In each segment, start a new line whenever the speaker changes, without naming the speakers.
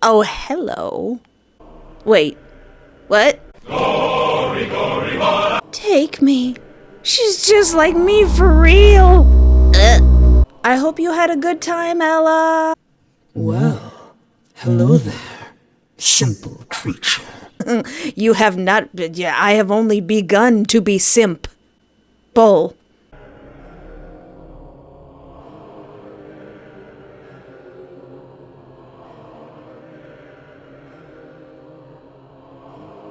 Oh, hello. Wait, what? Take me. She's just like me for real. I hope you had a good time, Ella.
Well, hello there, simple creature.
You have not... I have only begun to be simp. Bull.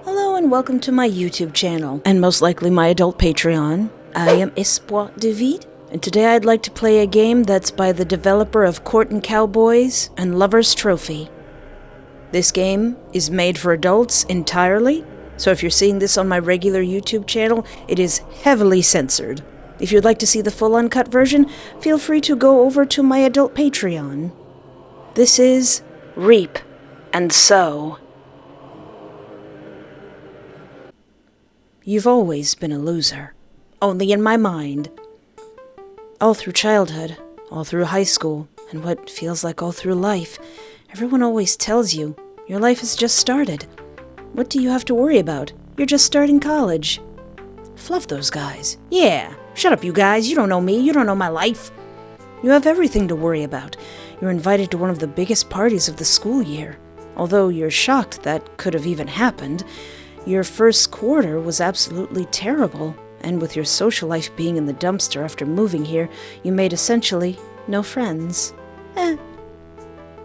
Hello and welcome to my YouTube channel, and most likely my adult Patreon. I am Espoir de Vide, and today I'd like to play a game that's by the developer of Courtin' Cowboys and Lover's Trophy. This game is made for adults entirely, so if you're seeing this on my regular YouTube channel, it is heavily censored. If you'd like to see the full uncut version, feel free to go over to my adult Patreon. This is Reap and Sow. You've always been a loser, only in my mind. All through childhood, all through high school, and what feels like all through life, everyone always tells you your life has just started. What do you have to worry about? You're just starting college. Fluff those guys. Yeah, shut up you guys, you don't know me, you don't know my life. You have everything to worry about. You're invited to one of the biggest parties of the school year. Although you're shocked that could have even happened, your first quarter was absolutely terrible, and with your social life being in the dumpster after moving here, you made essentially no friends.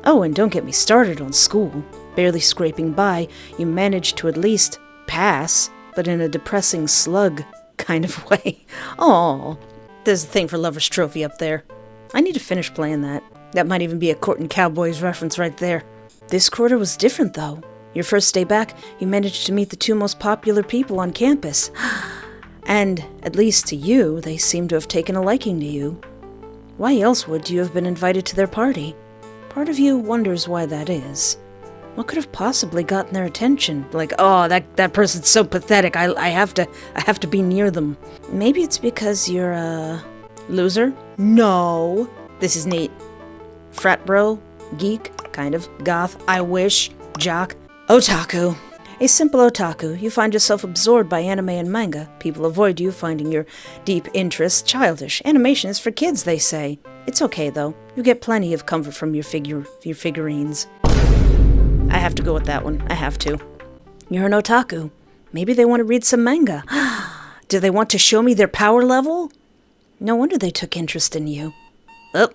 Oh, and don't get me started on school. Barely scraping by, you managed to at least pass, but in a depressing slug kind of way. Aw, there's a thing for Lover's Trophy up there. I need to finish playing that. That might even be a Courtin' Cowboys reference right there. This quarter was different, though. Your first day back, you managed to meet the two most popular people on campus. And, at least to you, they seem to have taken a liking to you. Why else would you have been invited to their party? Part of you wonders why that is. What could have possibly gotten their attention? Like, oh, that person's so pathetic, I have to be near them. Maybe it's because you're a loser? No. This is neat. Frat bro, geek, kind of, goth, I wish, jock. Otaku. A simple otaku. You find yourself absorbed by anime and manga. People avoid you, finding your deep interests childish. Animation is for kids, they say. It's okay, though. You get plenty of comfort from your figurines. I have to go with that one. I have to. You're an otaku. Maybe they want to read some manga. Do they want to show me their power level? No wonder they took interest in you. Oh.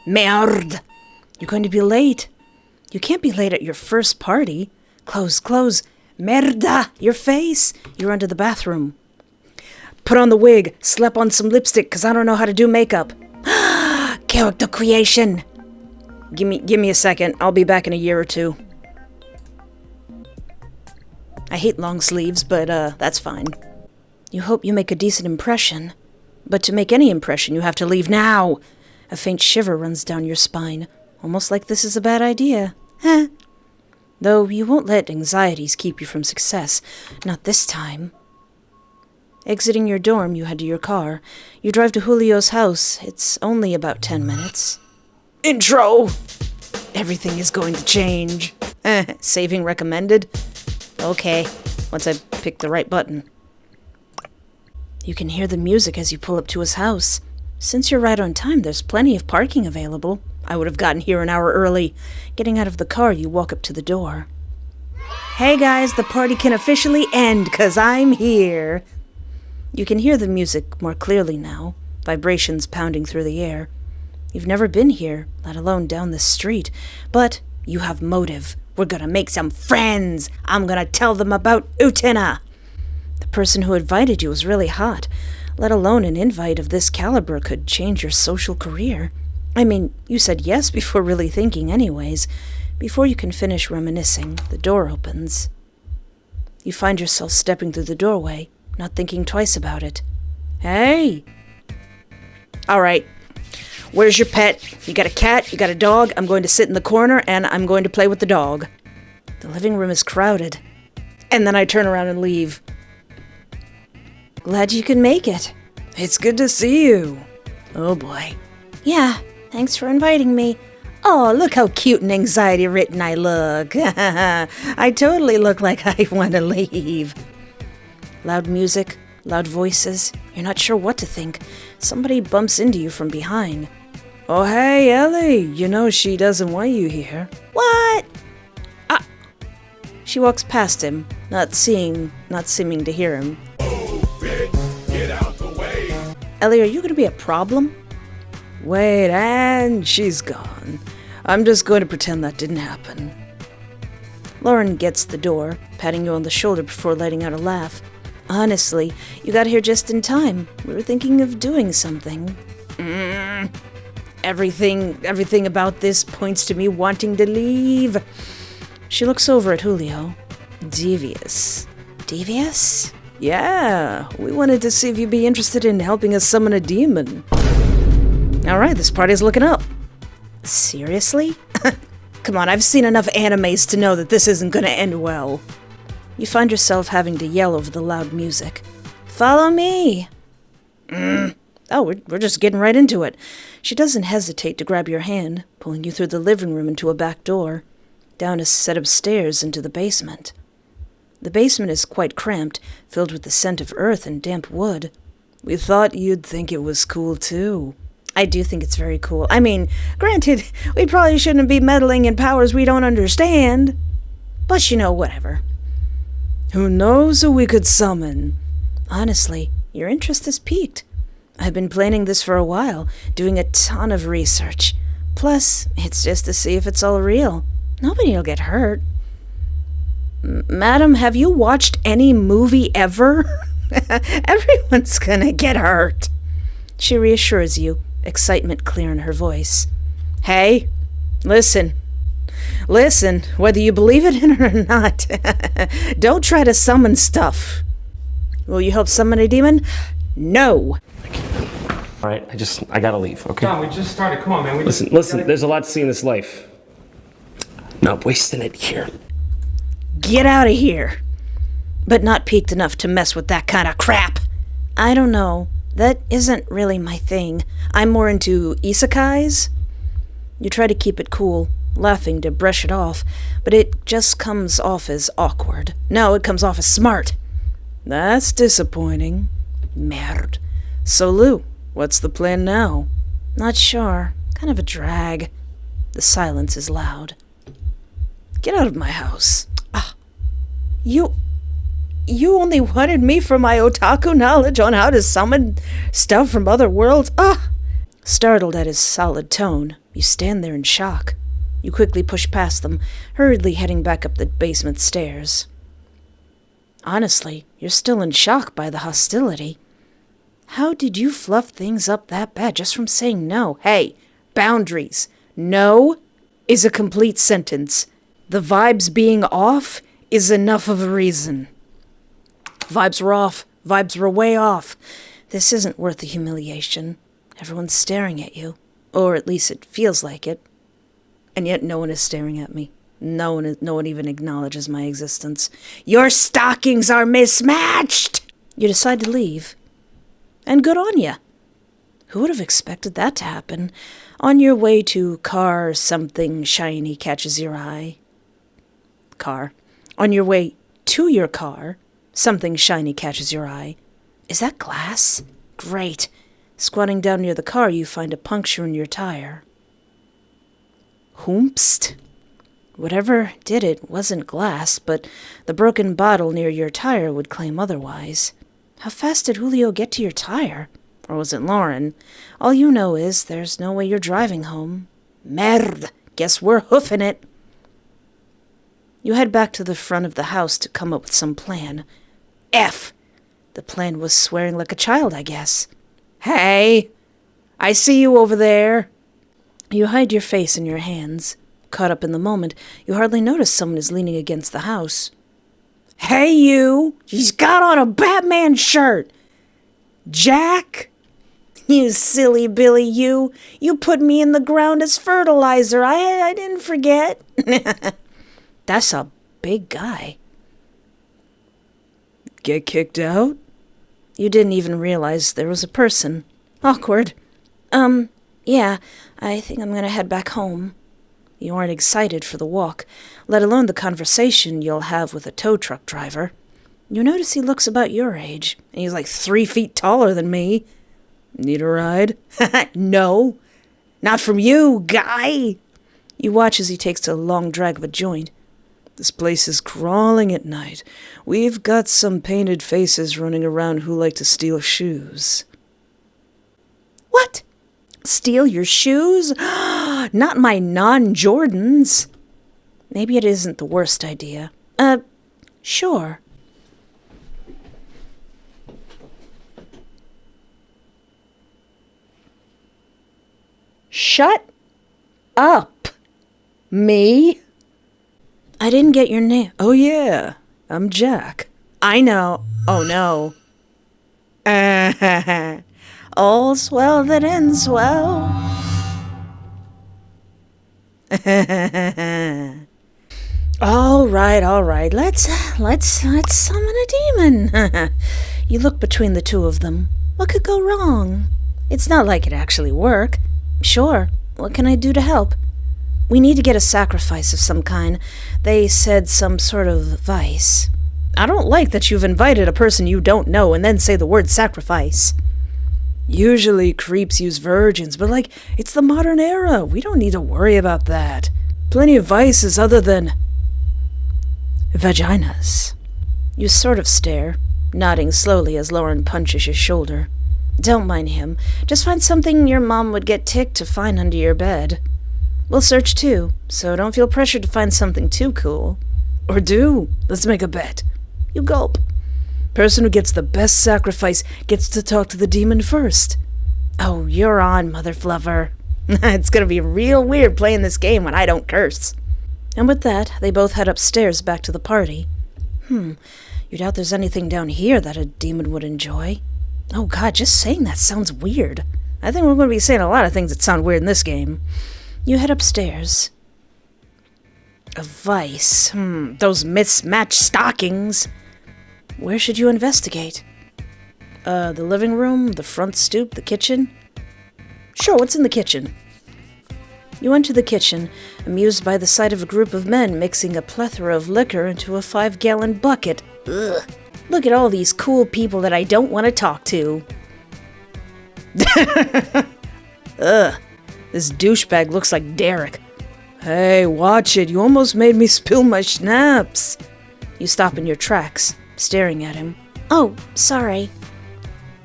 Merde. You're going to be late. You can't be late at your first party. Close. Merda! Your face! You're under the bathroom. Put on the wig. Slap on some lipstick, because I don't know how to do makeup. Character creation! Give me a second. I'll be back in a year or two. I hate long sleeves, but that's fine. You hope you make a decent impression. But to make any impression, you have to leave now. A faint shiver runs down your spine. Almost like this is a bad idea. Though you won't let anxieties keep you from success. Not this time. Exiting your dorm, you head to your car. You drive to Julio's house. It's only about 10 minutes. Intro! Everything is going to change. Saving recommended? Okay, once I pick the right button. You can hear the music as you pull up to his house. Since you're right on time, there's plenty of parking available. I would have gotten here an hour early. Getting out of the car, you walk up to the door. Hey guys, the party can officially end, 'cause I'm here. You can hear the music more clearly now, vibrations pounding through the air. You've never been here, let alone down this street, but you have motive. We're gonna make some friends. I'm gonna tell them about Utena. The person who invited you was really hot. Let alone an invite of this caliber could change your social career. I mean, you said yes before really thinking anyways. Before you can finish reminiscing, the door opens. You find yourself stepping through the doorway, not thinking twice about it. Hey! Alright, where's your pet? You got a cat? You got a dog? I'm going to sit in the corner and I'm going to play with the dog. The living room is crowded. And then I turn around and leave. Glad you can make it. It's good to see you. Oh boy. Yeah, Thanks for inviting me. Oh, look how cute and anxiety-ridden I look. I totally look like I want to leave. Loud music, loud voices. You're not sure what to think. Somebody bumps into you from behind. Oh, hey, Ellie. You know she doesn't want you here. What? She walks past him, not seeming to hear him.
Oh, bitch, get out the way.
Ellie, are you going to be a problem? Wait, and she's gone. I'm just going to pretend that didn't happen. Lauren gets the door, patting you on the shoulder before letting out a laugh. Honestly, you got here just in time. We were thinking of doing something. Everything about this points to me wanting to leave. She looks over at Julio. Devious. Devious? Yeah, we wanted to see if you'd be interested in helping us summon a demon. Alright, this party's looking up. Seriously? Come on, I've seen enough animes to know that this isn't gonna end well. You find yourself having to yell over the loud music. Follow me! Oh, we're just getting right into it. She doesn't hesitate to grab your hand, pulling you through the living room into a back door, down a set of stairs into the basement. The basement is quite cramped, filled with the scent of earth and damp wood. We thought you'd think it was cool, too. I do think it's very cool. I mean, granted, we probably shouldn't be meddling in powers we don't understand. But, whatever. Who knows who we could summon? Honestly, your interest is piqued. I've been planning this for a while, doing a ton of research. Plus, it's just to see if it's all real. Nobody will get hurt. Madam, have you watched any movie ever? Everyone's gonna get hurt. She reassures you, excitement clear in her voice. Hey, listen, whether you believe it in or not, don't try to summon stuff. Will you help summon a demon? No.
All right, I gotta leave, okay?
John, we just started. Come on, man.
Listen, there's a lot to see in this life. Not wasting it here.
Get out of here. But not peaked enough to mess with that kind of crap. I don't know. That isn't really my thing. I'm more into isekais. You try to keep it cool, laughing to brush it off, but it just comes off as awkward. No, it comes off as smart. That's disappointing. Merde. So, Lou, what's the plan now? Not sure. Kind of a drag. The silence is loud. Get out of my house. You only wanted me for my otaku knowledge on how to summon stuff from other worlds? Startled at his solid tone, you stand there in shock. You quickly push past them, hurriedly heading back up the basement stairs. Honestly, you're still in shock by the hostility. How did you fluff things up that bad just from saying no? Hey, boundaries. No is a complete sentence. The vibes being off is enough of a reason. Vibes were off. Vibes were way off. This isn't worth the humiliation. Everyone's staring at you. Or at least it feels like it. And yet no one is staring at me. No one even acknowledges my existence. Your stockings are mismatched! You decide to leave. And good on ya. Who would have expected that to happen? On your way to car, something shiny catches your eye. Car. On your way to your car, something shiny catches your eye. Is that glass? Great. Squatting down near the car, you find a puncture in your tire. Whoomst. Whatever did it wasn't glass, but the broken bottle near your tire would claim otherwise. How fast did Julio get to your tire? Or was it Lauren? All you know is there's no way you're driving home. Merde. Guess we're hoofing it. You head back to the front of the house to come up with some plan. F. The plan was swearing like a child, I guess. Hey, I see you over there. You hide your face in your hands. Caught up in the moment, you hardly notice someone is leaning against the house. Hey, you! He's got on a Batman shirt! Jack? You silly Billy, you! You put me in the ground as fertilizer. I didn't forget. That's a big guy. Get kicked out? You didn't even realize there was a person. Awkward. Yeah, I think I'm gonna head back home. You aren't excited for the walk, let alone the conversation you'll have with a tow truck driver. You notice he looks about your age, and he's like 3 feet taller than me. Need a ride? No. Not from you, guy! You watch as he takes a long drag of a joint. This place is crawling at night. We've got some painted faces running around who like to steal shoes. What? Steal your shoes? Not my non-Jordans. Maybe it isn't the worst idea. Sure. Shut up. Me? I didn't get your name. Oh, yeah. I'm Jack. I know. Oh, no. All's well that ends well. All right. Let's summon a demon. You look between the two of them. What could go wrong? It's not like it actually work. Sure. What can I do to help? We need to get a sacrifice of some kind. They said some sort of vice. I don't like that you've invited a person you don't know and then say the word sacrifice. Usually creeps use virgins, but it's the modern era. We don't need to worry about that. Plenty of vices other than vaginas. You sort of stare, nodding slowly as Lauren punches his shoulder. Don't mind him. Just find something your mom would get ticked to find under your bed. We'll search too, so don't feel pressured to find something too cool. Or do. Let's make a bet. You gulp. Person who gets the best sacrifice gets to talk to the demon first. Oh, you're on, mother fluffer. It's gonna be real weird playing this game when I don't curse. And with that, they both head upstairs back to the party. You doubt there's anything down here that a demon would enjoy? Oh god, just saying that sounds weird. I think we're going to be saying a lot of things that sound weird in this game. You head upstairs. A vice. Those mismatched stockings. Where should you investigate? The living room, the front stoop, the kitchen? Sure, what's in the kitchen? You enter the kitchen, amused by the sight of a group of men mixing a plethora of liquor into a 5-gallon bucket. Ugh. Look at all these cool people that I don't want to talk to. Ugh. This douchebag looks like Derek. Hey, watch it. You almost made me spill my schnapps. You stop in your tracks, staring at him. Oh, sorry.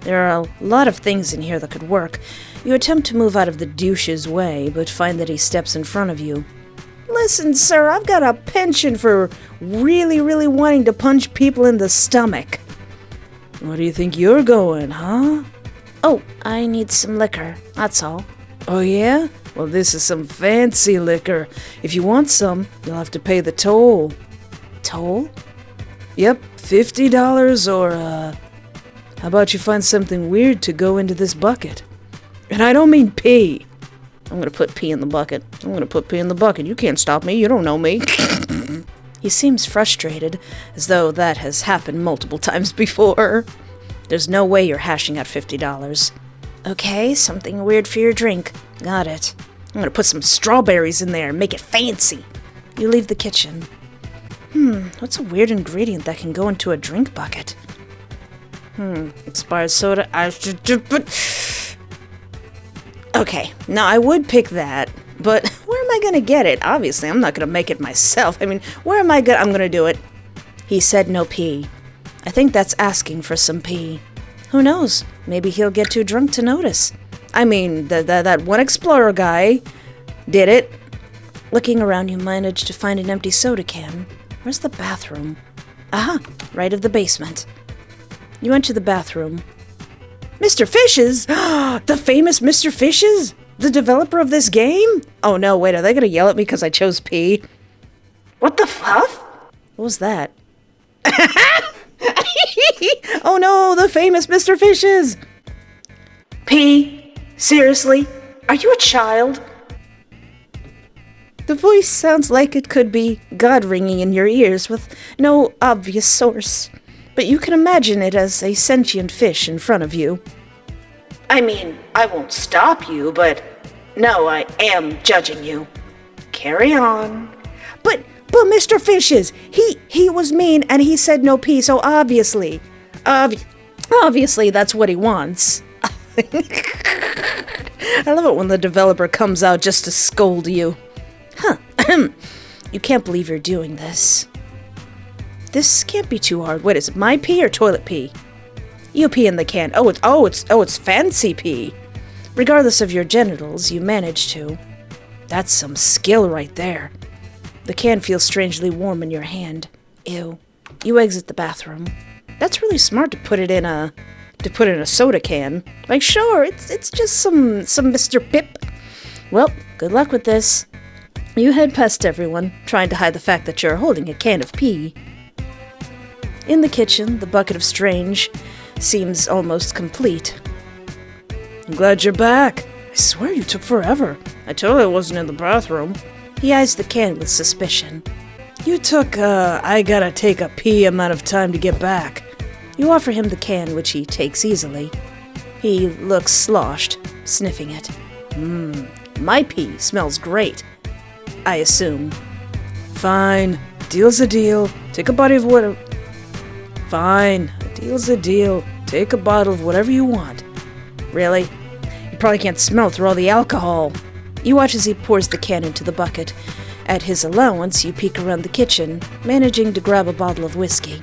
There are a lot of things in here that could work. You attempt to move out of the douche's way, but find that he steps in front of you. Listen, sir, I've got a penchant for really wanting to punch people in the stomach. Where do you think you're going, huh? Oh, I need some liquor, that's all. Oh, yeah? Well, this is some fancy liquor. If you want some, you'll have to pay the toll. Toll? Yep, $50 or, how about you find something weird to go into this bucket? And I don't mean pee. I'm gonna put pee in the bucket. You can't stop me. You don't know me. He seems frustrated, as though that has happened multiple times before. There's no way you're hashing out $50. Okay, something weird for your drink. Got it. I'm gonna put some strawberries in there and make it fancy. You leave the kitchen. What's a weird ingredient that can go into a drink bucket? Expired soda. I should put... Okay, now I would pick that, but where am I gonna get it? Obviously, I'm not gonna make it myself. I'm gonna do it. He said no pee. I think that's asking for some pee. Who knows? Maybe he'll get too drunk to notice. I mean, that one explorer guy did it. Looking around, you manage to find an empty soda can. Where's the bathroom? Aha, right of the basement. You enter the bathroom. Mr. Fishes? The famous Mr. Fishes? The developer of this game? Oh no, wait, are they gonna yell at me because I chose P? What the fuck? What was that? Oh no, the famous Mr. Fishes! P? Seriously? Are you a child? The voice sounds like it could be God ringing in your ears with no obvious source. But you can imagine it as a sentient fish in front of you. I mean, I won't stop you, but No, I am judging you. Carry on.
But Mr. Fishes, he was mean and he said no pee, so obviously
Obviously, that's what he wants. I love it when the developer comes out just to scold you. Huh. You can't believe you're doing this. This can't be too hard. Wait, is it my pee or toilet pee? You pee in the can. It's fancy pee. Regardless of your genitals, you manage to. That's some skill right there. The can feels strangely warm in your hand. Ew. You exit the bathroom. That's really smart to put it in a soda can. Like, sure, it's just some Mr. Pip. Well, good luck with this. You head past everyone, trying to hide the fact that you're holding a can of pee. In the kitchen, the bucket of strange seems almost complete. I'm glad you're back. I swear you took forever. I told you I wasn't in the bathroom. He eyes the can with suspicion. You took, I gotta take a pee amount of time to get back. You offer him the can, which he takes easily. He looks sloshed, sniffing it. My pee smells great, I assume. Fine, deal's a deal. Take a bottle of water. Fine, a deal's a deal. Take a bottle of whatever you want. Really? You probably can't smell through all the alcohol. You watch as he pours the can into the bucket. At his allowance, you peek around the kitchen, managing to grab a bottle of whiskey.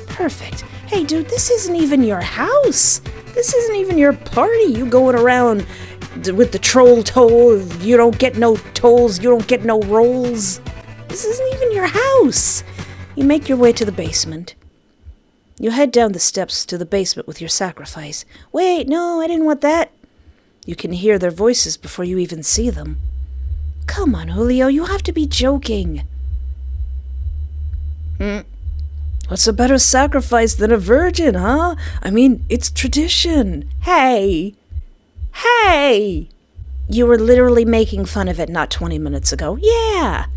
Perfect. Hey, dude, this isn't even your house. This isn't even your party. You going around with the troll toll. You don't get no tolls. You don't get no rolls. This isn't even your house. You make your way to the basement. You head down the steps to the basement with your sacrifice. Wait, no, I didn't want that. You can hear their voices before you even see them. Come on, Julio, you have to be joking. What's a better sacrifice than a virgin, huh? I mean, it's tradition. Hey! You were literally making fun of it not 20 minutes ago. Yeah!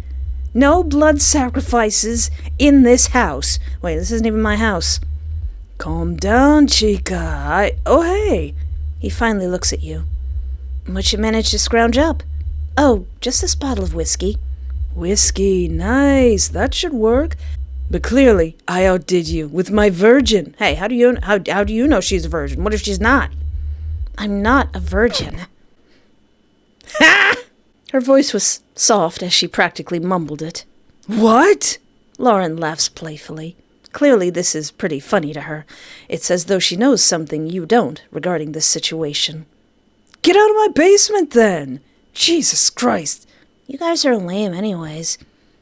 No blood sacrifices in this house. Wait, this isn't even my house. Calm down, chica. Oh, hey! He finally looks at you. What you managed to scrounge up? Oh, just this bottle of whiskey. Whiskey, nice. That should work. But clearly, I outdid you with my virgin. Hey, how do you know she's a virgin? What if she's not? I'm not a virgin. Ha! Her voice was soft as she practically mumbled it. What? Lauren laughs playfully. Clearly, this is pretty funny to her. It's as though she knows something you don't regarding this situation. Get out of my basement, then! Jesus Christ! You guys are lame anyways.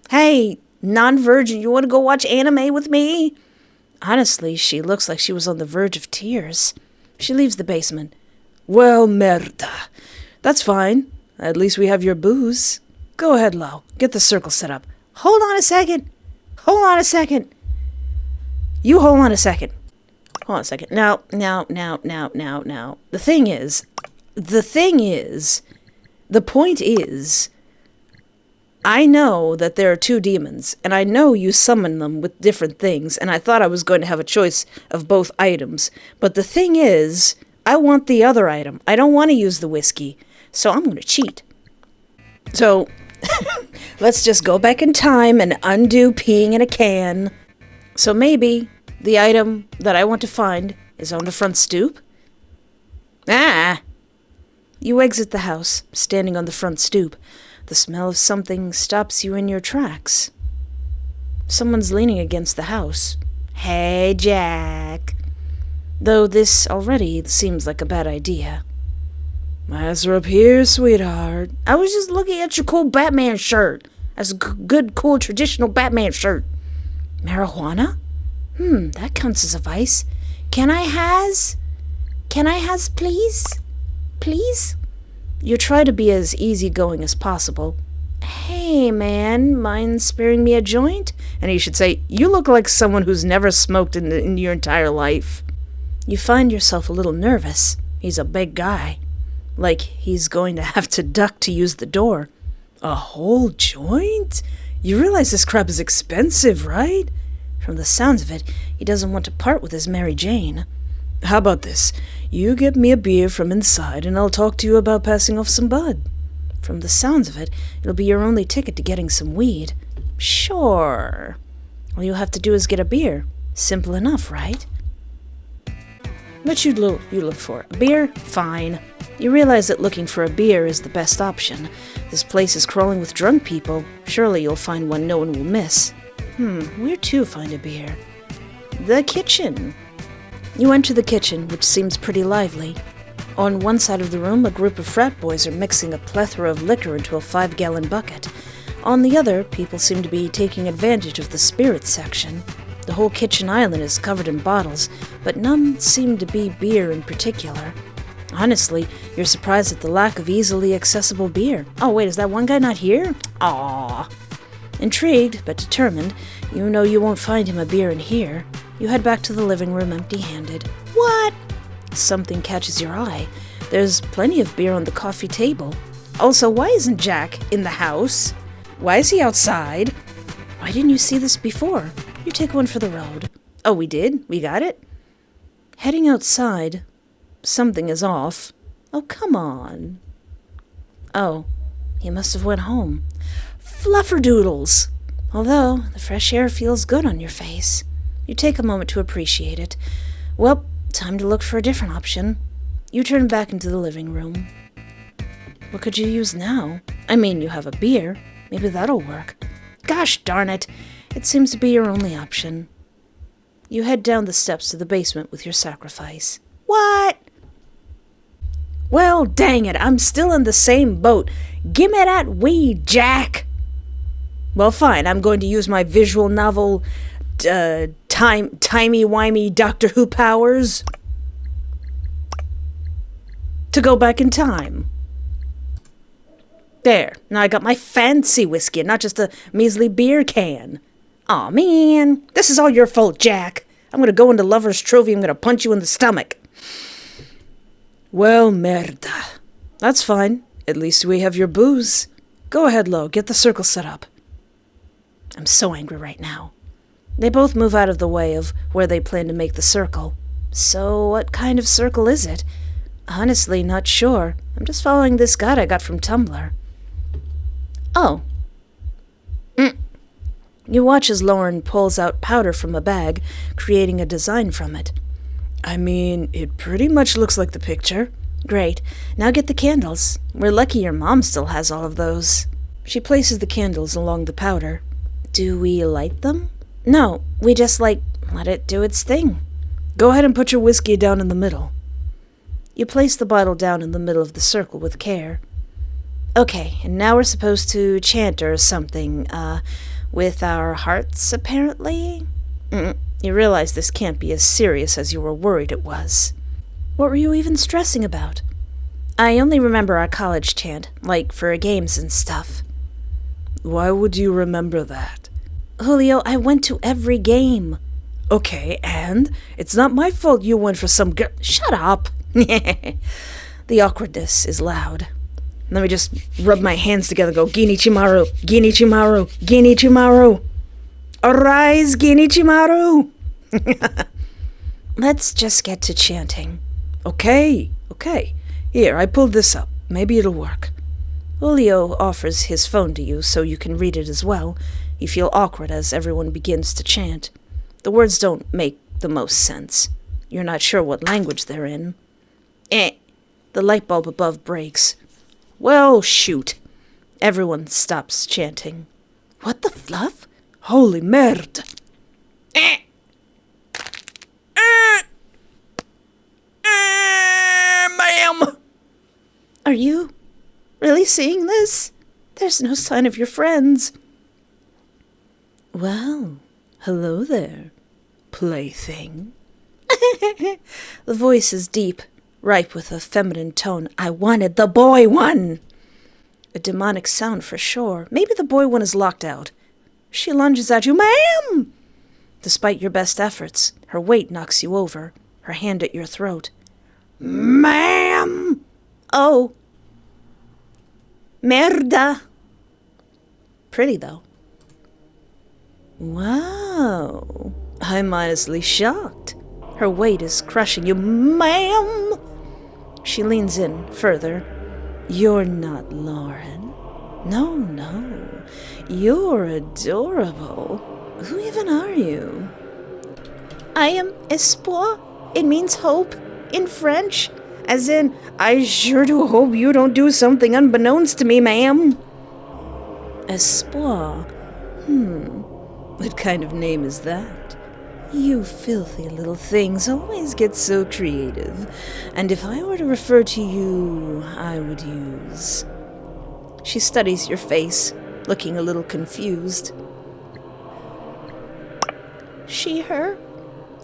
Hey, non-virgin, you want to go watch anime with me? Honestly, she looks like she was on the verge of tears. She leaves the basement. Well, merda. That's fine. At least we have your booze. Go ahead, Lau. Get the circle set up. Hold on a second. You hold on a second. Hold on a second. Now. The point is, I know that there are two demons, and I know you summon them with different things, and I thought I was going to have a choice of both items. But the thing is, I want the other item. I don't want to use the whiskey, so I'm going to cheat. So, let's just go back in time and undo peeing in a can. So maybe the item that I want to find is on the front stoop? You exit the house, standing on the front stoop. The smell of something stops you in your tracks. Someone's leaning against the house. Hey, Jack. Though this already seems like a bad idea. My eyes are up here, sweetheart. I was just looking at your cool Batman shirt. That's a good, cool, traditional Batman shirt. Marijuana? That counts as a vice. Can I has, please? Please? You try to be as easygoing as possible. Hey, man, mind sparing me a joint? And he should say, you look like someone who's never smoked in your entire life. You find yourself a little nervous. He's a big guy. Like he's going to have to duck to use the door. A whole joint? You realize this crap is expensive, right? From the sounds of it, he doesn't want to part with his Mary Jane. How about this? You get me a beer from inside, and I'll talk to you about passing off some bud. From the sounds of it, it'll be your only ticket to getting some weed. Sure. All you'll have to do is get a beer. Simple enough, right? What you look for? A beer? Fine. You realize that looking for a beer is the best option. This place is crawling with drunk people. Surely you'll find one no one will miss. Where to find a beer? The kitchen. You enter the kitchen, which seems pretty lively. On one side of the room, a group of frat boys are mixing a plethora of liquor into a 5-gallon bucket. On the other, people seem to be taking advantage of the spirits section. The whole kitchen island is covered in bottles, but none seem to be beer in particular. Honestly, you're surprised at the lack of easily accessible beer. Oh wait, is that one guy not here? Aww. Intrigued, but determined, you know you won't find him a beer in here. You head back to the living room empty-handed. What? Something catches your eye. There's plenty of beer on the coffee table. Also, why isn't Jack in the house? Why is he outside? Why didn't you see this before? You take one for the road. Oh, we did? We got it? Heading outside, something is off. Oh, come on. Oh, he must have went home. Flufferdoodles! Although, the fresh air feels good on your face. You take a moment to appreciate it. Well, time to look for a different option. You turn back into the living room. What could you use now? I mean, you have a beer. Maybe that'll work. Gosh darn it! It seems to be your only option. You head down the steps to the basement with your sacrifice. What? Well, dang it, I'm still in the same boat. Gimme that weed, Jack! Well, fine, I'm going to use my visual novel, timey-wimey Doctor Who powers to go back in time. There, now I got my fancy whiskey and not just a measly beer can. Aw, man, this is all your fault, Jack. I'm gonna go into Lover's Trophy, I'm gonna punch you in the stomach. Well, merda. That's fine. At least we have your booze. Go ahead, Lo, get the circle set up. I'm so angry right now. They both move out of the way of where they plan to make the circle. So what kind of circle is it? Honestly, not sure. I'm just following this guide I got from Tumblr. Oh. You watch as Lauren pulls out powder from a bag, creating a design from it. I mean, it pretty much looks like the picture. Great. Now get the candles. We're lucky your mom still has all of those. She places the candles along the powder. Do we light them? No, we just, let it do its thing. Go ahead and put your whiskey down in the middle. You place the bottle down in the middle of the circle with care. Okay, and now we're supposed to chant or something, with our hearts, apparently? You realize this can't be as serious as you were worried it was. What were you even stressing about? I only remember our college chant, like for games and stuff. Why would you remember that? Julio, I went to every game. Okay, and? It's not my fault you went for some girl. Shut up! The awkwardness is loud. Let me just rub my hands together, go, Ginichimaru, Ginichimaru, Ginichimaru. Arise, Ginichimaru! Let's just get to chanting. Okay. Here, I pulled this up. Maybe it'll work. Julio offers his phone to you so you can read it as well. You feel awkward as everyone begins to chant. The words don't make the most sense. You're not sure what language they're in. The light bulb above breaks. Well, shoot. Everyone stops chanting. What the fluff? Holy merde. Ma'am! Are you really seeing this? There's no sign of your friends. Well, hello there, plaything. The voice is deep, ripe with a feminine tone. I wanted the boy one. A demonic sound for sure. Maybe the boy one is locked out. She lunges at you. Ma'am! Despite your best efforts, her weight knocks you over, her hand at your throat. Ma'am! Oh. Merda. Pretty, though. Wow. I'm honestly shocked. Her weight is crushing you. Ma'am! She leans in further. You're not Lauren. No, no. You're adorable. Who even are you?
I am espoir. It means hope in French. As in, I sure do hope you don't do something unbeknownst to me, ma'am.
Espoir? What kind of name is that? You filthy little things always get so creative. And if I were to refer to you, I would use... She studies your face, looking a little confused.
She, her.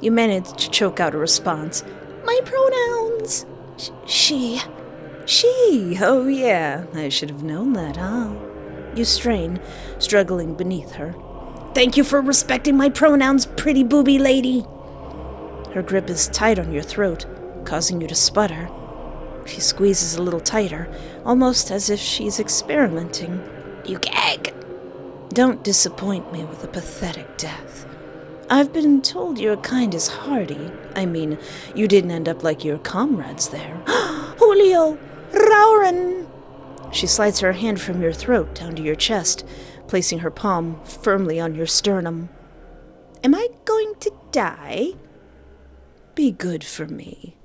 You manage to choke out a response.
My pronouns.
She. Oh, yeah. I should have known that, huh? You strain, struggling beneath her.
Thank you for respecting my pronouns, pretty booby lady.
Her grip is tight on your throat, causing you to sputter. She squeezes a little tighter, almost as if she's experimenting.
You gag.
Don't disappoint me with a pathetic death. I've been told you're kind as hardy. I mean, you didn't end up like your comrades there.
Julio, Lauren.
She slides her hand from your throat down to your chest, placing her palm firmly on your sternum.
Am I going to die?
Be good for me.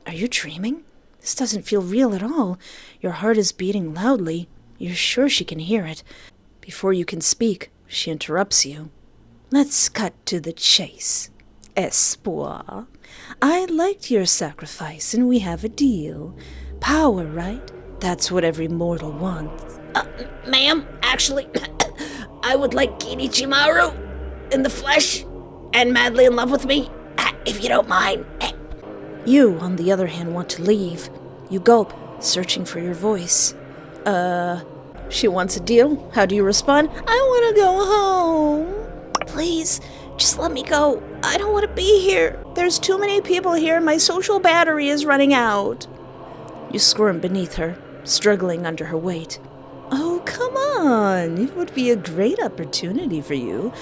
Are you dreaming? This doesn't feel real at all. Your heart is beating loudly. You're sure she can hear it. Before you can speak, she interrupts you. Let's cut to the chase. Espoir. I liked your sacrifice, and we have a deal. Power, right? That's what every mortal wants.
Ma'am, actually, I would like Kinichimaru in the flesh and madly in love with me, if you don't mind.
You, on the other hand, want to leave. You gulp, searching for your voice. She wants a deal? How do you respond?
I want to go home. Please, just let me go. I don't want to be here. There's too many people here and my social battery is running out.
You squirm beneath her, struggling under her weight. Oh, come on. It would be a great opportunity for you.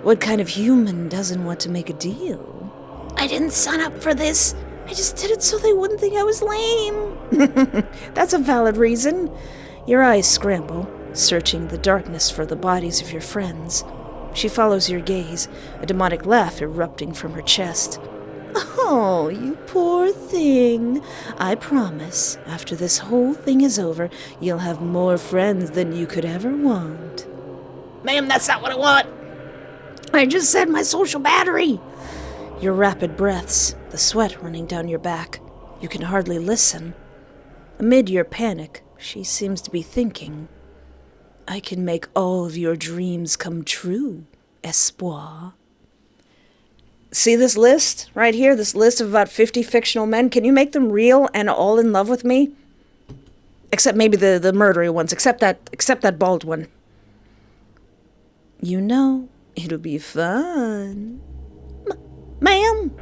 What kind of human doesn't want to make a deal?
I didn't sign up for this. I just did it so they wouldn't think I was lame.
That's a valid reason. Your eyes scramble, searching the darkness for the bodies of your friends. She follows your gaze, a demonic laugh erupting from her chest. Oh, you poor thing. I promise, after this whole thing is over, you'll have more friends than you could ever want.
Ma'am, that's not what I want. I just said my social battery.
Your rapid breaths, the sweat running down your back. You can hardly listen. Amid your panic, she seems to be thinking. I can make all of your dreams come true, Espoir. See this list right here? This list of about 50 fictional men? Can you make them real and all in love with me? Except maybe the murdery ones. Except that bald one. You know, it'll be fun.
Ma'am,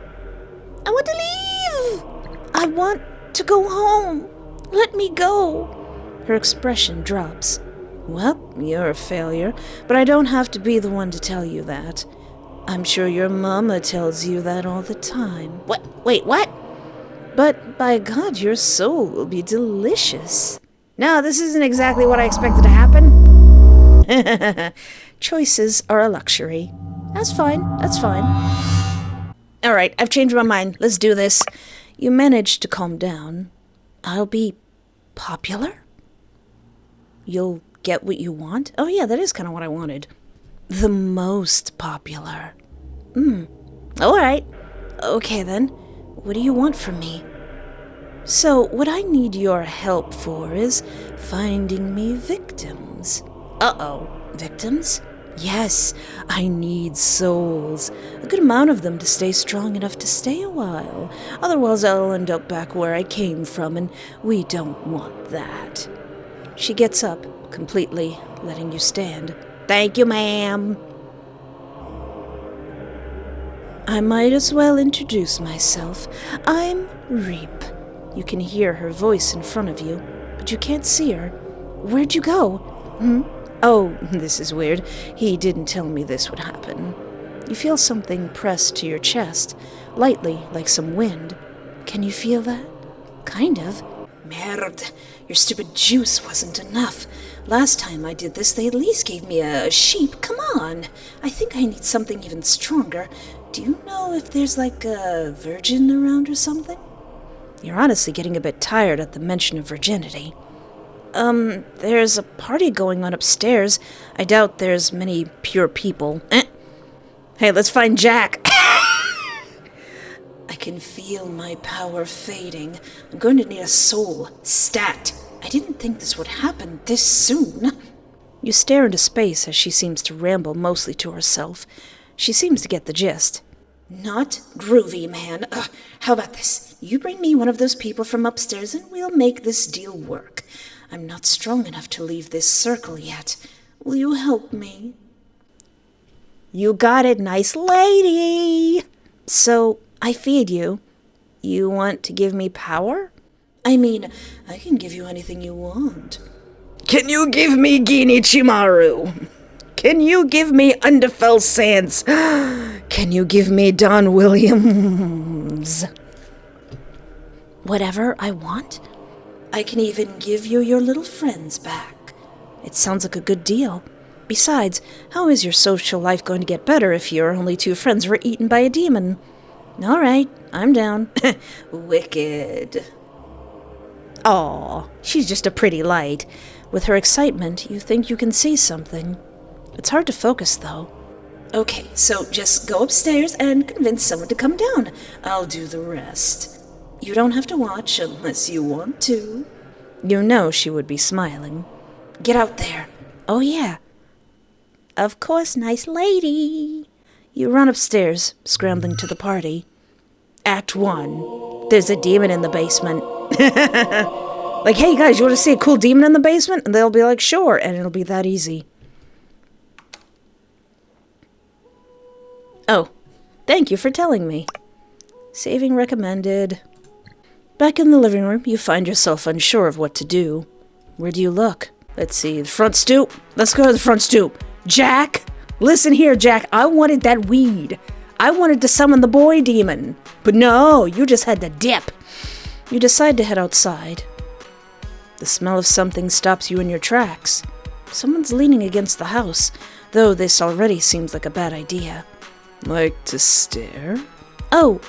I want to leave. I want to go home. Let me go.
Her expression drops. Well, you're a failure, but I don't have to be the one to tell you that. I'm sure your mama tells you that all the time.
What? Wait, what?
But by God, your soul will be delicious. No, this isn't exactly what I expected to happen. Choices are a luxury. That's fine. All right, I've changed my mind. Let's do this. You managed to calm down. I'll be popular? You'll get what you want? Oh yeah, that is kind of what I wanted. The most popular. All right. Okay then. What do you want from me? So, what I need your help for is finding me victims. Uh-oh. Victims? Yes, I need souls. A good amount of them to stay strong enough to stay a while. Otherwise, I'll end up back where I came from, and we don't want that. She gets up, completely letting you stand.
Thank you, ma'am.
I might as well introduce myself. I'm Reap. You can hear her voice in front of you, but you can't see her. Where'd you go? Oh, this is weird. He didn't tell me this would happen. You feel something pressed to your chest, lightly, like some wind. Can you feel that? Kind of.
Merde, your stupid juice wasn't enough. Last time I did this, they at least gave me a sheep. Come on. I think I need something even stronger. Do you know if there's like a virgin around or something? You're honestly getting a bit tired at the mention of virginity. There's a party going on upstairs. I doubt there's many pure people. Hey, let's find Jack. I can feel my power fading. I'm going to need a soul. Stat. I didn't think this would happen this soon. You stare into space as she seems to ramble mostly to herself. She seems to get the gist. Not groovy, man. How about this? You bring me one of those people from upstairs and we'll make this deal work. I'm not strong enough to leave this circle yet. Will you help me? You got it, nice lady. So, I feed you. You want to give me power? I mean, I can give you anything you want. Can you give me Ginichimaru? Can you give me Underfell Sands? Can you give me Don Williams? Whatever I want? I can even give you your little friends back. It sounds like a good deal. Besides, how is your social life going to get better if your only two friends were eaten by a demon? All right, I'm down. Wicked. Aw, she's just a pretty light. With her excitement, you think you can see something. It's hard to focus, though. Okay, so just go upstairs and convince someone to come down. I'll do the rest. You don't have to watch unless you want to. You know she would be smiling. Get out there. Oh, yeah. Of course, nice lady. You run upstairs, scrambling to the party. Act 1. There's a demon in the basement. Like, hey guys, you want to see a cool demon in the basement? And they'll be like, sure, and it'll be that easy. Oh, thank you for telling me. Saving recommended. Back in the living room, you find yourself unsure of what to do. Where do you look? Let's see, the front stoop. Let's go to the front stoop. Jack, listen here, Jack. I wanted that weed. I wanted to summon the boy demon. But no, you just had to dip. You decide to head outside. The smell of something stops you in your tracks. Someone's leaning against the house, though this already seems like a bad idea. Like to stare? Oh,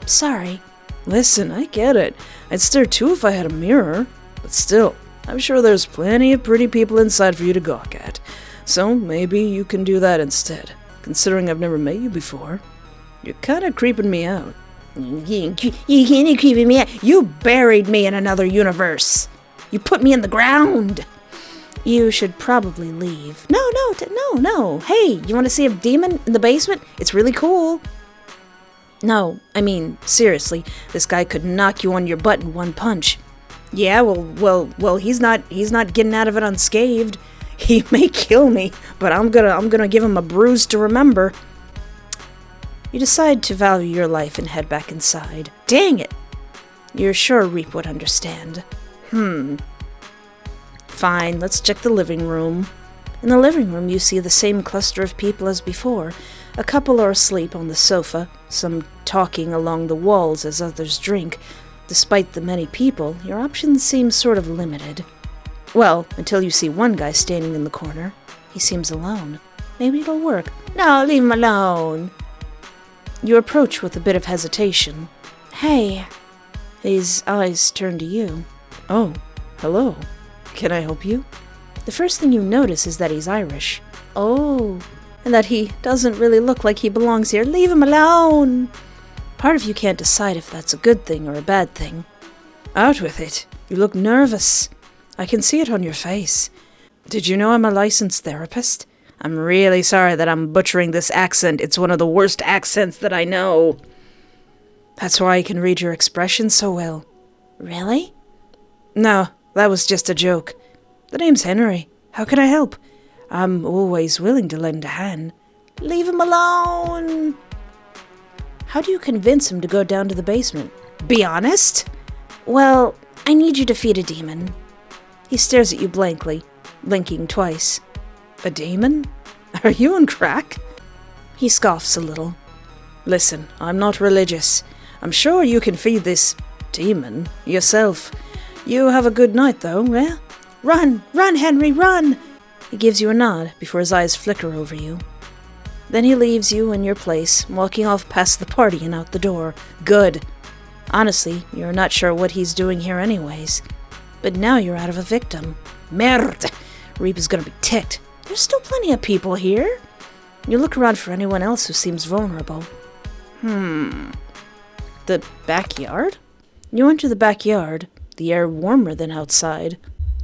sorry. Listen, I get it. I'd stare too if I had a mirror. But still, I'm sure there's plenty of pretty people inside for you to gawk at. So maybe you can do that instead, considering I've never met you before. You're kinda creeping me out. You kinda creeping me out? You buried me in another universe. You put me in the ground. You should probably leave. No. Hey, you want to see a demon in the basement? It's really cool. No, I mean, seriously, this guy could knock you on your butt in one punch. Yeah, well, he's not getting out of it unscathed. He may kill me, but I'm gonna give him a bruise to remember. You decide to value your life and head back inside. Dang it! You're sure Reap would understand. Fine, let's check the living room. In the living room, you see the same cluster of people as before. A couple are asleep on the sofa, some talking along the walls as others drink. Despite the many people, your options seem sort of limited. Well, until you see one guy standing in the corner. He seems alone. Maybe it'll work. No, leave him alone. You approach with a bit of hesitation. Hey. His eyes turn to you. Oh, hello. Can I help you? The first thing you notice is that he's Irish. Oh, and that he doesn't really look like he belongs here. Leave him alone! Part of you can't decide if that's a good thing or a bad thing. Out with it. You look nervous. I can see it on your face. Did you know I'm a licensed therapist? I'm really sorry that I'm butchering this accent. It's one of the worst accents that I know. That's why I can read your expressions so well. Really? No, that was just a joke. The name's Henry. How can I help? I'm always willing to lend a hand. Leave him alone! How do you convince him to go down to the basement? Be honest? Well, I need you to feed a demon. He stares at you blankly, blinking twice. A demon? Are you on crack? He scoffs a little. Listen, I'm not religious. I'm sure you can feed this demon yourself. You have a good night, though, eh? Run! Run, Henry, run! He gives you a nod before his eyes flicker over you. Then he leaves you in your place, walking off past the party and out the door. Good. Honestly, you're not sure what he's doing here anyways. But now you're out of a victim. Merde! Reap is gonna be ticked. There's still plenty of people here. You look around for anyone else who seems vulnerable. The backyard? You enter the backyard, the air warmer than outside.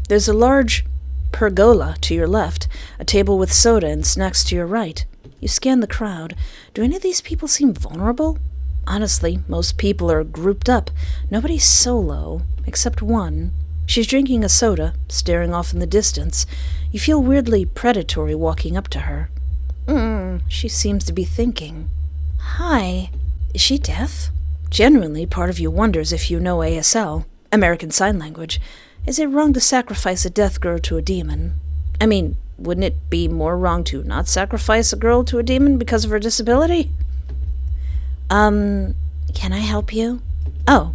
There's a large pergola to your left, a table with soda and snacks to your right. You scan the crowd. Do any of these people seem vulnerable? Honestly, most people are grouped up. Nobody's solo, except one. She's drinking a soda, staring off in the distance. You feel weirdly predatory walking up to her. She seems to be thinking. Hi. Is she deaf? Genuinely, part of you wonders if you know ASL, American Sign Language. Is it wrong to sacrifice a deaf girl to a demon? I mean, wouldn't it be more wrong to not sacrifice a girl to a demon because of her disability? Can I help you? Oh,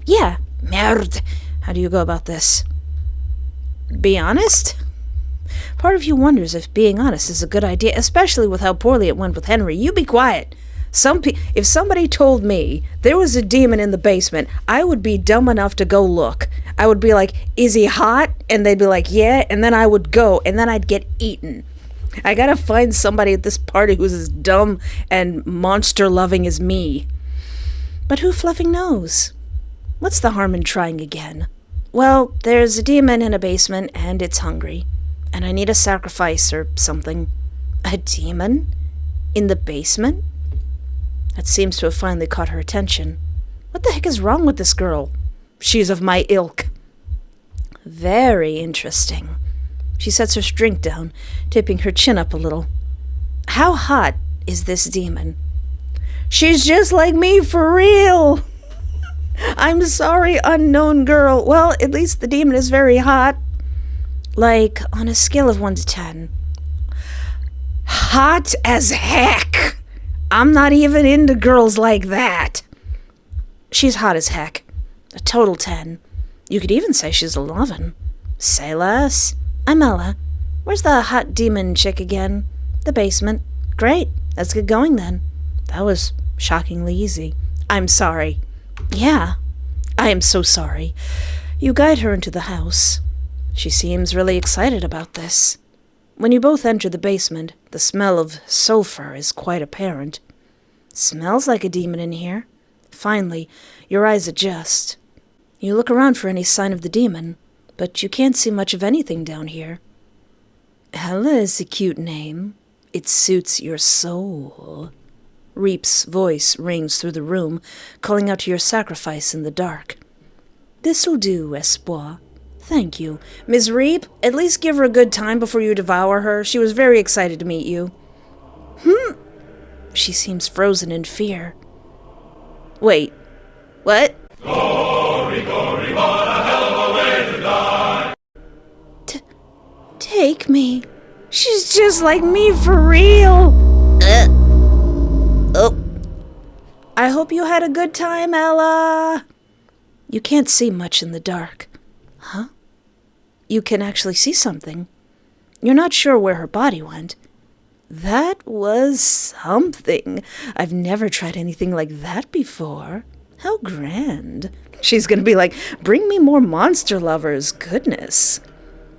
yeah. Merde. How do you go about this? Be honest? Part of you wonders if being honest is a good idea, especially with how poorly it went with Henry. You be quiet. If somebody told me there was a demon in the basement, I would be dumb enough to go look. I would be like, is he hot? And they'd be like, yeah. And then I would go, and then I'd get eaten. I gotta find somebody at this party who's as dumb and monster-loving as me. But who fluffing knows? What's the harm in trying again? Well, there's a demon in a basement, and it's hungry. And I need a sacrifice or something. A demon? In the basement? That seems to have finally caught her attention. What the heck is wrong with this girl? She's of my ilk. Very interesting. She sets her drink down, tipping her chin up a little. How hot is this demon? She's just like me for real. I'm sorry, unknown girl. Well, at least the demon is very hot. Like, on a scale of 1 to 10. Hot as heck! I'm not even into girls like that. She's hot as heck. A total 10. You could even say she's 11. Say less. I'm Ella. Where's the hot demon chick again? The basement. Great. Let's get going then. That was shockingly easy. I'm sorry. Yeah, I am so sorry. You guide her into the house. She seems really excited about this. When you both enter the basement, the smell of sulfur is quite apparent. Smells like a demon in here. Finally, your eyes adjust. You look around for any sign of the demon, but you can't see much of anything down here. Ella is a cute name. It suits your soul. Reap's voice rings through the room, calling out to your sacrifice in the dark. This'll do, Espoir. Thank you. Ms. Reap, at least give her a good time before you devour her. She was very excited to meet you. She seems frozen in fear. Wait, what?
Glory, glory, what a hell of a way to die.
Take me. She's just like me for real. Oh. I hope you had a good time, Ella. You can't see much in the dark. Huh? You can actually see something. You're not sure where her body went. That was something. I've never tried anything like that before. How grand. She's gonna be like, bring me more monster lovers. Goodness.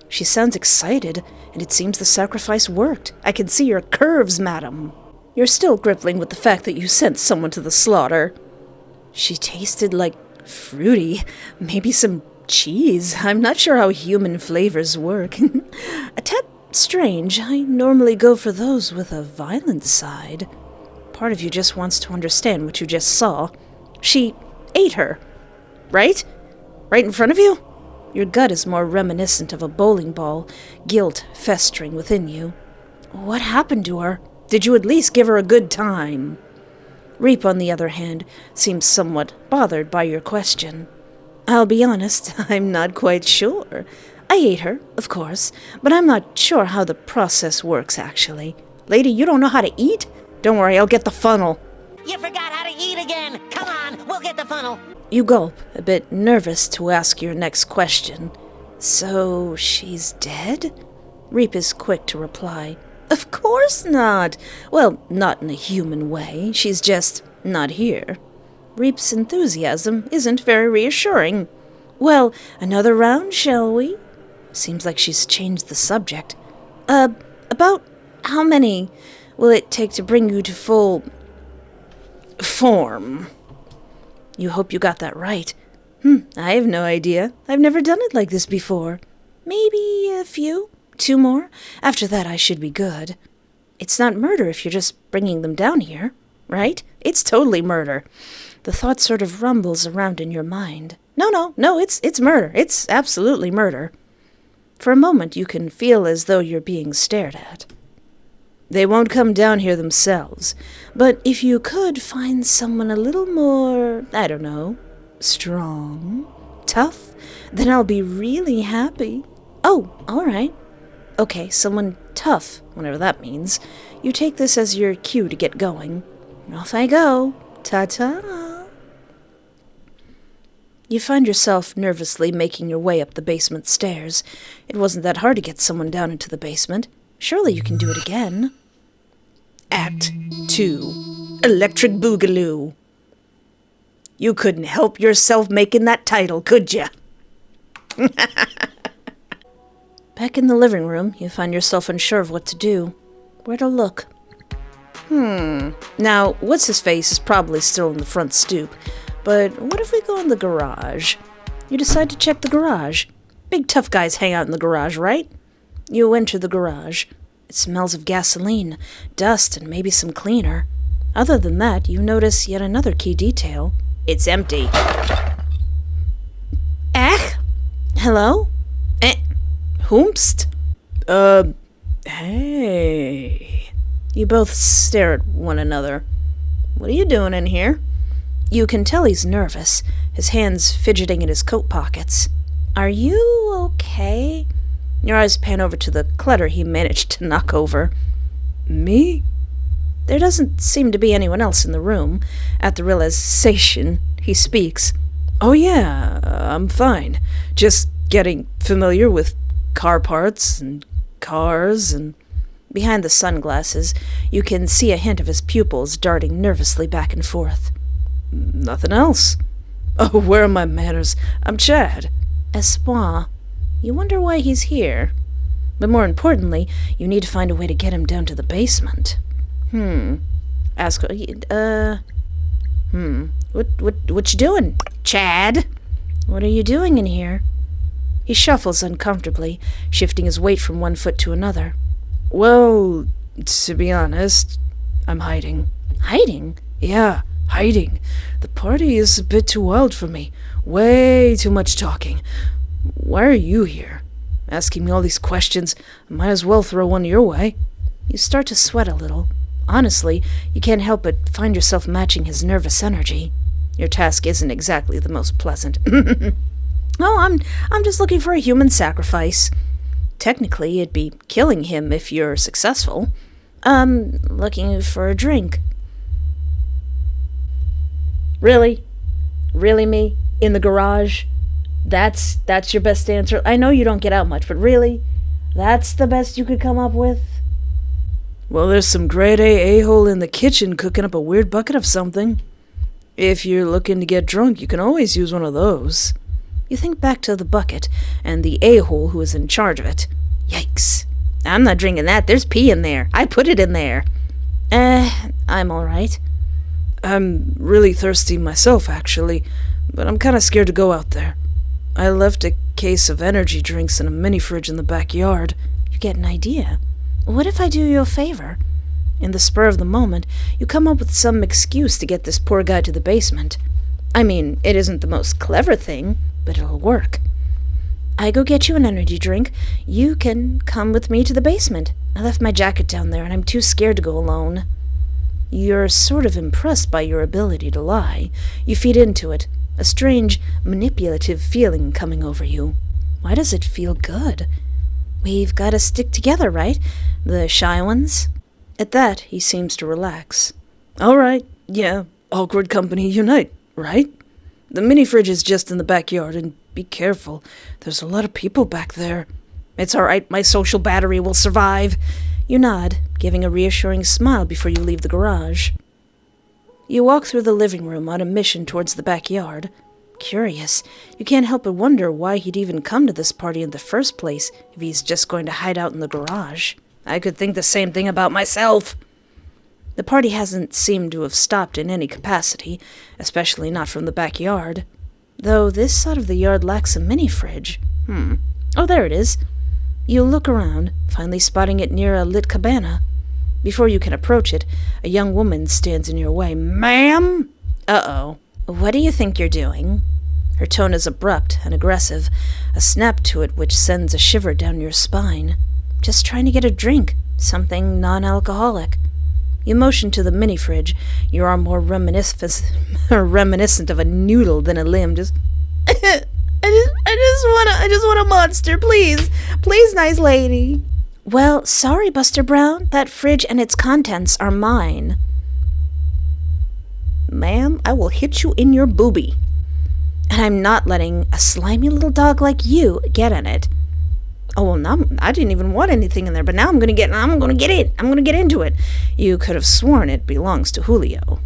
She sounds excited, and it seems the sacrifice worked. I can see your curves, madam. You're still gripping with the fact that you sent someone to the slaughter. She tasted like fruity, maybe some cheese. I'm not sure how human flavors work. A tad strange. I normally go for those with a violent side. Part of you just wants to understand what you just saw. She ate her. Right? Right in front of you? Your gut is more reminiscent of a bowling ball, guilt festering within you. What happened to her? Did you at least give her a good time? Reap, on the other hand, seems somewhat bothered by your question. I'll be honest, I'm not quite sure. I ate her, of course, but I'm not sure how the process works, actually. Lady, you don't know how to eat? Don't worry, I'll get the funnel.
You forgot how to eat again! Come on, we'll get the funnel!
You gulp, a bit nervous to ask your next question. So, she's dead? Reap is quick to reply. Of course not! Well, not in a human way. She's just not here. Reap's enthusiasm isn't very reassuring. Well, another round, shall we? Seems like she's changed the subject. About how many will it take to bring you to full form? You hope you got that right. I have no idea. I've never done it like this before. Maybe a few? 2 more? After that I should be good. It's not murder if you're just bringing them down here, right? It's totally murder. The thought sort of rumbles around in your mind. No, it's murder. It's absolutely murder. For a moment you can feel as though you're being stared at. They won't come down here themselves, but if you could find someone a little more, I don't know, strong, tough, then I'll be really happy. Oh, all right. Okay, someone tough, whatever that means. You take this as your cue to get going. Off I go. Ta-ta. You find yourself nervously making your way up the basement stairs. It wasn't that hard to get someone down into the basement. Surely you can do it again. Act 2. Electric Boogaloo. You couldn't help yourself making that title, could ya? Back in the living room, you find yourself unsure of what to do. Where to look? Now, what's-his-face is probably still in the front stoop, but what if we go in the garage? You decide to check the garage. Big tough guys hang out in the garage, right? You enter the garage. It smells of gasoline, dust, and maybe some cleaner. Other than that, you notice yet another key detail. It's empty. Hello? Whomst? Hey. You both stare at one another. What are you doing in here? You can tell he's nervous, his hands fidgeting in his coat pockets. Are you okay? Your eyes pan over to the clutter he managed to knock over. Me? There doesn't seem to be anyone else in the room. At the realization, he speaks. Oh yeah, I'm fine. Just getting familiar with car parts and cars and... Behind the sunglasses, you can see a hint of his pupils darting nervously back and forth. Nothing else. Oh, where are my manners? I'm Chad. Espoir. You wonder why he's here. But more importantly, you need to find a way to get him down to the basement. Ask... What you doing, Chad? What are you doing in here? He shuffles uncomfortably, shifting his weight from one foot to another. Well, to be honest, I'm hiding. Hiding? Yeah, hiding. The party is a bit too wild for me. Way too much talking. Why are you here? Asking me all these questions. I might as well throw one your way. You start to sweat a little. Honestly, you can't help but find yourself matching his nervous energy. Your task isn't exactly the most pleasant. Oh, I'm just looking for a human sacrifice. Technically, it'd be killing him if you're successful. Looking for a drink. Really? Really, me? In the garage? That's your best answer? I know you don't get out much, but really? That's the best you could come up with? Well, there's some grade A a-hole in the kitchen cooking up a weird bucket of something. If you're looking to get drunk, you can always use one of those. You think back to the bucket and the a-hole who is in charge of it. Yikes. I'm not drinking that. There's pee in there. I put it in there. I'm all right. I'm really thirsty myself, actually, but I'm kind of scared to go out there. I left a case of energy drinks in a mini fridge in the backyard. You get an idea. What if I do you a favor? In the spur of the moment, you come up with some excuse to get this poor guy to the basement. I mean, it isn't the most clever thing, but it'll work. I go get you an energy drink. You can come with me to the basement. I left my jacket down there, and I'm too scared to go alone. You're sort of impressed by your ability to lie. You feed into it, a strange, manipulative feeling coming over you. Why does it feel good? We've got to stick together, right? The shy ones? At that, he seems to relax. All right, Yeah, awkward company unite, right? The mini fridge is just in the backyard, and be careful. There's a lot of people back there. It's all right, my social battery will survive. You nod, giving a reassuring smile before you leave the garage. You walk through the living room on a mission towards the backyard. Curious, you can't help but wonder why he'd even come to this party in the first place if he's just going to hide out in the garage. I could think the same thing about myself. The party hasn't seemed to have stopped in any capacity, especially not from the backyard. Though this side of the yard lacks a mini-fridge. Oh, there it is. You look around, finally spotting it near a lit cabana. Before you can approach it, a young woman stands in your way. Ma'am? Uh-oh. What do you think you're doing? Her tone is abrupt and aggressive, a snap to it which sends a shiver down your spine. Just trying to get a drink, something non-alcoholic. You motion to the mini-fridge, your arm more reminiscent of a noodle than a limb. Just, I just want a monster, please. Please, nice lady. Well, sorry, Buster Brown. That fridge and its contents are mine. Ma'am, I will hit you in your boobie. And I'm not letting a slimy little dog like you get in it. Oh, well, now I didn't even want anything in there, but now I'm gonna get into it. You could have sworn it belongs to Julio.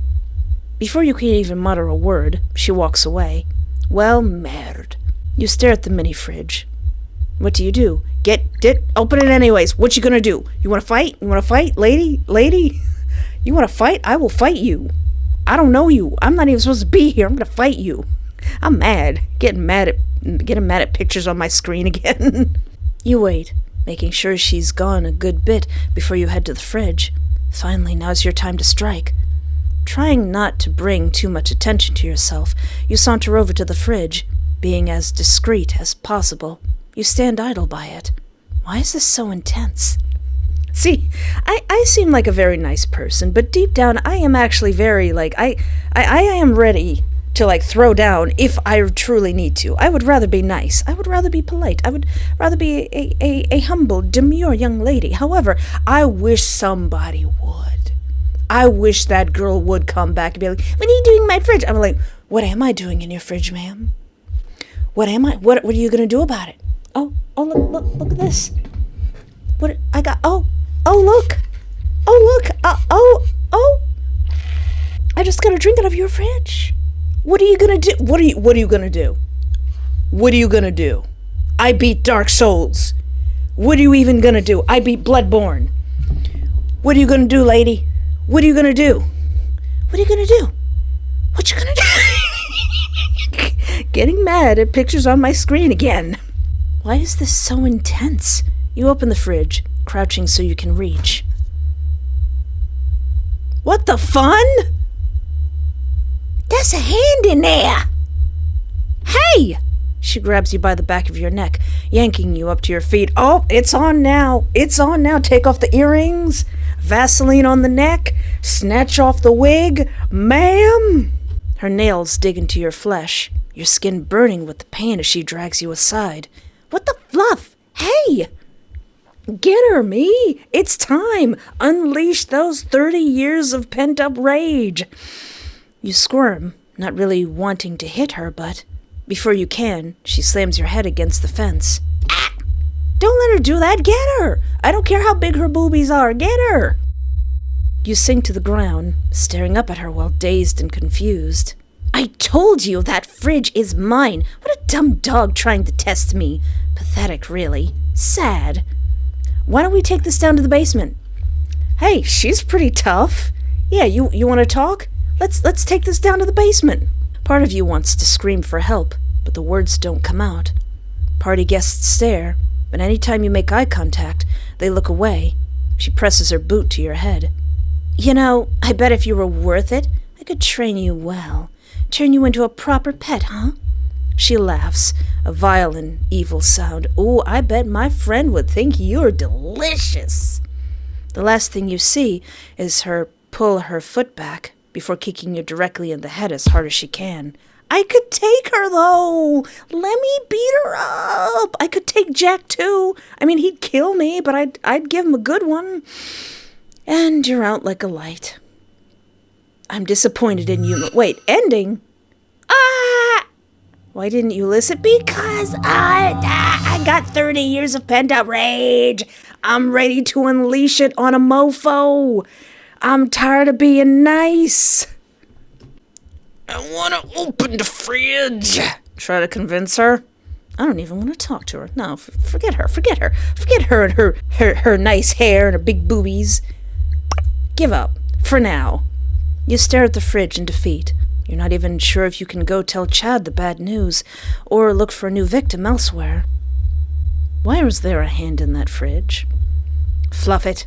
Before you can even mutter a word, she walks away. Well, merde. You stare at the mini-fridge. What do? Open it anyways. What you gonna do? You wanna fight? Lady? You wanna fight? I will fight you. I don't know you. I'm not even supposed to be here. I'm gonna fight you. I'm mad. Getting mad at pictures on my screen again. You wait, making sure she's gone a good bit before you head to the fridge. Finally, now's your time to strike. Trying not to bring too much attention to yourself, you saunter over to the fridge, being as discreet as possible. You stand idle by it. Why is this so intense? See, I seem like a very nice person, but deep down I am actually very, I am ready to, throw down if I truly need to. I would rather be nice. I would rather be polite. I would rather be a humble, demure young lady. However, I wish somebody would. I wish that girl would come back and be like, what are you doing in my fridge? I'm like, what am I doing in your fridge, ma'am? What am I? What are you going to do about it? Oh, look at this. What, I got, look. I just got a drink out of your fridge. What are you gonna do? What are you gonna do? What are you gonna do? I beat Dark Souls. What are you even gonna do? I beat Bloodborne. What are you gonna do, lady? What are you gonna do? What are you gonna do? What you gonna do? Getting mad at pictures on my screen again. Why is this so intense? You open the fridge, crouching so you can reach. What the fun? There's a hand in there! Hey! She grabs you by the back of your neck, yanking you up to your feet. Oh, it's on now! Take off the earrings, Vaseline on the neck, snatch off the wig. Ma'am! Her nails dig into your flesh, your skin burning with the pain as she drags you aside. What the fluff? Hey! Get her, me! It's time! Unleash those 30 years of pent-up rage! You squirm, not really wanting to hit her, but before you can, she slams your head against the fence. Ah! Don't let her do that! Get her! I don't care how big her boobies are! Get her! You sink to the ground, staring up at her while dazed and confused. I told you that fridge is mine! What a dumb dog trying to test me! Pathetic, really. Sad. Why don't we take this down to the basement? Hey, she's pretty tough. Yeah, you want to talk? Let's take this down to the basement. Part of you wants to scream for help, but the words don't come out. Party guests stare, but anytime you make eye contact, they look away. She presses her boot to your head. You know, I bet if you were worth it, I could train you well. Turn you into a proper pet, huh? She laughs, a vile and evil sound. Ooh, I bet my friend would think you're delicious. The last thing you see is her pull her foot back before kicking you directly in the head as hard as she can. I could take her, though. Let me beat her up. I could take Jack, too. I mean, he'd kill me, but I'd give him a good one. And you're out like a light. I'm disappointed in you. Wait, ending? Ah! Why didn't you listen? Because I got 30 years of pent-up rage. I'm ready to unleash it on a mofo. I'm tired of being nice. I want to open the fridge. Try to convince her. I don't even want to talk to her. No, forget her. Forget her. Forget her and her nice hair and her big boobies. Give up. For now. You stare at the fridge in defeat. You're not even sure if you can go tell Chad the bad news, or look for a new victim elsewhere. Why was there a hand in that fridge? Fluff it.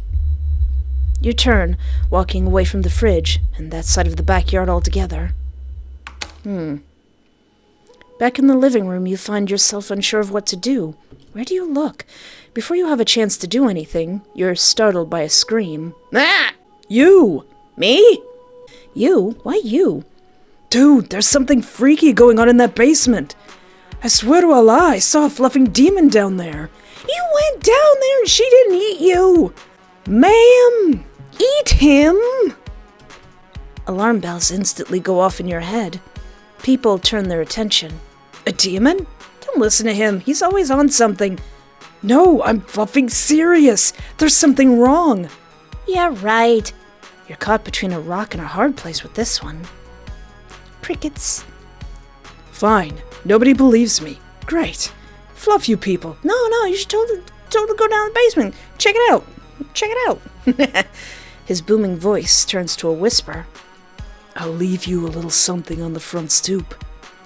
You turn, walking away from the fridge, and that side of the backyard altogether. Back in the living room, you find yourself unsure of what to do. Where do you look? Before you have a chance to do anything, you're startled by a scream. Ah! You! Me? You? Why you? Dude, there's something freaky going on in that basement. I swear to Allah, I saw a fluffing demon down there. You went down there and she didn't eat you. Ma'am, eat him. Alarm bells instantly go off in your head. People turn their attention. A demon? Don't listen to him. He's always on something. No, I'm fluffing serious. There's something wrong. Yeah, right. You're caught between a rock and a hard place with this one. Crickets. Fine. Nobody believes me. Great. Fluff you people. No, you should totally go down the basement. Check it out. Check it out. His booming voice turns to a whisper. I'll leave you a little something on the front stoop.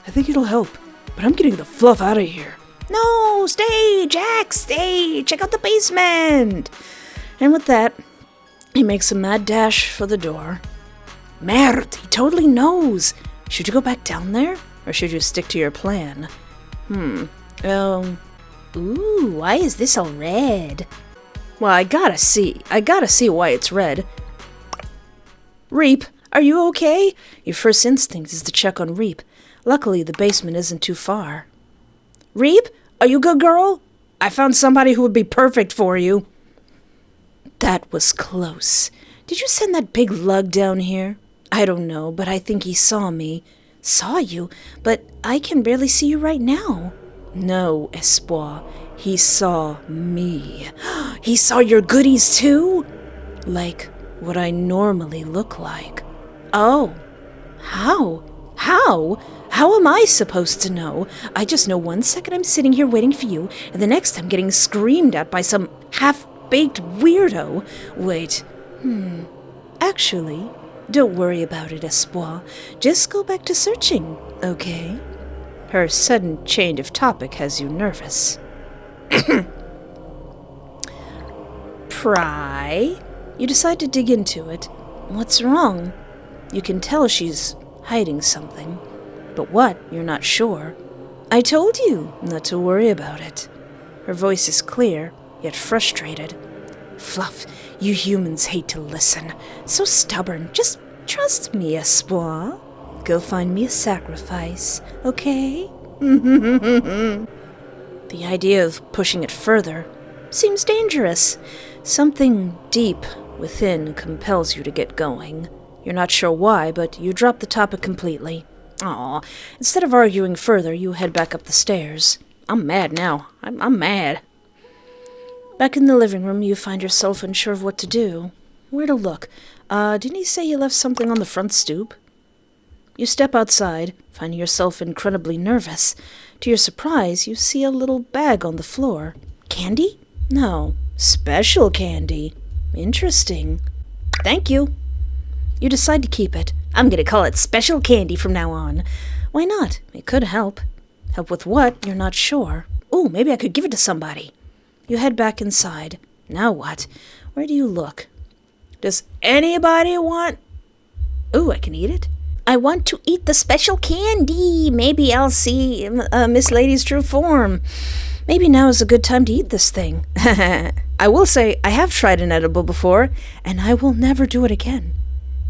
I think it'll help, but I'm getting the fluff out of here. No, stay, Jack, stay. Check out the basement. And with that, he makes a mad dash for the door. Merde, he totally knows. Should you go back down there, or should you stick to your plan? Ooh, why is this all red? Well, I gotta see why it's red. Reap, are you okay? Your first instinct is to check on Reap. Luckily, the basement isn't too far. Reap, are you good, girl? I found somebody who would be perfect for you. That was close. Did you send that big lug down here? I don't know, but I think he saw me. Saw you? But I can barely see you right now. No, Espoir. He saw me. He saw your goodies too? Like what I normally look like. Oh. How? How am I supposed to know? I just know 1 second I'm sitting here waiting for you, and the next I'm getting screamed at by some half-baked weirdo. Wait. Actually, don't worry about it, Espoir. Just go back to searching, okay? Her sudden change of topic has you nervous. Pry? You decide to dig into it. What's wrong? You can tell she's hiding something. But what, you're not sure. I told you not to worry about it. Her voice is clear, yet frustrated. Fluff, you humans hate to listen. So stubborn. Just trust me, Espoir. Go find me a sacrifice, okay? The idea of pushing it further seems dangerous. Something deep within compels you to get going. You're not sure why, but you drop the topic completely. Aw, instead of arguing further, you head back up the stairs. I'm mad now. I'm mad. Back in the living room, you find yourself unsure of what to do. Where to look? Didn't he say he left something on the front stoop? You step outside, finding yourself incredibly nervous. To your surprise, you see a little bag on the floor. Candy? No, special candy. Interesting. Thank you. You decide to keep it. I'm gonna call it special candy from now on. Why not? It could help. Help with what? You're not sure. Ooh, maybe I could give it to somebody. You head back inside. Now what? Where do you look? Does anybody want... Ooh, I can eat it? I want to eat the special candy. Maybe I'll see Miss Lady's true form. Maybe now is a good time to eat this thing. I will say, I have tried an edible before, and I will never do it again.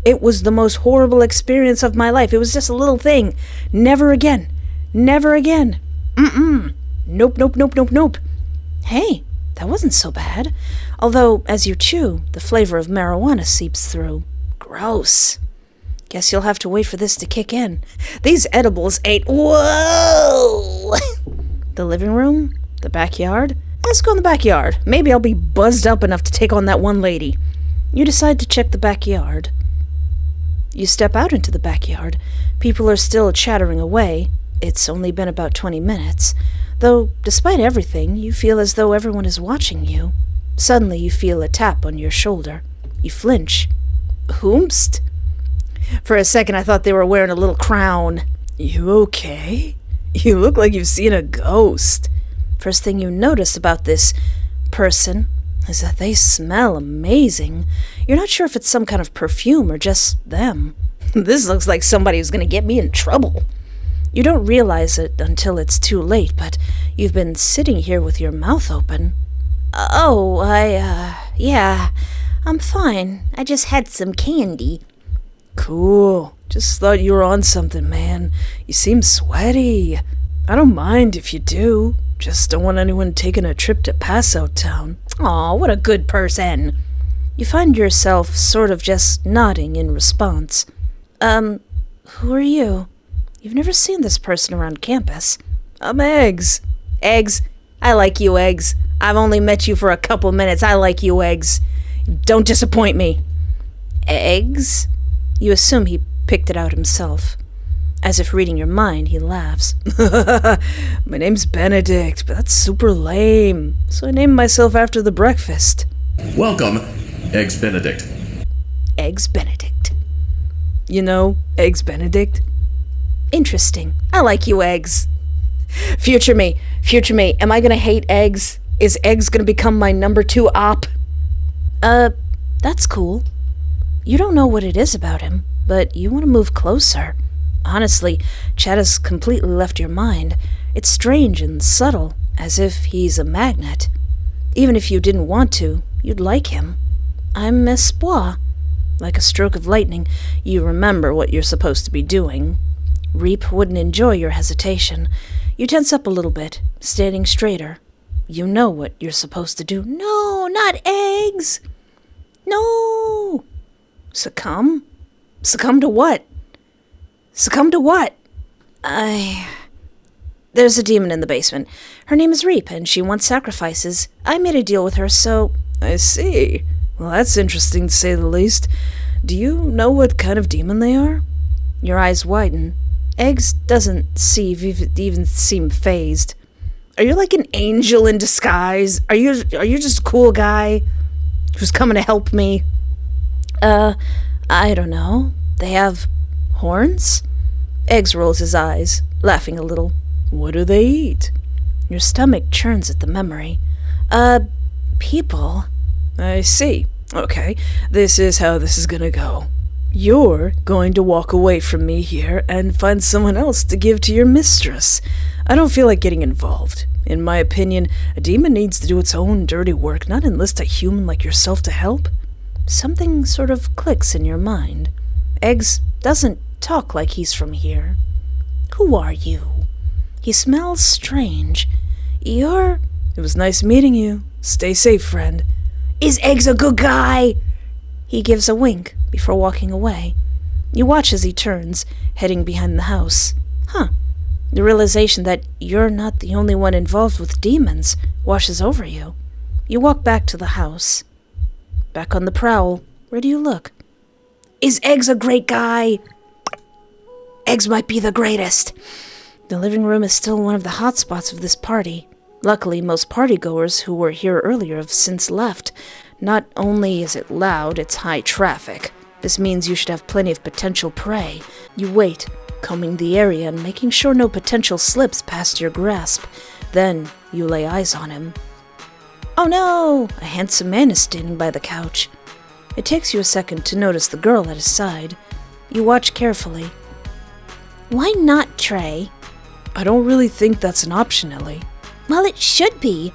It was the most horrible experience of my life. It was just a little thing. Never again. Never again. Nope. Hey, that wasn't so bad. Although, as you chew, the flavor of marijuana seeps through. Gross. Guess you'll have to wait for this to kick in. These edibles ain't... Whoa! The living room? The backyard? Let's go in the backyard. Maybe I'll be buzzed up enough to take on that one lady. You decide to check the backyard. You step out into the backyard. People are still chattering away. It's only been about 20 minutes. Though, despite everything, you feel as though everyone is watching you. Suddenly you feel a tap on your shoulder. You flinch. Whomst? For a second I thought they were wearing a little crown.
You okay? You look like you've seen a ghost.
First thing you notice about this person is that they smell amazing. You're not sure if it's some kind of perfume or just them. This looks like somebody who's going to get me in trouble. You don't realize it until it's too late, but you've been sitting here with your mouth open.
Yeah, I'm fine. I just had some candy.
Cool. Just thought you were on something, man. You seem sweaty. I don't mind if you do. Just don't want anyone taking a trip to Pass-Out Town.
Aw, what a good person. You find yourself sort of just nodding in response. Who are you? You've never seen this person around campus.
I'm Eggs.
Eggs? I like you, Eggs. I've only met you for a couple minutes. I like you, Eggs. Don't disappoint me. Eggs? You assume he picked it out himself. As if reading your mind, he laughs.
My name's Benedict, but that's super lame. So I named myself after the breakfast.
Welcome, Eggs Benedict.
Eggs Benedict.
You know, Eggs Benedict?
Interesting. I like you, Eggs. Future me, am I gonna hate Eggs? Is Eggs gonna become my number 2 op? That's cool. You don't know what it is about him, but you want to move closer. Honestly, Chad has completely left your mind. It's strange and subtle, as if he's a magnet. Even if you didn't want to, you'd like him. I'm espoir. Like a stroke of lightning, you remember what you're supposed to be doing. Reap wouldn't enjoy your hesitation. You tense up a little bit, standing straighter. You know what you're supposed to do. No, not Eggs! No! Succumb? Succumb to what? Succumb to what? There's a demon in the basement. Her name is Reap, and she wants sacrifices. I made a deal with her, so...
I see. Well, that's interesting to say the least. Do you know what kind of demon they are?
Your eyes widen. Eggs doesn't even seem fazed. Are you like an angel in disguise? Are you just a cool guy who's coming to help me? I don't know. They have horns? Eggs rolls his eyes, laughing a little.
What do they eat?
Your stomach churns at the memory. People.
I see. Okay, this is how this is gonna go. You're going to walk away from me here and find someone else to give to your mistress. I don't feel like getting involved. In my opinion, a demon needs to do its own dirty work, not enlist a human like yourself to help.
Something sort of clicks in your mind. Eggs doesn't talk like he's from here. Who are you? He smells strange. You're...
It was nice meeting you. Stay safe, friend.
Is Eggs a good guy? He gives a wink before walking away. You watch as he turns, heading behind the house. The realization that you're not the only one involved with demons washes over you. You walk back to the house. Back on the prowl, where do you look? Is Eggs a great guy? Eggs might be the greatest. The living room is still one of the hot spots of this party. Luckily, most partygoers who were here earlier have since left. Not only is it loud, it's high traffic. This means you should have plenty of potential prey. You wait, combing the area and making sure no potential slips past your grasp. Then you lay eyes on him. Oh no! A handsome man is standing by the couch. It takes you a second to notice the girl at his side. You watch carefully. Why not Trey?
I don't really think that's an option, Ellie.
Well, it should be.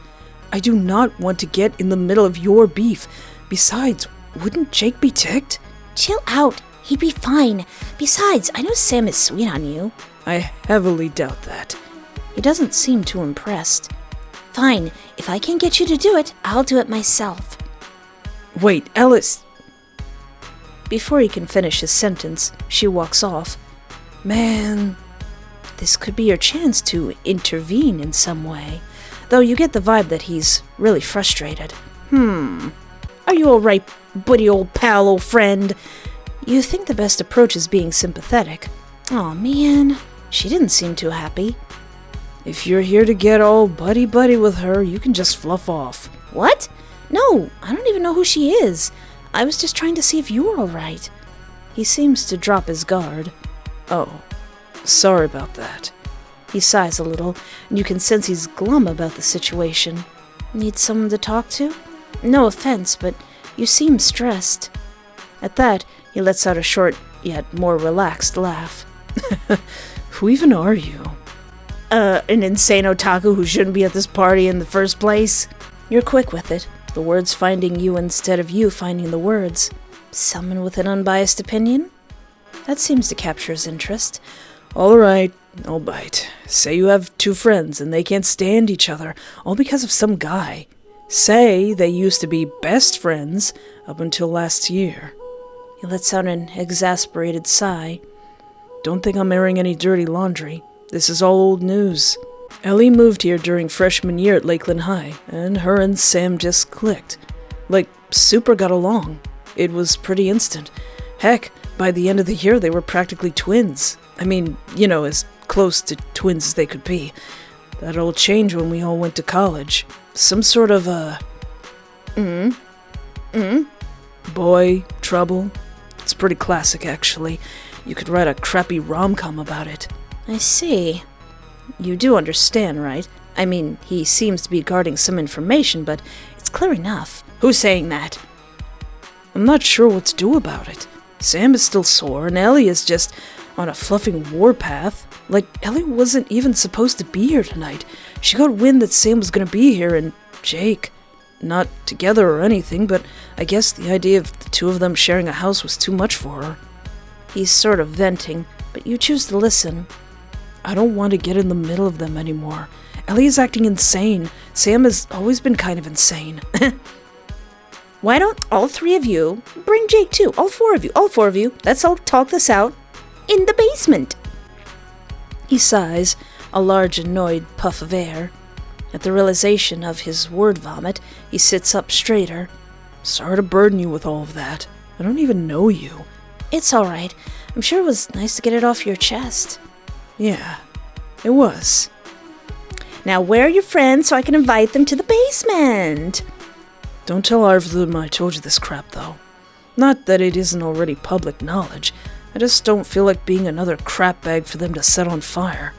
I do not want to get in the middle of your beef. Besides, wouldn't Jake be ticked?
Chill out. He'd be fine. Besides, I know Sam is sweet on you.
I heavily doubt that.
He doesn't seem too impressed.
Fine. If I can't get you to do it, I'll do it myself.
Wait, Ellis.
Before he can finish his sentence, she walks off.
Man,
this could be your chance to intervene in some way, though you get the vibe that he's really frustrated. Are you all right, buddy, old pal, old friend? You think the best approach is being sympathetic. Aw, man, she didn't seem too happy.
if you're here to get all buddy-buddy with her, you can just fluff off.
What? No, I don't even know who she is. I was just trying to see if you were all right. He seems to drop his guard.
Oh, sorry about that.
He sighs a little, and you can sense he's glum about the situation. Need someone to talk to? No offense, but you seem stressed. At that, he lets out a short, yet more relaxed laugh.
Who even are you?
An insane otaku who shouldn't be at this party in the first place? You're quick with it, the words finding you instead of you finding the words. Someone with an unbiased opinion? That seems to capture his interest.
All right, I'll bite. Say you have two friends and they can't stand each other, all because of some guy. Say they used to be best friends up until last year.
He lets out an exasperated sigh.
Don't think I'm airing any dirty laundry. This is all old news. Ellie moved here during freshman year at Lakeland High, and her and Sam just clicked. Like, super got along. It was pretty instant. Heck, by the end of the year they were practically twins. I mean, you know, as close to twins as they could be. That all changed when we all went to college. Some sort of, boy trouble. It's pretty classic, actually. You could write a crappy rom-com about it.
I see. You do understand, right? I mean, he seems to be guarding some information, but it's clear enough. Who's saying that?
I'm not sure what to do about it. Sam is still sore, and Ellie is just on a fluffing warpath. Like, Ellie wasn't even supposed to be here tonight. She got wind that Sam was gonna be here, and Jake. Not together or anything, but I guess the idea of the two of them sharing a house was too much for her.
He's sort of venting, but you choose to listen.
I don't want to get in the middle of them anymore. Ellie is acting insane. Sam has always been kind of insane.
Why don't all three of you bring Jake too? All four of you. Let's all talk this out in the basement. He sighs, a large annoyed puff of air. At the realization of his word vomit, he sits up straighter.
Sorry to burden you with all of that. I don't even know you.
It's all right. I'm sure it was nice to get it off your chest.
Yeah, it was.
Now where are your friends so I can invite them to the basement?
Don't tell either of them I told you this crap, though. Not that it isn't already public knowledge. I just don't feel like being another crap bag for them to set on fire.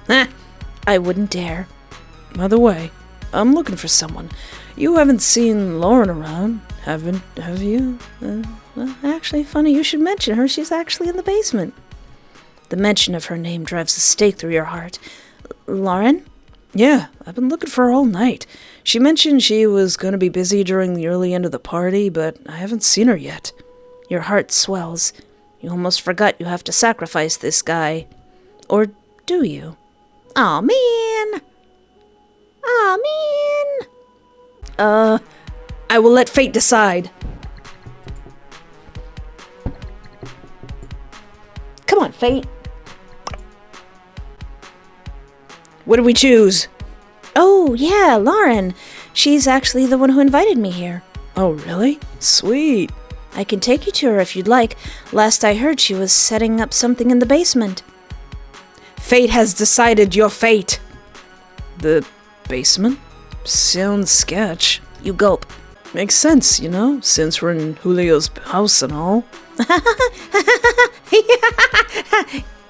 I wouldn't dare.
By the way, I'm looking for someone. You haven't seen Lauren around, have you?
Actually, funny you should mention her. She's actually in the basement. The mention of her name drives a stake through your heart. Lauren?
Yeah, I've been looking for her all night. She mentioned she was going to be busy during the early end of the party, but I haven't seen her yet.
Your heart swells. You almost forgot you have to sacrifice this guy. Or do you? Aw, man!
I will let fate decide.
Come on, fate.
What do we choose?
Oh, yeah, Lauren. She's actually the one who invited me here.
Oh, really? Sweet.
I can take you to her if you'd like. Last I heard, she was setting up something in the basement.
Fate has decided your fate. The basement? Sounds sketch.
You gulp.
Makes sense, you know, since we're in Julio's house and all.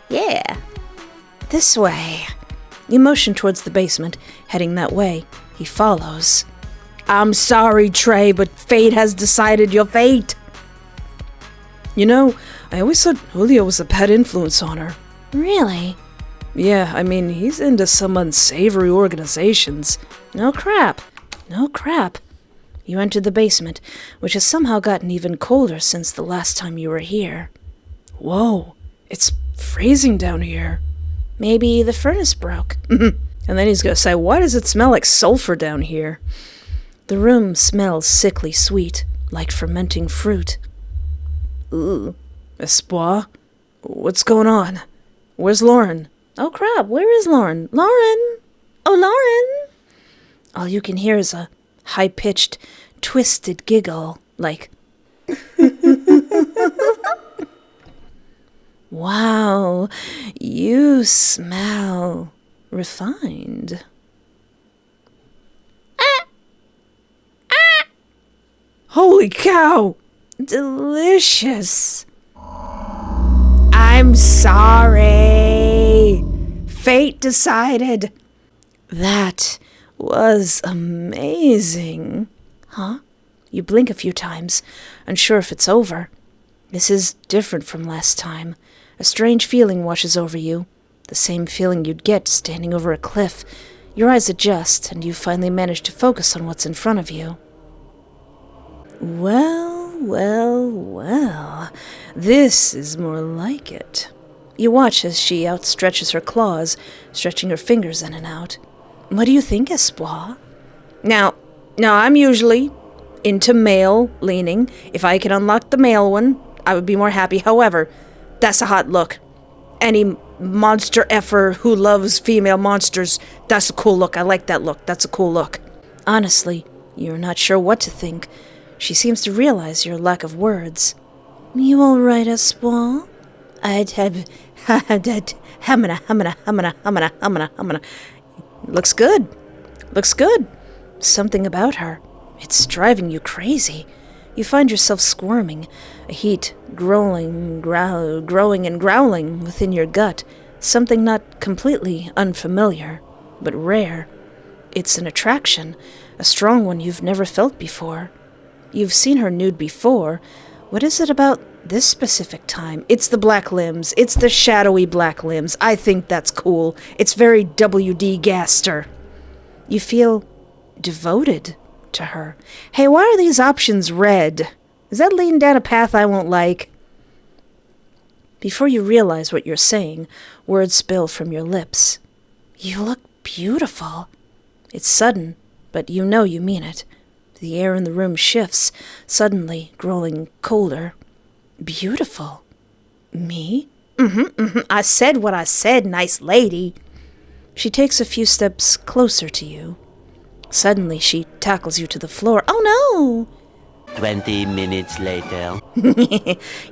Yeah. This way. You motion towards the basement, heading that way. He follows.
I'm sorry, Trey, but fate has decided your fate. You know, I always thought Julio was a bad influence on her.
Really?
Yeah, I mean, he's into some unsavory organizations.
No crap. You entered the basement, which has somehow gotten even colder since the last time you were here.
Whoa, it's freezing down here.
Maybe the furnace broke.
And then he's gonna say, why does it smell like sulfur down here?
The room smells sickly sweet, like fermenting fruit. Ooh,
Espoir? What's going on? Where's Lauren?
Oh crap, where is Lauren? Lauren! Oh, Lauren!
All you can hear is a high-pitched, twisted giggle, like, wow, you smell refined.
Holy cow!
Delicious.
I'm sorry. Fate decided.
That was amazing. Huh? You blink a few times, unsure if it's over. This is different from last time. A strange feeling washes over you, the same feeling you'd get standing over a cliff. Your eyes adjust, and you finally manage to focus on what's in front of you. Well, well, well. This is more like it. You watch as she outstretches her claws, stretching her fingers in and out. What do you think, Espoir?
Now, I'm usually into male leaning. If I can unlock the male one, I would be more happy. However, that's a hot look. Any monster effer who loves female monsters, that's a cool look. I like that look. That's a cool look.
Honestly, you're not sure what to think. She seems to realize your lack of words. You all right, Espoir? I'd have... hamana.
Looks good. Looks good.
Something about her. It's driving you crazy. You find yourself squirming, a heat growing and growling within your gut, something not completely unfamiliar, but rare. It's an attraction, a strong one you've never felt before. You've seen her nude before. What is it about this specific time?
It's the black limbs. It's the shadowy black limbs. I think that's cool. It's very W.D. Gaster.
You feel devoted to her.
Hey, why are these options red? Is that leading down a path I won't like?
Before you realize what you're saying, words spill from your lips. You look beautiful. It's sudden, but you know you mean it. The air in the room shifts, suddenly growing colder. Beautiful. Me?
I said what I said, nice lady.
She takes a few steps closer to you. Suddenly, she tackles you to the floor. Oh, no!
20 minutes later.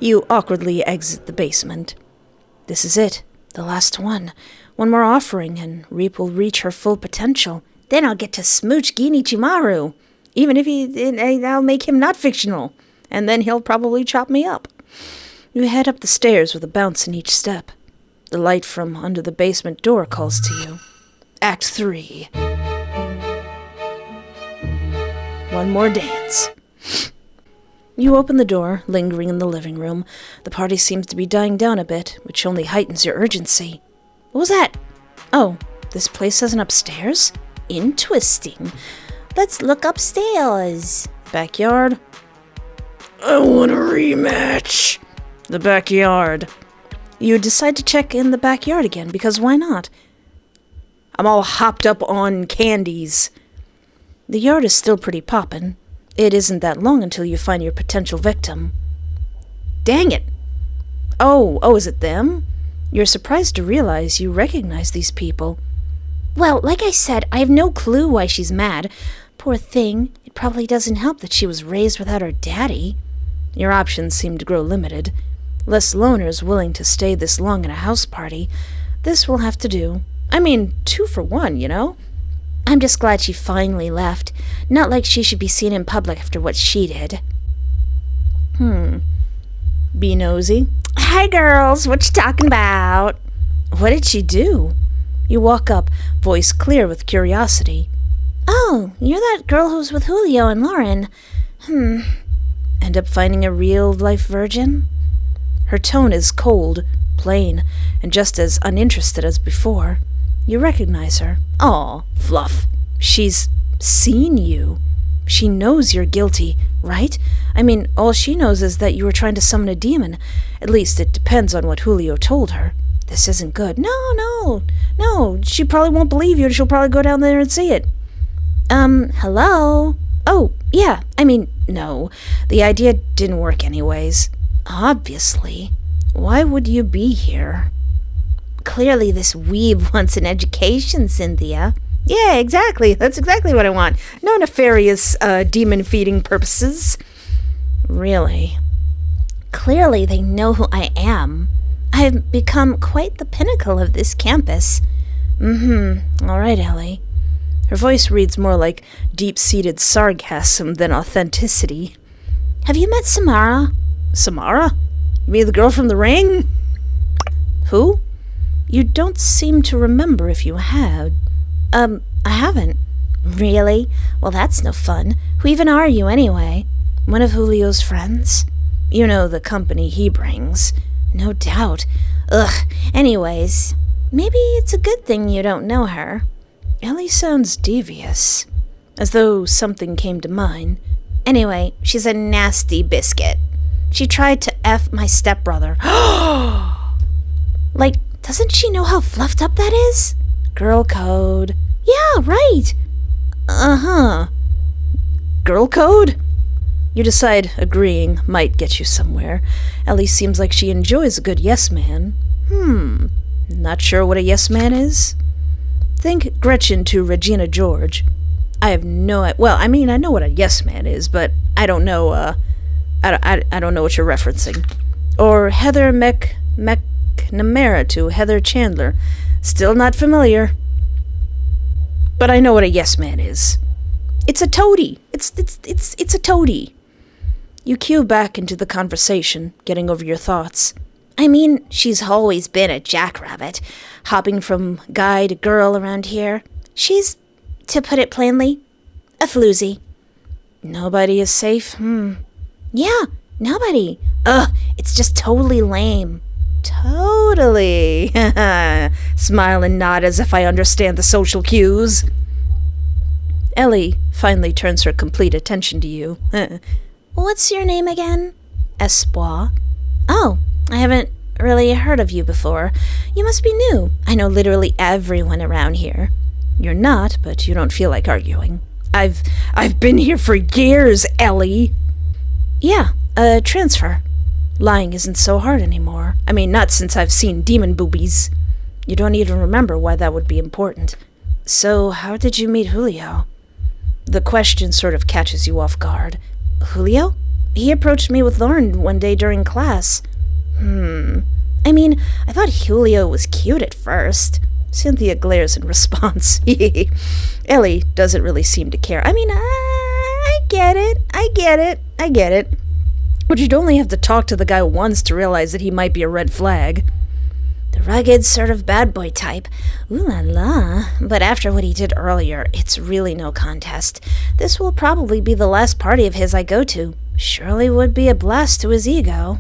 You awkwardly exit the basement. This is it. The last one. One more offering, and Reap will reach her full potential.
Then I'll get to smooch Ginichimaru. Even if I'll make him not fictional. And then he'll probably chop me up.
You head up the stairs with a bounce in each step. The light from under the basement door calls to you. Act 3. One more dance. You open the door, lingering in the living room. The party seems to be dying down a bit, which only heightens your urgency. What was that? Oh, this place has an upstairs? Interesting. Let's look upstairs. Backyard?
I want a rematch.
The backyard. You decide to check in the backyard again, because why not?
I'm all hopped up on candies.
The yard is still pretty poppin'. It isn't that long until you find your potential victim.
Dang it. Oh, is it them?
You're surprised to realize you recognize these people.
Well, like I said, I have no clue why she's mad. Poor thing. It probably doesn't help that she was raised without her daddy.
Your options seem to grow limited. Less loners willing to stay this long in a house party. This will have to do.
I mean, 2 for 1, you know?
I'm just glad she finally left. Not like she should be seen in public after what she did.
Be nosy.
Hi, girls. What you talking about?
What did she do? You walk up, voice clear with curiosity.
Oh, you're that girl who's with Julio and Lauren.
End up finding a real-life virgin? Her tone is cold, plain, and just as uninterested as before. You recognize her.
Aw, fluff.
She's seen you. She knows you're guilty, right? I mean, all she knows is that you were trying to summon a demon. At least it depends on what Julio told her. This isn't good.
No. She probably won't believe you, and she'll probably go down there and see it.
Hello?
Oh, yeah. I mean, no. The idea didn't work anyways.
Obviously. Why would you be here? Clearly this weeb wants an education, Cynthia. Yeah, exactly. That's exactly what I want. No nefarious, demon-feeding purposes. Really? Clearly they know who I am. I've become quite the pinnacle of this campus. All right, Ellie. Her voice reads more like deep-seated sarcasm than authenticity. Have you met Samara?
Samara? You mean the girl from The Ring?
Who? You don't seem to remember if you had. I haven't. Really? Well, that's no fun. Who even are you, anyway? One of Julio's friends? You know, the company he brings. No doubt. Ugh. Anyways, maybe it's a good thing you don't know her.
Ellie sounds devious, as though something came to mind.
Anyway, she's a nasty biscuit. She tried to F my stepbrother. Like, doesn't she know how fluffed up that is? Girl code. Yeah, right.
Uh-huh. Girl code? You decide agreeing might get you somewhere. Ellie seems like she enjoys a good yes man. Not sure what a yes man is? Think Gretchen to Regina George. I have no... Well, I mean, I know what a yes man is, but I don't know, I don't know what you're referencing. Or Heather McNamara to Heather Chandler. Still not familiar. But I know what a yes man is. It's a toady. It's a toady. You cue back into the conversation, getting over your thoughts.
I mean, she's always been a jackrabbit, hopping from guy to girl around here. She's, to put it plainly, a floozy.
Nobody is safe?
Yeah, nobody. Ugh, it's just totally lame.
Totally. Smile and nod as if I understand the social cues. Ellie finally turns her complete attention to you.
What's your name again? Espoir. Oh, I haven't really heard of you before. You must be new. I know literally everyone around here.
You're not, but you don't feel like arguing. I've been here for years, Ellie. Yeah, transfer. Lying isn't so hard anymore. I mean, not since I've seen demon boobies. You don't even remember why that would be important. So, how did you meet Julio? The question sort of catches you off guard.
Julio? He approached me with Lauren one day during class. I mean, I thought Julio was cute at first.
Cynthia glares in response. Ellie doesn't really seem to care. I mean, I get it. But you'd only have to talk to the guy once to realize that he might be a red flag.
The rugged sort of bad boy type. Ooh la la. But after what he did earlier, it's really no contest. This will probably be the last party of his I go to. Surely would be a blast to his ego.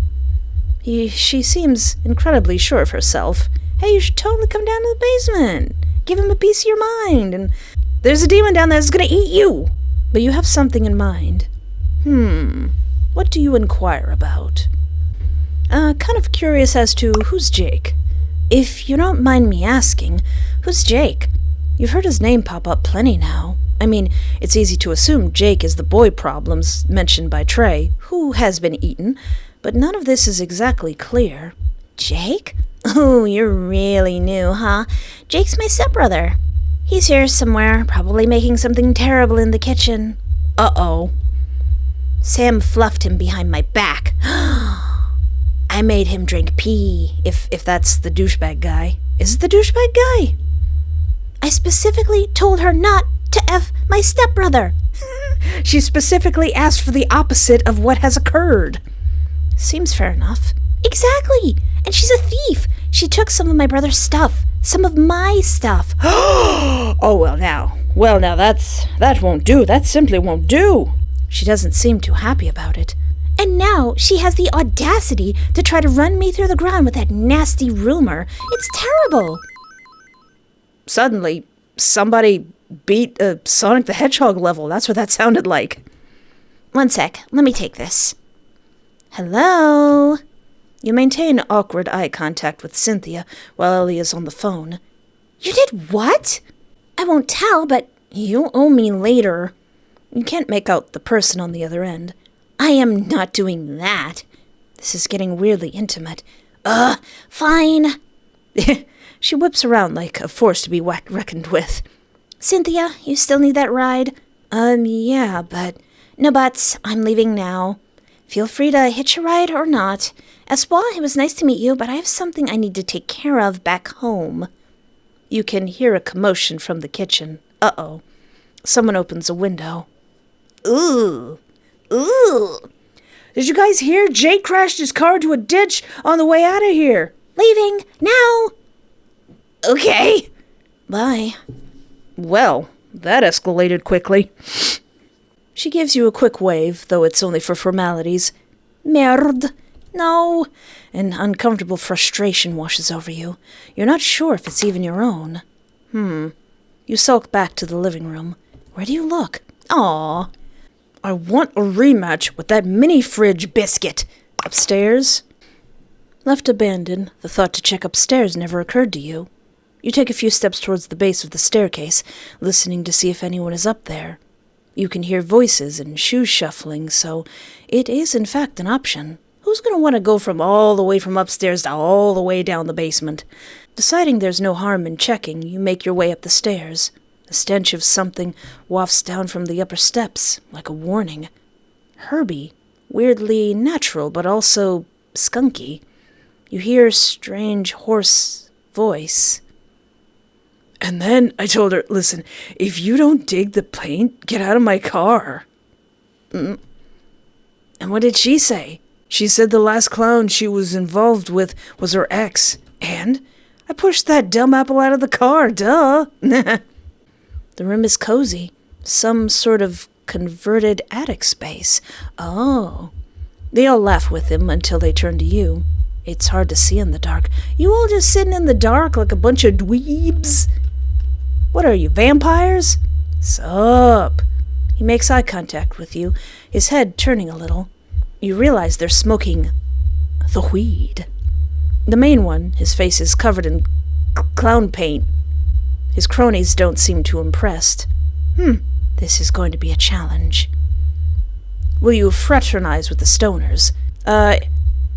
She seems incredibly sure of herself. Hey, you should totally come down to the basement. Give him a piece of your mind. And there's a demon down there that's gonna eat you. But you have something in mind. What do you inquire about? Kind of curious as to who's Jake.
If you don't mind me asking, who's Jake?
You've heard his name pop up plenty now. I mean, it's easy to assume Jake is the boy problems mentioned by Trey, who has been eaten, but none of this is exactly clear.
Jake? Oh, you're really new, huh? Jake's my stepbrother. He's here somewhere, probably making something terrible in the kitchen.
Uh-oh.
Sam fluffed him behind my back. I made him drink pee.
If that's the douchebag guy. Is it the douchebag guy?
I specifically told her not to F my stepbrother.
She specifically asked for the opposite of what has occurred.
Seems fair enough. Exactly. And she's a thief. She took some of my brother's stuff. Some of my stuff.
Oh, well now, that won't do. That simply won't do. She doesn't seem too happy about it.
And now she has the audacity to try to run me through the ground with that nasty rumor. It's terrible.
Suddenly, somebody beat a Sonic the Hedgehog level. That's what that sounded like.
One sec. Let me take this. Hello?
You maintain awkward eye contact with Cynthia while Ellie is on the phone.
You did what? I won't tell, but
you owe me later. You can't make out the person on the other end.
I am not doing that. This is getting weirdly intimate. Fine. She whips around like a force to be reckoned with. Cynthia, you still need that ride? Yeah, but... No buts. I'm leaving now. Feel free to hitch a ride or not. Espoir, it was nice to meet you, but I have something I need to take care of back home. You can hear a commotion from the kitchen. Uh-oh. Someone opens a window. Ooh.
Did you guys hear? Jake crashed his car into a ditch on the way out of here.
Leaving now.
Okay.
Bye.
Well, that escalated quickly. She gives you a quick wave, though it's only for formalities.
Merde.
No. An uncomfortable frustration washes over you. You're not sure if it's even your own. You sulk back to the living room. Where do you look?
Aw.
I want a rematch with that mini-fridge biscuit. Upstairs? Left abandoned, the thought to check upstairs never occurred to you. You take a few steps towards the base of the staircase, listening to see if anyone is up there. You can hear voices and shoes shuffling, so it is in fact an option. Who's going to want to go from all the way from upstairs to all the way down the basement? Deciding there's no harm in checking, you make your way up the stairs. The stench of something wafts down from the upper steps, like a warning. Herby, weirdly natural, but also skunky. You hear a strange, hoarse voice. And then I told her, listen, if you don't dig the paint, get out of my car. And what did she say? She said the last clown she was involved with was her ex. And I pushed that dumb apple out of the car, duh. The room is cozy. Some sort of converted attic space. Oh. They all laugh with him until they turn to you. It's hard to see in the dark. You all just sitting in the dark like a bunch of dweebs? What are you, vampires? Sup? He makes eye contact with you, his head turning a little. You realize they're smoking the weed. The main one, his face is covered in clown paint. His cronies don't seem too impressed. This is going to be a challenge. Will you fraternize with the stoners?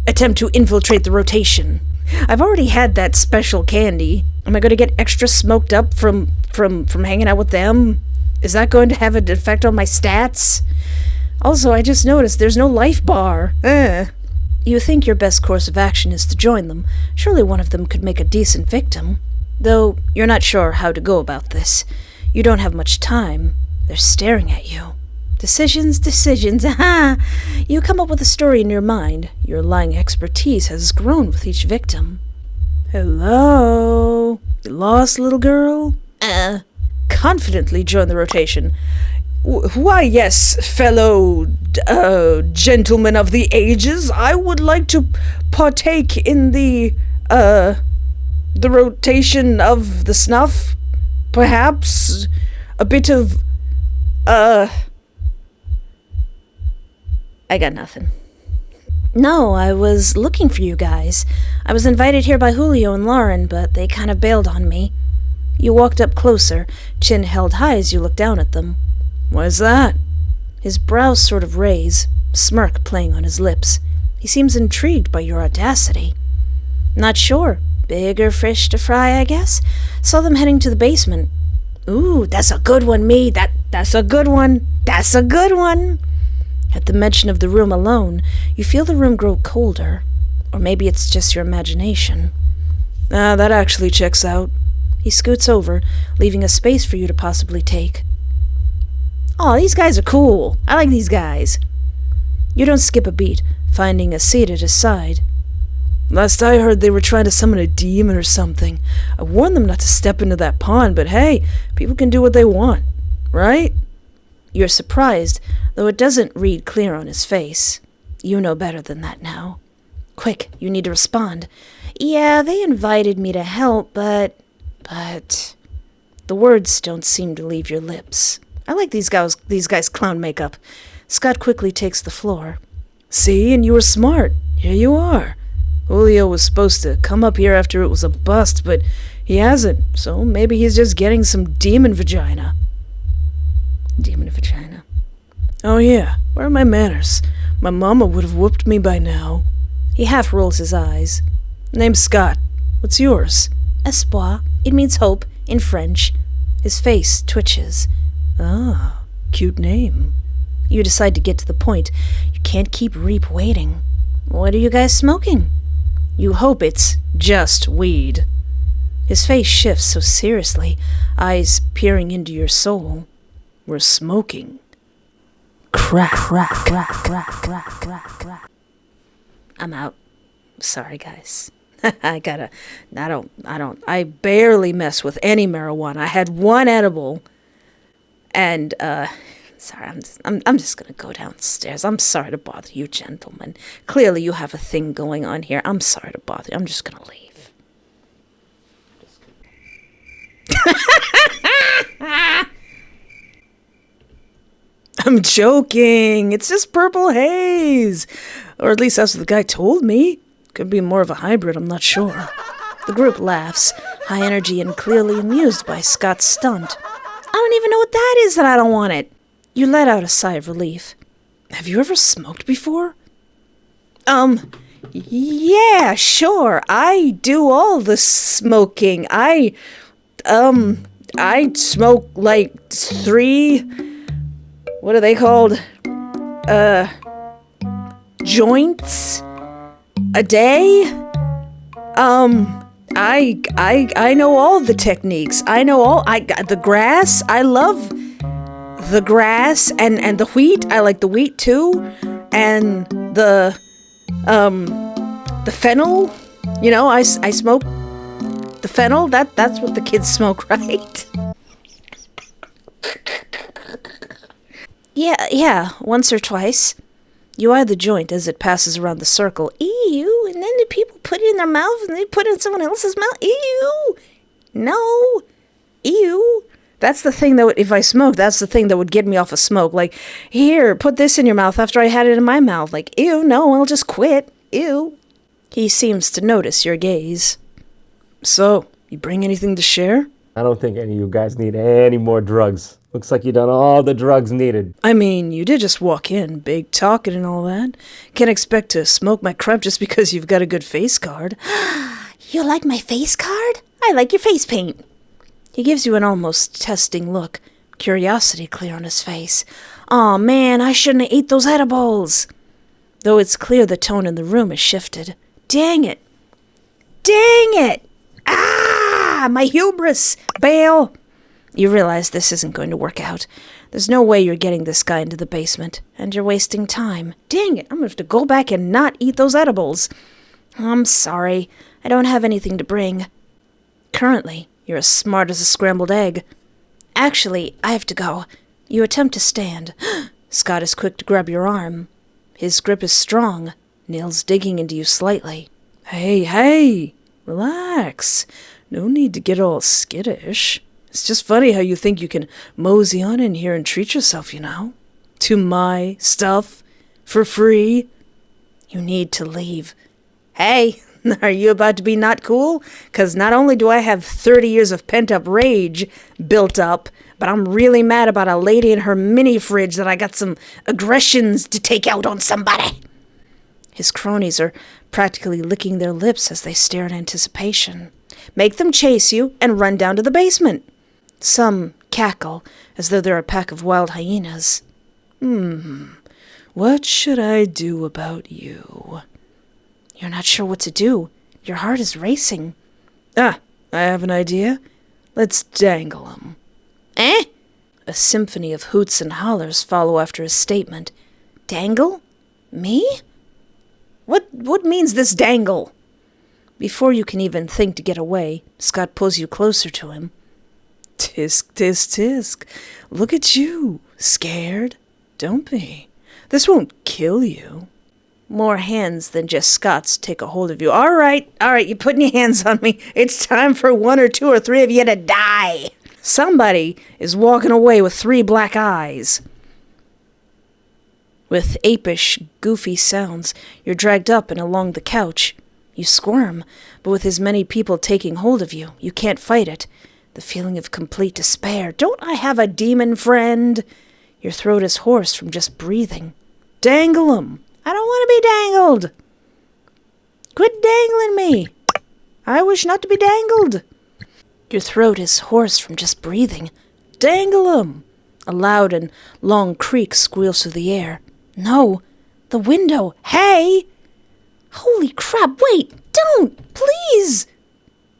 Attempt to infiltrate the rotation. I've already had that special candy. Am I going to get extra smoked up from hanging out with them? Is that going to have an effect on my stats? Also, I just noticed there's no life bar. You think your best course of action is to join them. Surely one of them could make a decent victim. Though you're not sure how to go about this. You don't have much time. They're staring at you. Decisions. Aha! You come up with a story in your mind. Your lying expertise has grown with each victim. Hello? You lost, little girl? Confidently join the rotation. Why, yes, fellow, gentlemen of the ages, I would like to partake in the rotation of the snuff. Perhaps a bit of, I got nothing. No, I was looking for you guys. I was invited here by Julio and Lauren, but they kind of bailed on me. You walked up closer, chin held high as you looked down at them. Why's that? His brows sort of raise, smirk playing on his lips. He seems intrigued by your audacity. Not sure. Bigger fish to fry, I guess? Saw them heading to the basement. Ooh, that's a good one, me. That's a good one. That's a good one. At the mention of the room alone, you feel the room grow colder. Or maybe it's just your imagination. That actually checks out. He scoots over, leaving a space for you to possibly take. Aw, these guys are cool. I like these guys. You don't skip a beat, finding a seat at his side. Last I heard they were trying to summon a demon or something. I warned them not to step into that pond, but hey, people can do what they want, right? You're surprised, though it doesn't read clear on his face. You know better than that now. Quick, you need to respond. Yeah, they invited me to help, but... The words don't seem to leave your lips. I like these guys' clown makeup. Scott quickly takes the floor. See, and you were smart. Here you are. Julio was supposed to come up here after it was a bust, but he hasn't, so maybe he's just getting some demon vagina. Demon vagina. Oh yeah, where are my manners? My mama would have whooped me by now.
He half rolls his eyes.
Name's Scott. What's yours?
Espoir. It means hope in French. His face twitches.
Ah, cute name.
You decide to get to the point. You can't keep Reap waiting. What are you guys smoking? You hope it's just weed. His face shifts so seriously, eyes peering into your soul.
We're smoking.
Crack, crack, crack, crack, crack, crack, crack. I'm out. Sorry, guys. I barely mess with any marijuana. I had one edible, and, sorry, I'm just gonna go downstairs. I'm sorry to bother you, gentlemen. Clearly you have a thing going on here. I'm sorry to bother you. I'm just gonna leave.
I'm joking. It's just purple haze. Or at least that's what the guy told me. Could be more of a hybrid, I'm not sure.
The group laughs, high energy and clearly amused by Scott's stunt. I don't even know what that is that I don't want it. You let out a sigh of relief.
Have you ever smoked before?
Yeah, sure. I do all the smoking. I smoke like 3, what are they called? Joints a day. I know all the techniques. I know all. The grass. I love the grass and the wheat. I like the wheat too, and the fennel. You know, I smoke the fennel. That's what the kids smoke, right? Yeah, once or twice. You eye the joint as it passes around the circle. Ew, and then the people put it in their mouth and they put it in someone else's mouth. Ew. No. Ew.
That's the thing that, if I smoke, that's the thing that would get me off of smoke. Like, here, put this in your mouth after I had it in my mouth. Like, ew, no, I'll just quit. Ew.
He seems to notice your gaze.
So, you bring anything to share?
I don't think any of you guys need any more drugs. Looks like you done all the drugs needed.
I mean, you did just walk in, big talking and all that. Can't expect to smoke my crap just because you've got a good face card.
You like my face card? I like your face paint. He gives you an almost testing look, curiosity clear on his face. Aw, man, I shouldn't have ate those edibles. Though it's clear the tone in the room has shifted. Dang it. Dang it! Ah! My hubris! Bail! You realize this isn't going to work out. There's no way you're getting this guy into the basement, and you're wasting time. Dang it, I'm going to have to go back and not eat those edibles. I'm sorry. I don't have anything to bring. Currently, you're as smart as a scrambled egg. Actually, I have to go. You attempt to stand. Scott is quick to grab your arm. His grip is strong, nails digging into you slightly.
Hey, relax. No need to get all skittish. It's just funny how you think you can mosey on in here and treat yourself, you know? To my stuff. For free.
You need to leave. Hey, are you about to be not cool? 'Cause not only do I have 30 years of pent-up rage built up, but I'm really mad about a lady in her mini fridge that I got some aggressions to take out on somebody. His cronies are practically licking their lips as they stare in anticipation. Make them chase you and run down to the basement. Some cackle, as though they're a pack of wild hyenas.
What should I do about you?
You're not sure what to do. Your heart is racing.
I have an idea. Let's dangle him.
Eh?
A symphony of hoots and hollers follow after his statement.
Dangle? Me? What means this dangle? Before you can even think to get away, Scott pulls you closer to him.
Tisk, tisk, tisk. Look at you. Scared? Don't be. This won't kill you.
More hands than just Scott's take a hold of you. All right, you're putting your hands on me. It's time for 1 or 2 or 3 of you to die. Somebody is walking away with 3 black eyes. With apish, goofy sounds, you're dragged up and along the couch. You squirm, but with as many people taking hold of you, you can't fight it. The feeling of complete despair. Don't I have a demon friend? Your throat is hoarse from just breathing. Dangle 'em. I don't want to be dangled. keep dangling me? I wish not to be dangled. Your throat is hoarse from just breathing. Dangle 'em! A loud and long creak squeals through the air. No, the window. Hey! Holy crap, wait! Don't! Please!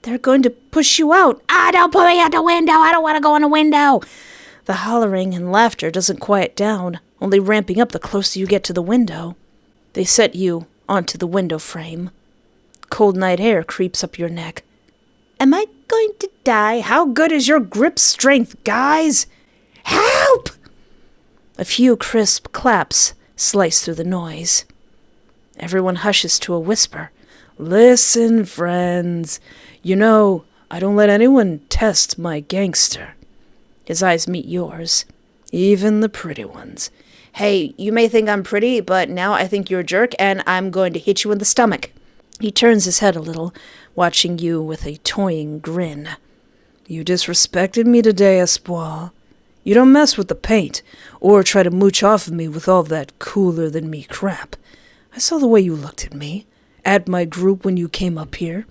They're going to push you out. Don't put me out the window! I don't want to go in the window! The hollering and laughter doesn't quiet down, only ramping up the closer you get to the window. They set you onto the window frame. Cold night air creeps up your neck. Am I going to die? How good is your grip strength, guys? Help! A few crisp claps slice through the noise. Everyone hushes to a whisper. Listen, friends. You know, I don't let anyone test my gangster. His eyes meet yours. Even the pretty ones. Hey, you may think I'm pretty, but now I think you're a jerk, and I'm going to hit you in the stomach. He turns his head a little, watching you with a toying grin. You disrespected me today, Espoir. You don't mess with the paint, or try to mooch off of me with all that cooler-than-me crap. I saw the way you looked at me, at my group when you came up here.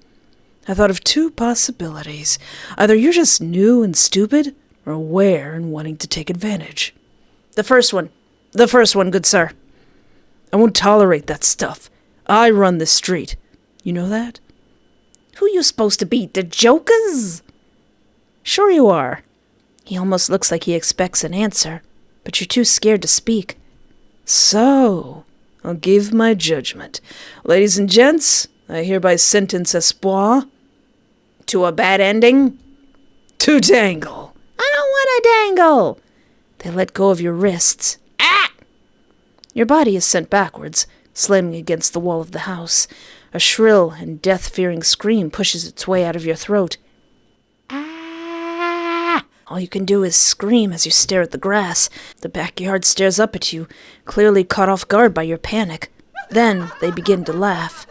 I thought of two possibilities. Either you're just new and stupid, or aware and wanting to take advantage. The first one, good sir. I won't tolerate that stuff. I run this street. You know that? Who you supposed to be, the jokers? Sure you are. He almost looks like he expects an answer, but you're too scared to speak. So, I'll give my judgment. Ladies and gents, I hereby sentence Espoir to a bad ending. To dangle. I don't want to dangle. They let go of your wrists. Ah! Your body is sent backwards, slamming against the wall of the house. A shrill and death-fearing scream pushes its way out of your throat. Ah! All you can do is scream as you stare at the grass. The backyard stares up at you, clearly caught off guard by your panic. Then they begin to laugh.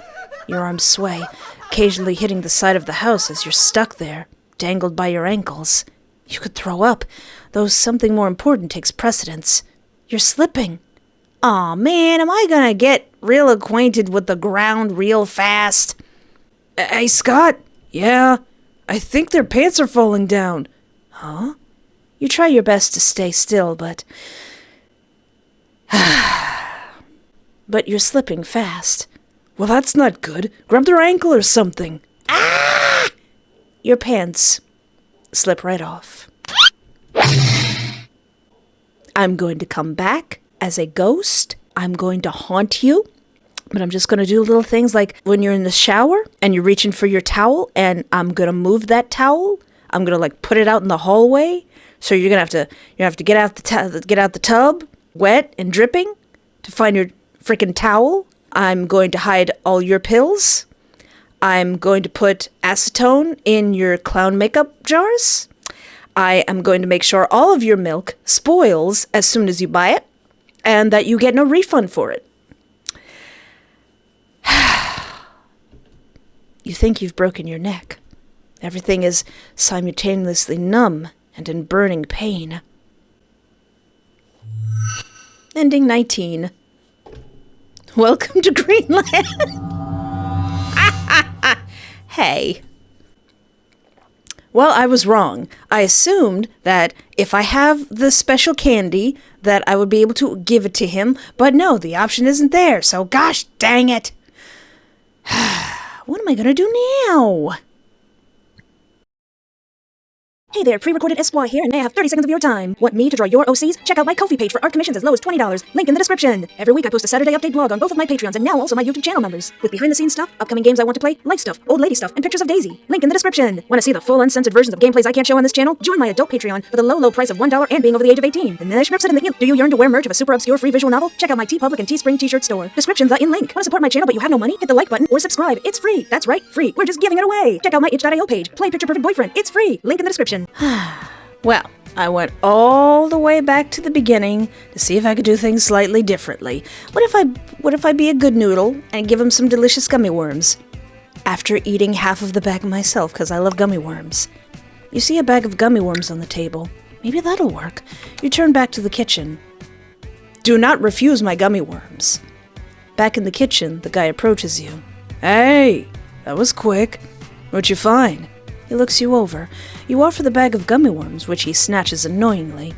Your arms sway, occasionally hitting the side of the house as you're stuck there, dangled by your ankles. You could throw up, though something more important takes precedence. You're slipping. Aw, man, am I gonna get real acquainted with the ground real fast? Hey, Scott? Yeah? I think their pants are falling down. Huh? You try your best to stay still, but... but you're slipping fast. Well, that's not good. Grab their ankle or something. Ah! Your pants slip right off. I'm going to come back as a ghost. I'm going to haunt you. But I'm just going to do little things like when you're in the shower and you're reaching for your towel and I'm going to move that towel. I'm going to like put it out in the hallway. So you're going to have to get out the tub, wet and dripping, to find your freaking towel. I'm going to hide all your pills. I'm going to put acetone in your clown makeup jars. I am going to make sure all of your milk spoils as soon as you buy it, and that you get no refund for it. You think you've broken your neck. Everything is simultaneously numb and in burning pain. Ending 19. Welcome to Greenland. Hey. Well, I was wrong. I assumed that if I have the special candy, that I would be able to give it to him, but no, the option isn't there, so gosh dang it. What am I gonna do now? Hey there, pre-recorded Espoir here, and may I have 30 seconds of your time. Want me to draw your OCs? Check out my Ko-fi page for art commissions as low as $20. Link in the description. Every week I post a Saturday update blog on both of my Patreons and now also my YouTube channel members. With behind-the-scenes stuff, upcoming games I want to play, life stuff, old lady stuff, and pictures of Daisy. Link in the description. Want to see the full uncensored versions of gameplays I can't show on this channel? Join my adult Patreon for the low price of $1 and being over the age of 18. And then do you yearn to wear merch of a super obscure free visual novel? Check out my TeePublic and Teespring t-shirt store. Description in link. Want to support my channel but you have no money? Hit the like button or subscribe. It's free. That's right, free. We're just giving it away. Check out my itch.io page. Play Picture Perfect Boyfriend. It's free. Link in the description. Well, I went all the way back to the beginning to see if I could do things slightly differently. What if I be a good noodle and give him some delicious gummy worms? After eating half of the bag myself, because I love gummy worms. You see a bag of gummy worms on the table. Maybe that'll work. You turn back to the kitchen. Do not refuse my gummy worms. Back in the kitchen, the guy approaches you.
Hey, that was quick. What'd you find?
He looks you over. You offer the bag of gummy worms, which he snatches annoyingly.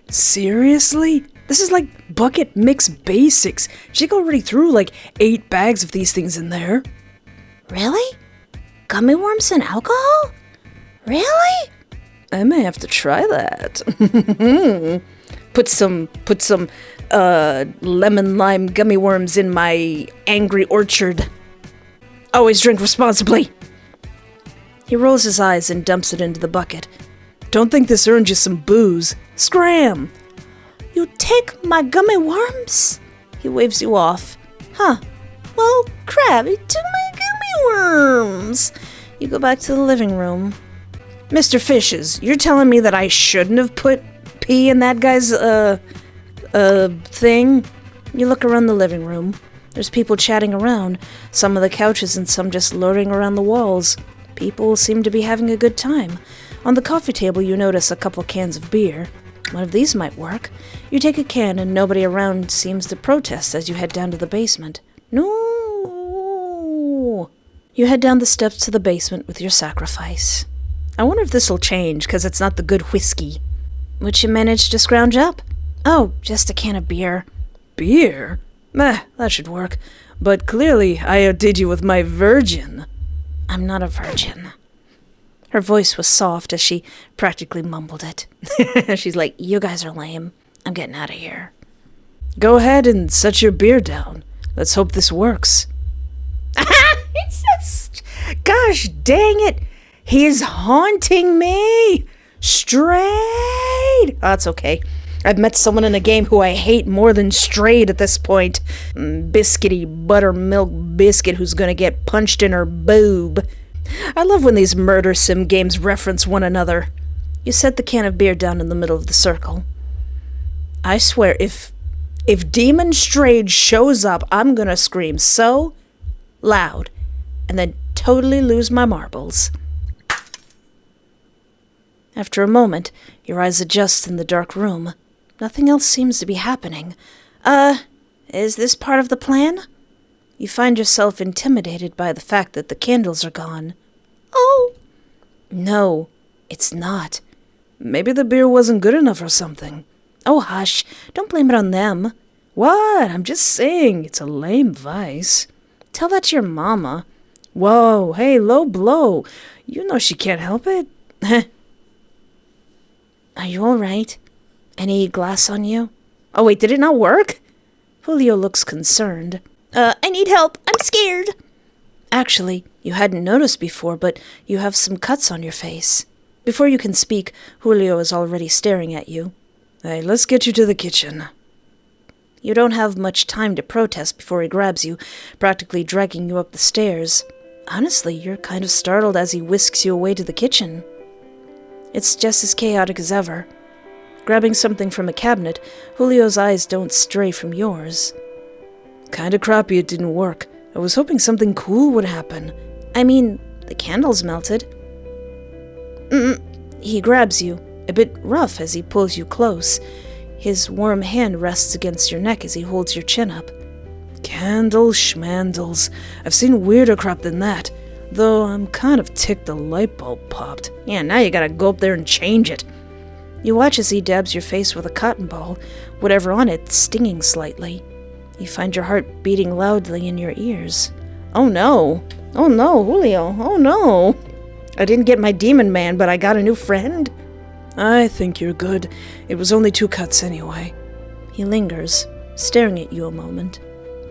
Seriously? This is like bucket mix basics. Jake already threw like 8 bags of these things in there.
Really? Gummy worms and alcohol? Really?
I may have to try that. Put some lemon lime gummy worms in my angry orchard. Always drink responsibly.
He rolls his eyes and dumps it into the bucket.
Don't think this earned you some booze. Scram!
You take my gummy worms? He waves you off. Huh. Well, crap, he took my gummy worms. You go back to the living room.
Mr. Fishes, you're telling me that I shouldn't have put pee in that guy's, thing?
You look around the living room. There's people chatting around, some on the couches and some just loitering around the walls. People seem to be having a good time. On the coffee table, you notice a couple cans of beer. One of these might work. You take a can and nobody around seems to protest as you head down to the basement. No! You head down the steps to the basement with your sacrifice.
I wonder if this'll change, because it's not the good whiskey.
What'd you manage to scrounge up? Oh, just a can of beer.
Beer? Meh, that should work. But clearly I outdid you with my virgin.
I'm not a virgin. Her voice was soft as she practically mumbled it. She's like, you guys are lame. I'm getting out of here.
Go ahead and set your beer down. Let's hope this works.
It's just... Gosh dang it! He's haunting me! Strayed! Oh, that's okay. I've met someone in a game who I hate more than Strayed at this point. Biscuity buttermilk biscuit who's gonna get punched in her boob. I love when these murder sim games reference one another. You set the can of beer down in the middle of the circle. I swear, if Demon Strayed shows up, I'm gonna scream so loud and then totally lose my marbles. After a moment, your eyes adjust in the dark room. Nothing else seems to be happening. Is this part of the plan? You find yourself intimidated by the fact that the candles are gone. Oh! No, it's not.
Maybe the beer wasn't good enough or something.
Oh, hush. Don't blame it on them.
What? I'm just saying, it's a lame vice.
Tell that to your mama.
Whoa, hey, low blow. You know she can't help it.
Are you all right? Any glass on you? Oh, wait, did it not work? Julio looks concerned. I need help. I'm scared. Actually, you hadn't noticed before, but you have some cuts on your face. Before you can speak, Julio is already staring at you.
Hey, let's get you to the kitchen.
You don't have much time to protest before he grabs you, practically dragging you up the stairs. Honestly, you're kind of startled as he whisks you away to the kitchen. It's just as chaotic as ever. Grabbing something from a cabinet, Julio's eyes don't stray from yours.
Kinda crappy it didn't work. I was hoping something cool would happen.
I mean, the candles melted. He grabs you, a bit rough as he pulls you close. His warm hand rests against your neck as he holds your chin up.
Candles, schmandles. I've seen weirder crap than that. Though I'm kind of ticked the light bulb popped.
Yeah, now you gotta go up there and change it. You watch as he dabs your face with a cotton ball, whatever on it stinging slightly. You find your heart beating loudly in your ears. Oh no, Julio, oh no. I didn't get my demon man, but I got a new friend.
I think you're good. It was only 2 cuts anyway.
He lingers, staring at you a moment.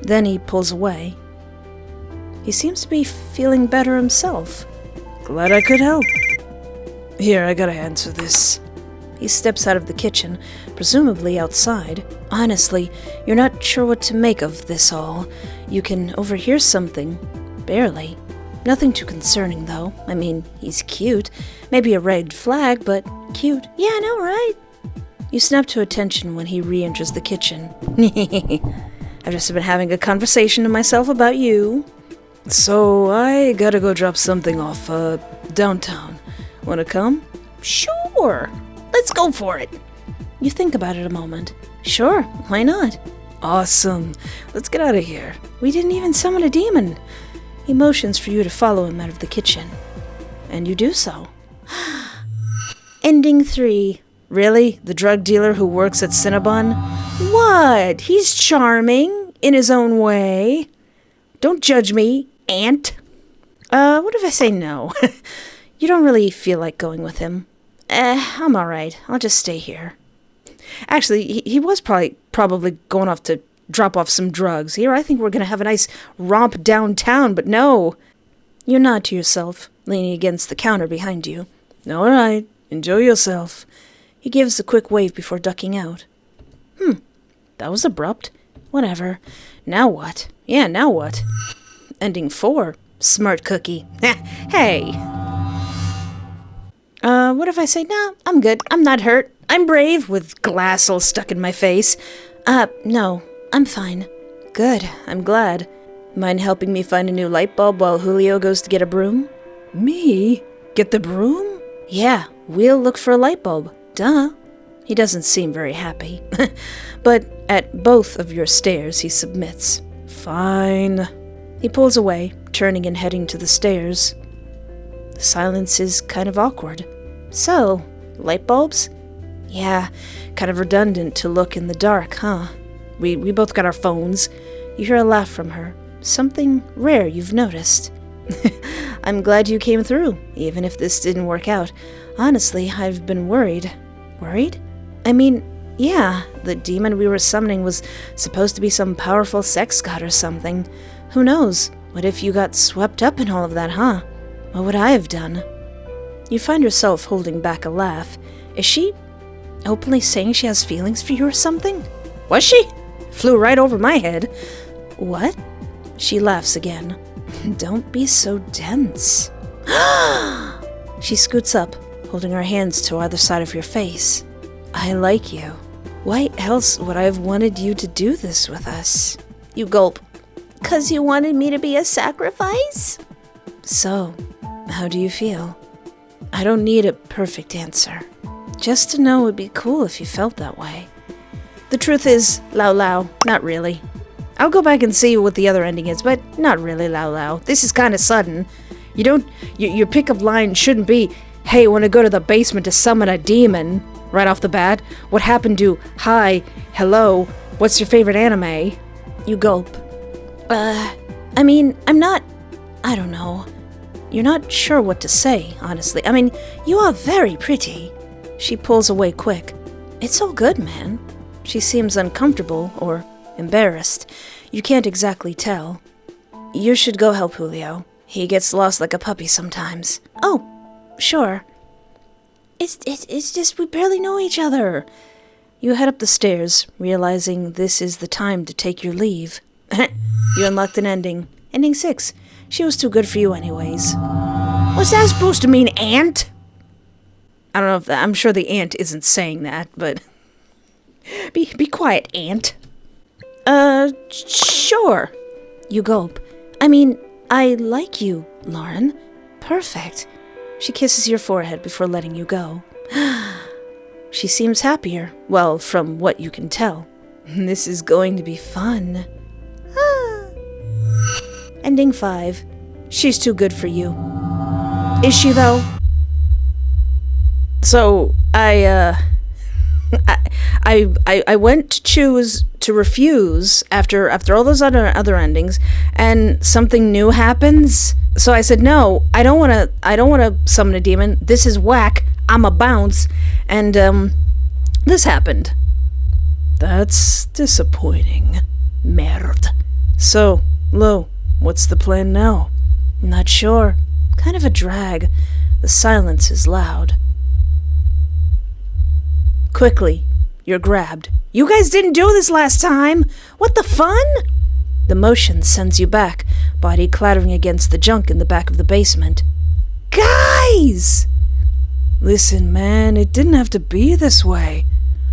Then he pulls away. He seems to be feeling better himself.
Glad I could help. Here, I gotta answer this.
He steps out of the kitchen, presumably outside. Honestly, you're not sure what to make of this all. You can overhear something. Barely. Nothing too concerning, though. I mean, he's cute. Maybe a red flag, but cute. Yeah, I know, right? You snap to attention when he re-enters the kitchen. I've just been having a conversation to myself about you.
So, I gotta go drop something off, downtown. Wanna come?
Sure. Let's go for it. You think about it a moment. Sure, why not?
Awesome. Let's get out of here.
We didn't even summon a demon. He motions for you to follow him out of the kitchen. And you do so. Ending 3.
Really? The drug dealer who works at Cinnabon?
What? He's charming, in his own way. Don't judge me, Aunt.
What if I say no?
You don't really feel like going with him. I'm alright. I'll just stay here.
Actually, he was probably going off to drop off some drugs. Here, I think we're going to have a nice romp downtown, but no.
You nod to yourself, leaning against the counter behind you.
All right, enjoy yourself.
He gives a quick wave before ducking out.
That was abrupt.
Whatever. Now what?
Yeah, now what?
Ending 4.
Smart cookie.
Hey. What if I say, nah, I'm good. I'm not hurt. I'm brave, with glass all stuck in my face. No, I'm fine.
Good, I'm glad.
Mind helping me find a new light bulb while Julio goes to get a broom?
Me? Get the broom?
Yeah, we'll look for a light bulb. Duh. He doesn't seem very happy. But at both of your stares, he submits.
Fine.
He pulls away, turning and heading to the stairs. The silence is kind of awkward. So, light bulbs? Yeah, kind of redundant to look in the dark, huh?
We both got our phones.
You hear a laugh from her. Something rare you've noticed. I'm glad you came through, even if this didn't work out. Honestly, I've been worried. Worried? I mean, yeah, the demon we were summoning was supposed to be some powerful sex god or something. Who knows? What if you got swept up in all of that, huh? What would I have done? You find yourself holding back a laugh. Is she openly saying she has feelings for you or something?
Was she? Flew right over my head.
What? She laughs again. Don't be so dense. She scoots up, holding her hands to either side of your face. I like you. Why else would I have wanted you to do this with us?
You gulp.
'Cause you wanted me to be a sacrifice? So, how do you feel? I don't need a perfect answer. Just to know would be cool if you felt that way.
The truth is, Lao, not really. I'll go back and see what the other ending is, but not really, Lao. This is kind of sudden. Your pickup line shouldn't be, hey, want to go to the basement to summon a demon, right off the bat. What happened to, hi, hello, what's your favorite anime?
You gulp. I don't know. You're not sure what to say, honestly. I mean, you are very pretty. She pulls away quick. It's all good, man. She seems uncomfortable or embarrassed. You can't exactly tell. You should go help Julio. He gets lost like a puppy sometimes. Oh, sure. It's just we barely know each other. You head up the stairs, realizing this is the time to take your leave. You unlocked an ending. Ending 6. She was too good for you anyways.
What's that supposed to mean, Aunt? I don't know I'm sure the aunt isn't saying that, but be quiet, Aunt.
Sure. You gulp. I like you, Lauren. Perfect. She kisses your forehead before letting you go. She seems happier. Well, from what you can tell. This is going to be fun. Ending 5. She's too good for you. Is she, though?
So, I went to choose to refuse after all those other endings, and something new happens. So I said, no, I don't want to summon a demon. This is whack. I'm a bounce. And, this happened.
That's disappointing.
Merde.
So, Lo, what's the plan now?
Not sure. Kind of a drag. The silence is loud. Quickly, you're grabbed.
You guys didn't do this last time. What the fun?
The motion sends you back, body clattering against the junk in the back of the basement.
Guys!
Listen, man, it didn't have to be this way.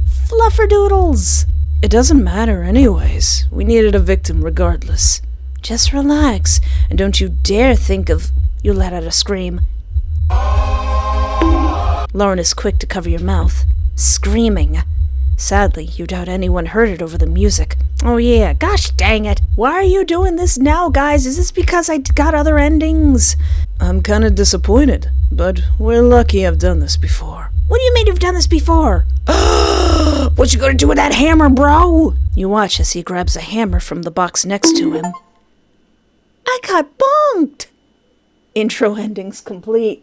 Flufferdoodles!
It doesn't matter anyways. We needed a victim regardless.
Just relax, and don't you dare think of... You let out a scream. Lauren is quick to cover your mouth, screaming. Sadly, you doubt anyone heard it over the music. Oh yeah, gosh dang it. Why are you doing this now, guys? Is this because I got other endings?
I'm kinda disappointed, but we're lucky I've done this before.
What do you mean you've done this before? What you gonna do with that hammer, bro? You watch as he grabs a hammer from the box next to him. I got bonked! Intro endings complete.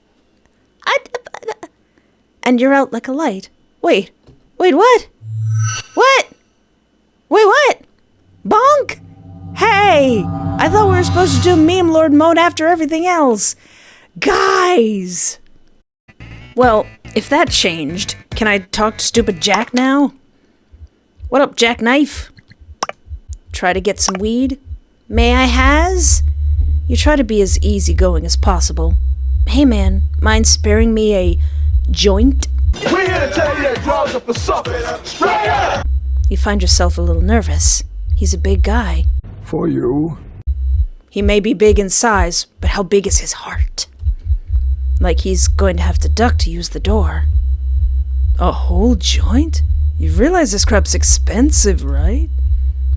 And you're out like a light. Wait, what? What? Wait, what? Bonk? Hey! I thought we were supposed to do meme lord mode after everything else. Guys! Well, if that changed, can I talk to stupid Jack now? What up, Jackknife? Try to get some weed? May I has? You try to be as easygoing as possible. Hey man, mind sparing me a joint?
We're here to tell you that drugs are for suckers. Straight up!
You find yourself a little nervous. He's a big guy.
For you.
He may be big in size, but how big is his heart? Like he's going to have to duck to use the door.
A whole joint? You realize this crap's expensive, right?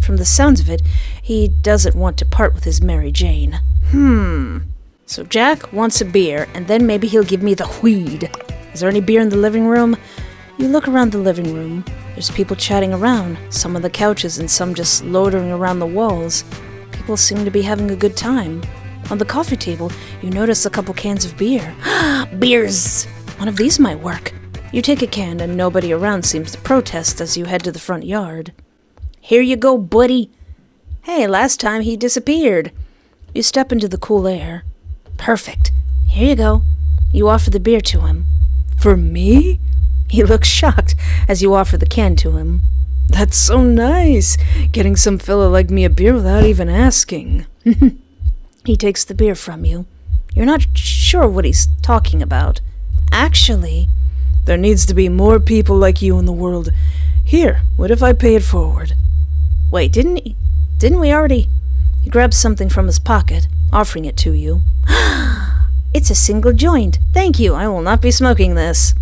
From the sounds of it, he doesn't want to part with his Mary Jane. So Jack wants a beer, and then maybe he'll give me the weed. Is there any beer in the living room? You look around the living room. There's people chatting around, some on the couches and some just loitering around the walls. People seem to be having a good time. On the coffee table, you notice a couple cans of beer. Beers! One of these might work. You take a can and nobody around seems to protest as you head to the front yard. Here you go, buddy. Hey, last time he disappeared. You step into the cool air. Perfect. Here you go. You offer the beer to him.
For me?
He looks shocked as you offer the can to him.
That's so nice, getting some fella like me a beer without even asking.
He takes the beer from you. You're not sure what he's talking about. Actually,
there needs to be more people like you in the world. Here, what if I pay it forward?
Wait, didn't we already? He grabs something from his pocket, offering it to you. It's a single joint. Thank you, I will not be smoking this.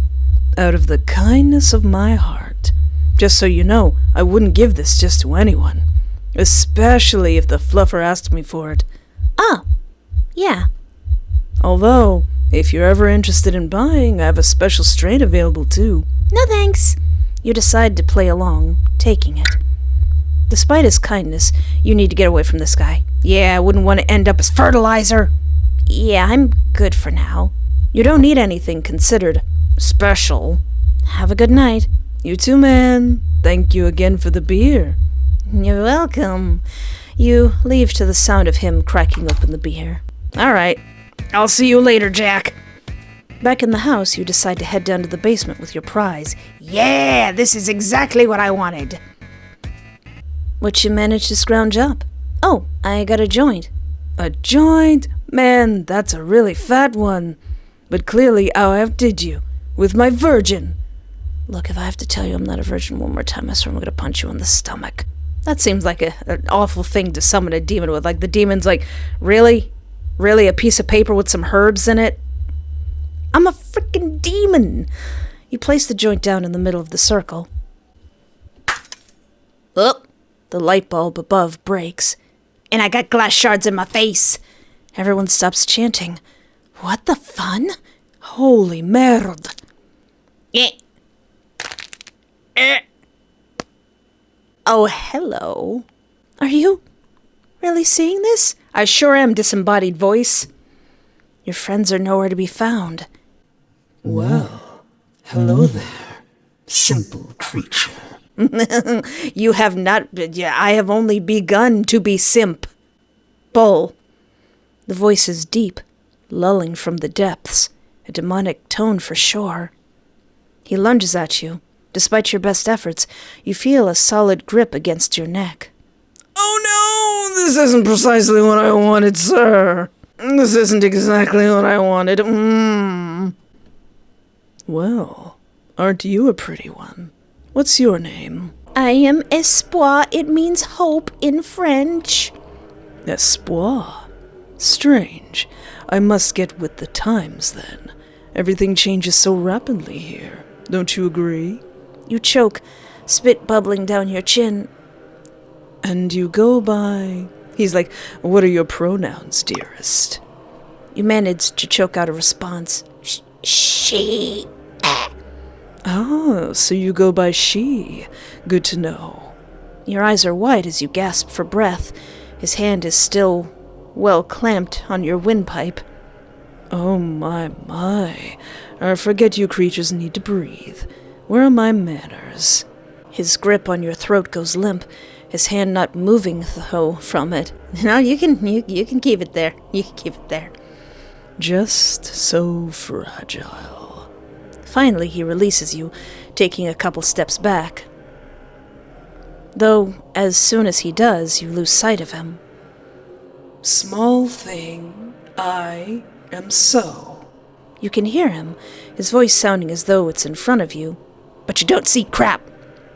Out of the kindness of my heart. Just so you know, I wouldn't give this just to anyone. Especially if the fluffer asked me for it.
Oh, yeah.
Although, if you're ever interested in buying, I have a special strain available too.
No thanks. You decide to play along, taking it. Despite his kindness, you need to get away from this guy. Yeah, I wouldn't want to end up as fertilizer. Yeah, I'm good for now. You don't need anything considered special. Have a good night.
You too, man. Thank you again for the beer.
You're welcome. You leave to the sound of him cracking open the beer. All right. I'll see you later, Jack. Back in the house, you decide to head down to the basement with your prize. Yeah, this is exactly what I wanted. What you managed to scrounge up? Oh, I got a joint.
A joint? Man, that's a really fat one. But clearly I outdid you. With my virgin.
Look, if I have to tell you I'm not a virgin one more time, I swear I'm going to punch you in the stomach. That seems like an awful thing to summon a demon with. Like, the demon's like, really? Really? A piece of paper with some herbs in it? I'm a freaking demon! You place the joint down in the middle of the circle. Oh, the light bulb above breaks. And I got glass shards in my face. Everyone stops chanting. What the fun?
Holy merde.
Oh, hello. Are you really seeing this? I sure am, disembodied voice. Your friends are nowhere to be found.
Well, hello there, simple creature.
You have not... I have only begun to be simp. Bull. The voice is deep, lulling from the depths. A demonic tone for sure. He lunges at you. Despite your best efforts, you feel a solid grip against your neck.
Oh no! This isn't precisely what I wanted, sir. This isn't exactly what I wanted. Well, aren't you a pretty one? What's your name?
I am Espoir. It means hope in French.
Espoir? Strange. I must get with the times, then. Everything changes so rapidly here. Don't you agree?
You choke, spit bubbling down your chin.
And you go by... He's like, what are your pronouns, dearest?
You manage to choke out a response.
She.
Oh, so you go by she. Good to know.
Your eyes are wide as you gasp for breath. His hand is still well clamped on your windpipe.
Oh my. I forget you creatures need to breathe. Where are my manners?
His grip on your throat goes limp, his hand not moving, though, from it.
No, you can keep it there. You can keep it there.
Just so fragile.
Finally, he releases you, taking a couple steps back. Though, as soon as he does, you lose sight of him.
Small thing, I am so.
You can hear him, his voice sounding as though it's in front of you.
But you don't see crap.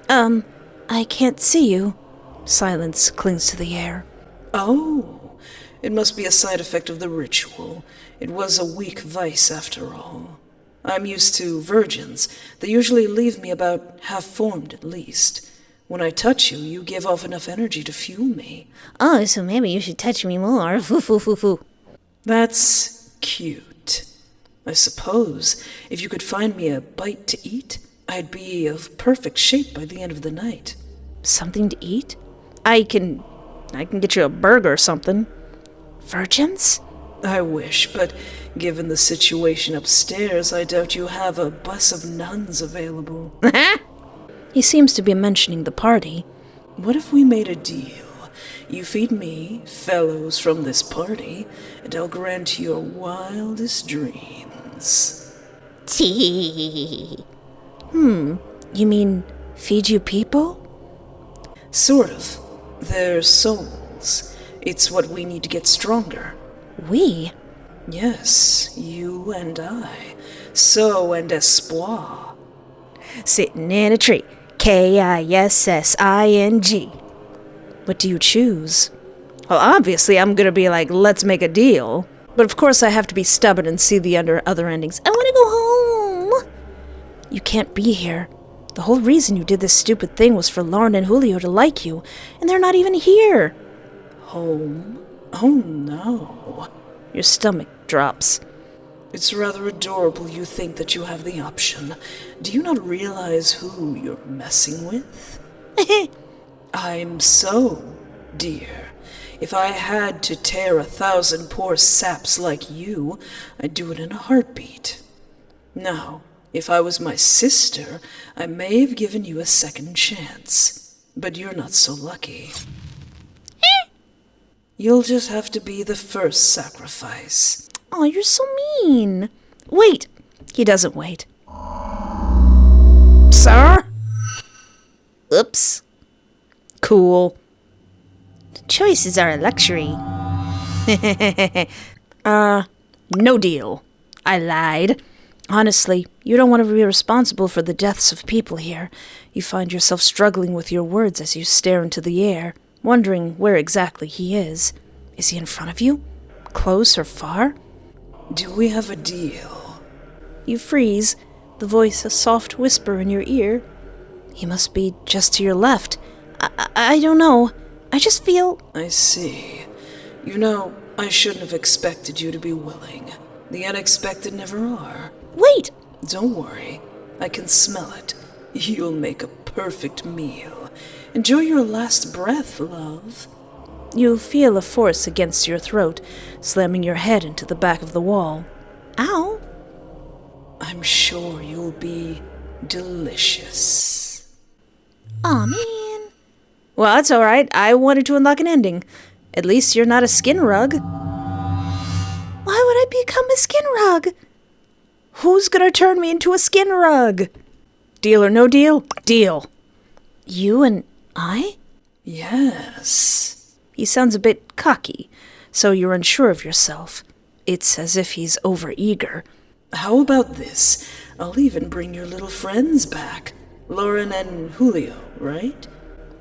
I can't see you. Silence clings to the air.
Oh, it must be a side effect of the ritual. It was a weak vice, after all. I'm used to virgins. They usually leave me about half-formed, at least. When I touch you, you give off enough energy to fuel me.
Oh, so maybe you should touch me more. Foo, foo, foo, foo.
That's cute. I suppose if you could find me a bite to eat, I'd be of perfect shape by the end of the night.
Something to eat? I can get you a burger or something. Virgins?
I wish, but given the situation upstairs, I doubt you have a bus of nuns available.
He seems to be mentioning the party.
What if we made a deal? You feed me fellows from this party, and I'll grant your wildest dreams.
Tee.
You mean feed you people?
Sort of. They're souls. It's what we need to get stronger.
We?
Yes, you and I. So and espoir.
Sitting in a tree. Kissing.
What do you choose?
Well, obviously, I'm gonna be like, let's make a deal.
But of course I have to be stubborn and see the other endings.
I wanna go home.
You can't be here. The whole reason you did this stupid thing was for Lauren and Julio to like you, and they're not even here.
Home? Oh no.
Your stomach drops.
It's rather adorable you think that you have the option. Do you not realize who you're messing with? I'm so, dear. If I had to tear 1,000 poor saps like you, I'd do it in a heartbeat. Now, if I was my sister, I may have given you a second chance. But you're not so lucky. You'll just have to be the first sacrifice.
Oh, you're so mean. Wait. He doesn't wait.
Sir? Oops.
Cool.
Choices are a luxury.
No deal.
I lied.
Honestly, you don't want to be responsible for the deaths of people here. You find yourself struggling with your words as you stare into the air, wondering where exactly he is. Is he in front of you? Close or far?
Do we have a deal?
You freeze, the voice a soft whisper in your ear. He must be just to your left. I don't know. I just feel...
I see. You know, I shouldn't have expected you to be willing. The unexpected never are.
Wait!
Don't worry. I can smell it. You'll make a perfect meal. Enjoy your last breath, love.
You feel a force against your throat, slamming your head into the back of the wall.
Ow.
I'm sure you'll be delicious.
Aw, man.
Well, that's alright. I wanted to unlock an ending. At least you're not a skin rug.
Why would I become a skin rug?
Who's gonna turn me into a skin rug? Deal or no deal? Deal. You and I?
Yes.
He sounds a bit cocky, so you're unsure of yourself. It's as if he's overeager.
How about this? I'll even bring your little friends back. Lauren and Julio, right?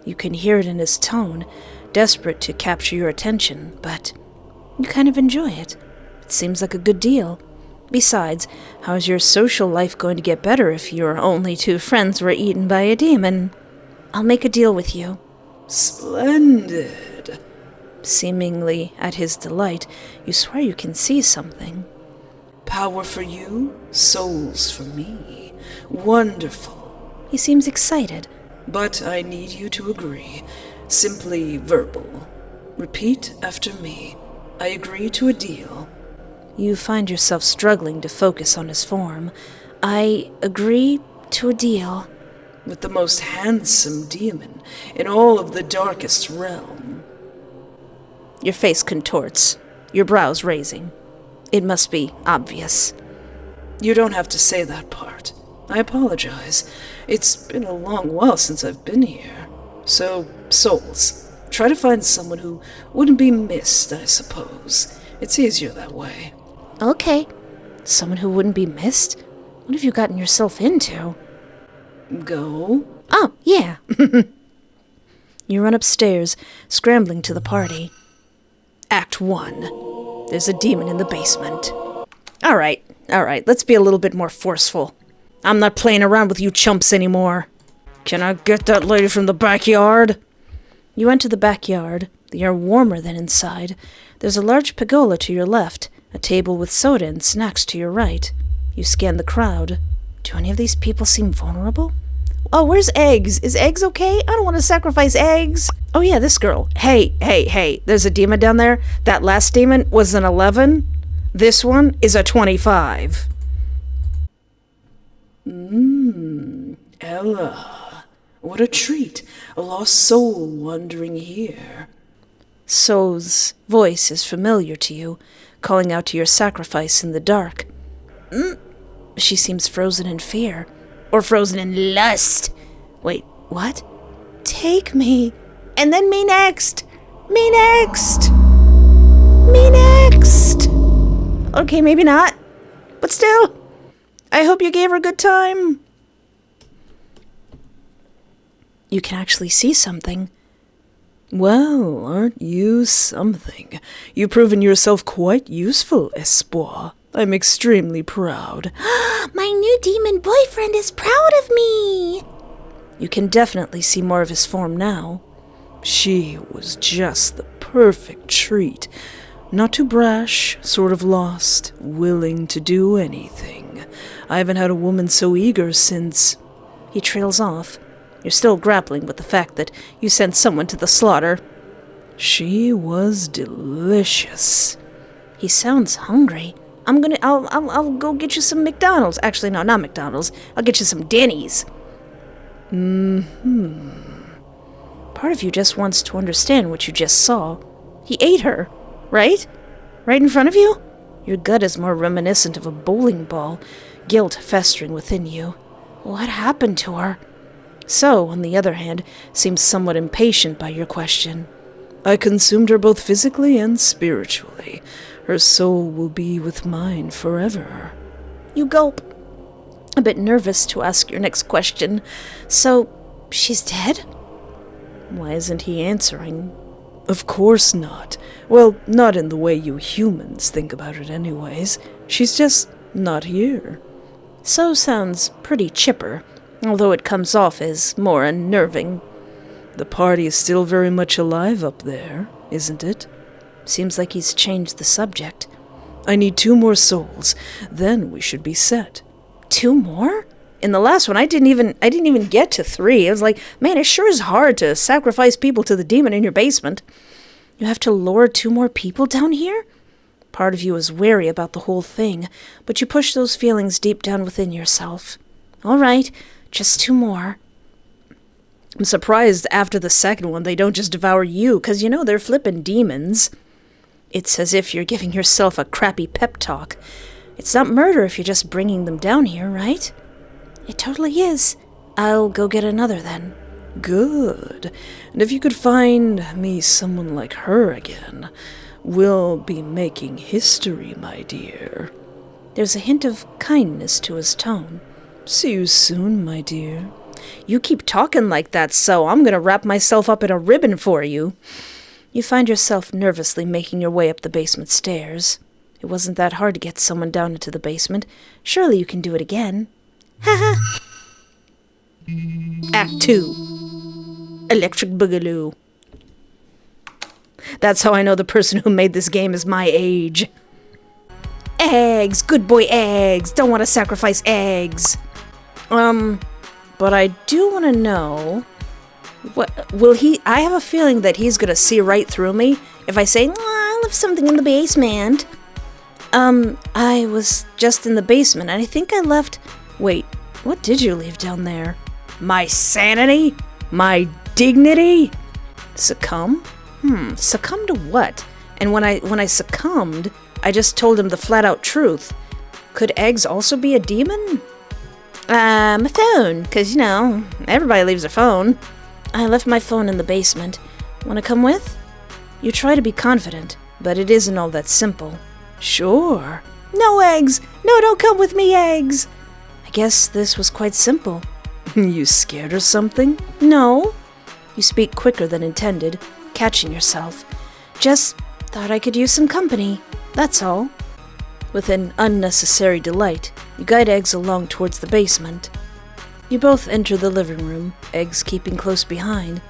You can hear it in his tone, desperate to capture your attention, but you kind of enjoy it. It seems like a good deal. Besides, how's your social life going to get better if your only two friends were eaten by a demon? I'll make a deal with you.
Splendid.
Seemingly at his delight, you swear you can see something.
Power for you, souls for me. Wonderful.
He seems excited.
But I need you to agree. Simply verbal. Repeat after me. I agree to a deal.
You find yourself struggling to focus on his form. I agree to a deal.
With the most handsome demon in all of the darkest realm.
Your face contorts, your brows raising. It must be obvious.
You don't have to say that part. I apologize. It's been a long while since I've been here. So, souls, try to find someone who wouldn't be missed, I suppose. It's easier that way.
Okay. Someone who wouldn't be missed? What have you gotten yourself into?
Go?
Oh, yeah. You run upstairs, scrambling to the party. Act 1. There's a demon in the basement. All right, let's be a little bit more forceful. I'm not playing around with you chumps anymore. Can I get that lady from the backyard? You enter the backyard, the air warmer than inside. There's a large pergola to your left, a table with soda and snacks to your right. You scan the crowd. Do any of these people seem vulnerable? Oh, where's Eggs? Is Eggs okay? I don't want to sacrifice Eggs. Oh yeah, this girl. Hey, there's a demon down there. That last demon was an 11. This one is a 25.
Ella. What a treat. A lost soul wandering here.
So's voice is familiar to you, calling out to your sacrifice in the dark. She seems frozen in fear. Or frozen in lust. Wait, what? Take me. And then me next. Me next. Me next. Okay, maybe not. But still, I hope you gave her a good time. You can actually see something.
Well, aren't you something? You've proven yourself quite useful, Espoir. I'm extremely proud.
My new demon boyfriend is proud of me. You can definitely see more of his form now.
She was just the perfect treat. Not too brash, sort of lost, willing to do anything. I haven't had a woman so eager since...
He trails off. You're still grappling with the fact that you sent someone to the slaughter.
She was delicious.
He sounds hungry. I'll go get you some McDonald's. Actually, no, not McDonald's. I'll get you some Denny's. Part of you just wants to understand what you just saw. He ate her, right? Right in front of you? Your gut is more reminiscent of a bowling ball, guilt festering within you. What happened to her? So, on the other hand, seems somewhat impatient by your question.
I consumed her both physically and spiritually. Her soul will be with mine forever.
You gulp, a bit nervous to ask your next question. So, she's dead? Why isn't he answering?
Of course not. Well, not in the way you humans think about it anyways. She's just not here.
So sounds pretty chipper, although it comes off as more unnerving.
The party is still very much alive up there, isn't it?
Seems like he's changed the subject.
I need 2 more souls. Then we should be set.
2 more? In the last one, I didn't even get to 3. I was like, man, it sure is hard to sacrifice people to the demon in your basement. You have to lure 2 more people down here? Part of you is wary about the whole thing, but you push those feelings deep down within yourself. All right, just 2 more. I'm surprised after the second one they don't just devour you, 'cause you know they're flippin' demons. It's as if you're giving yourself a crappy pep talk. It's not murder if you're just bringing them down here, right? It totally is. I'll go get another then.
Good. And if you could find me someone like her again, we'll be making history, my dear.
There's a hint of kindness to his tone.
See you soon, my dear.
You keep talking like that, so I'm gonna wrap myself up in a ribbon for you. You find yourself nervously making your way up the basement stairs. It wasn't that hard to get someone down into the basement. Surely you can do it again. Haha. Act 2. Electric Boogaloo. That's how I know the person who made this game is my age. Eggs! Good boy, eggs! Don't want to sacrifice eggs!
But I do want to know... What will he... I have a feeling that he's gonna see right through me if I say, I left something in the basement. I was just in the basement, and I think I left... Wait, what did you leave down there? My sanity? My dignity? Succumb? Succumb to what? And when I succumbed, I just told him the flat-out truth. Could eggs also be a demon? My phone, 'cause, you know, everybody leaves their phone. I left my phone in the basement. Wanna come with? You try to be confident, but it isn't all that simple. Sure. No eggs! No, don't come with me, eggs! I guess this was quite simple. You scared or something? No. You speak quicker than intended, catching yourself. Just thought I could use some company, that's all. With an unnecessary delight, you guide Eggs along towards the basement. You both enter the living room, Eggs keeping close behind.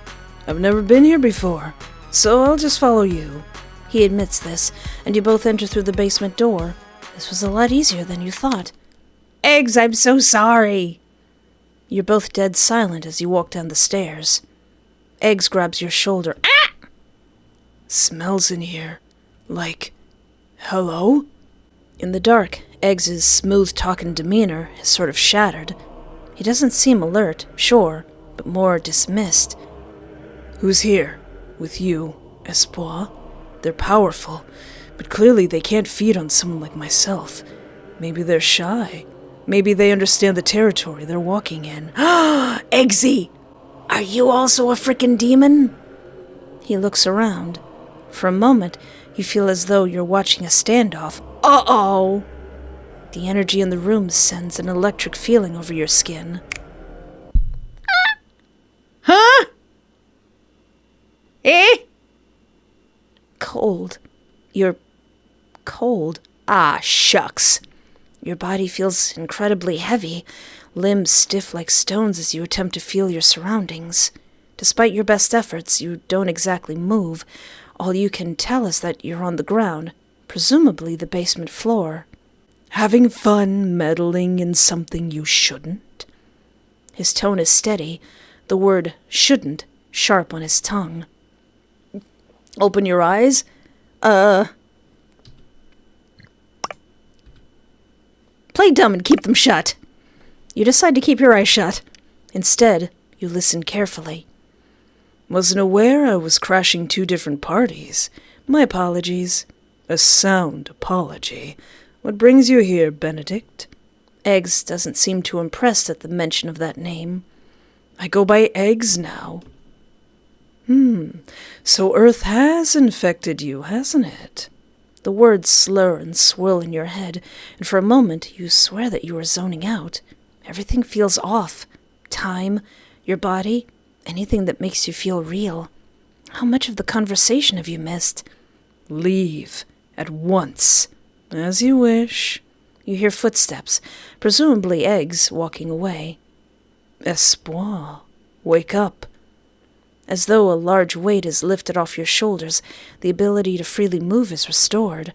I've never been here before, so I'll just follow you. He admits this, and you both enter through the basement door. This was a lot easier than you thought. Eggs, I'm so sorry! You're both dead silent as you walk down the stairs. Eggs grabs your shoulder. Ah! Smells in here. Like... hello? In the dark, Eggs' smooth-talking demeanor is sort of shattered. He doesn't seem alert, sure, but more dismissed. Who's here? With you, Espoir? They're powerful, but clearly they can't feed on someone like myself. Maybe they're shy. Maybe they understand the territory they're walking in. Eggsy! Are you also a frickin' demon? He looks around. For a moment, you feel as though you're watching a standoff. Uh-oh! The energy in the room sends an electric feeling over your skin. Huh? Eh? Cold. You're cold. Ah, shucks. Your body feels incredibly heavy, limbs stiff like stones as you attempt to feel your surroundings. Despite your best efforts, you don't exactly move. All you can tell is that you're on the ground, presumably the basement floor. Having fun meddling in something you shouldn't? His tone is steady, the word shouldn't sharp on his tongue. Open your eyes? Play dumb and keep them shut. You decide to keep your eyes shut. Instead, you listen carefully. Wasn't aware I was crashing two different parties. My apologies. A sound apology. What brings you here, Benedict? Eggs doesn't seem too impressed at the mention of that name. I go by Eggs now. So Earth has infected you, hasn't it? The words slur and swirl in your head, and for a moment you swear that you are zoning out. Everything feels off. Time, your body, anything that makes you feel real. How much of the conversation have you missed? Leave. At once. As you wish. You hear footsteps, presumably Eggs walking away. Espoir, wake up. As though a large weight is lifted off your shoulders, the ability to freely move is restored.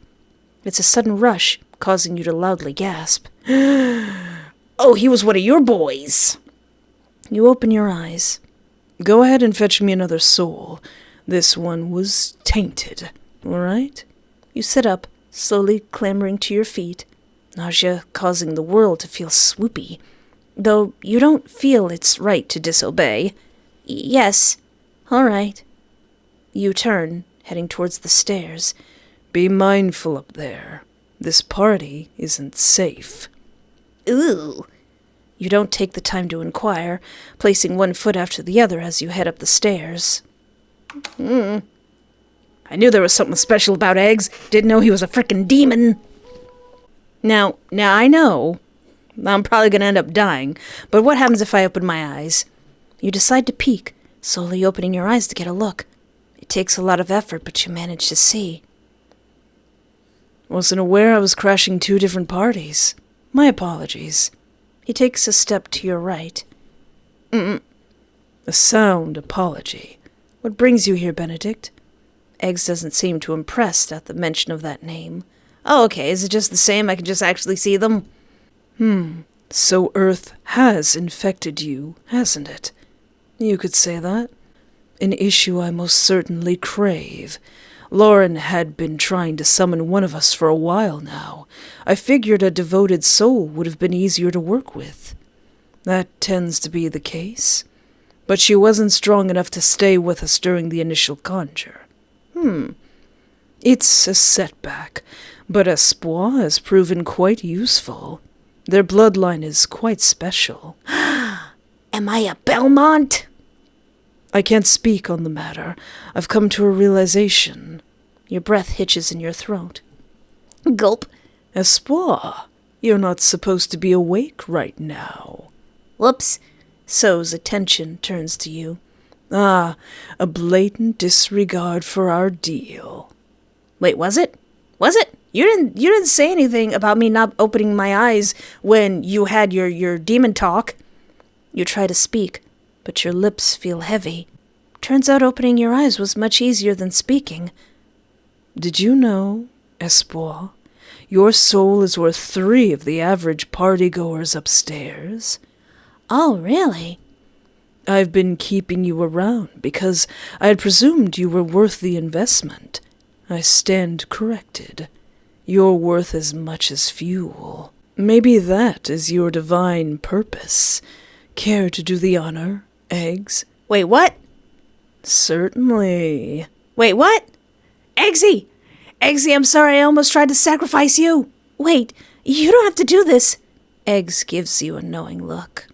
It's a sudden rush, causing you to loudly gasp. Oh, he was one of your boys! You open your eyes. Go ahead and fetch me another soul. This one was tainted, all right? You sit up, slowly clambering to your feet, nausea causing the world to feel swoopy, though you don't feel it's right to disobey. Yes, all right. You turn, heading towards the stairs. Be mindful up there. This party isn't safe. Ooh. You don't take the time to inquire, placing one foot after the other as you head up the stairs. I knew there was something special about Eggs. Didn't know he was a frickin' demon. Now I know I'm probably gonna end up dying, but what happens if I open my eyes? You decide to peek, slowly opening your eyes to get a look. It takes a lot of effort, but you manage to see. Wasn't aware I was crashing two different parties. My apologies. He takes a step to your right.
A sound apology. What brings you here, Benedict?
Eggs doesn't seem too impressed at the mention of that name. Oh, okay, is it just the same? I can just actually see them?
So Earth has infected you, hasn't it? You could say that. An issue I most certainly crave. Lauren had been trying to summon one of us for a while now. I figured a devoted soul would have been easier to work with. That tends to be the case. But she wasn't strong enough to stay with us during the initial conjure. It's a setback, but Espoir has proven quite useful. Their bloodline is quite special.
Am I a Belmont?
I can't speak on the matter. I've come to a realization.
Your breath hitches in your throat. Gulp.
Espoir, you're not supposed to be awake right now.
Whoops.
So's attention turns to you. A blatant disregard for our deal.
Wait, was it? Was it? You didn't say anything about me not opening my eyes when you had your demon talk. You try to speak, but your lips feel heavy. Turns out opening your eyes was much easier than speaking.
Did you know, Espoir, your soul is worth 3 of the average partygoers upstairs?
Oh, really?
I've been keeping you around because I had presumed you were worth the investment. I stand corrected. You're worth as much as fuel. Maybe that is your divine purpose. Care to do the honor, Eggs?
Wait, what?
Certainly.
Wait, what? Eggsy! Eggsy, I'm sorry, I almost tried to sacrifice you. Wait, you don't have to do this. Eggs gives you a knowing look.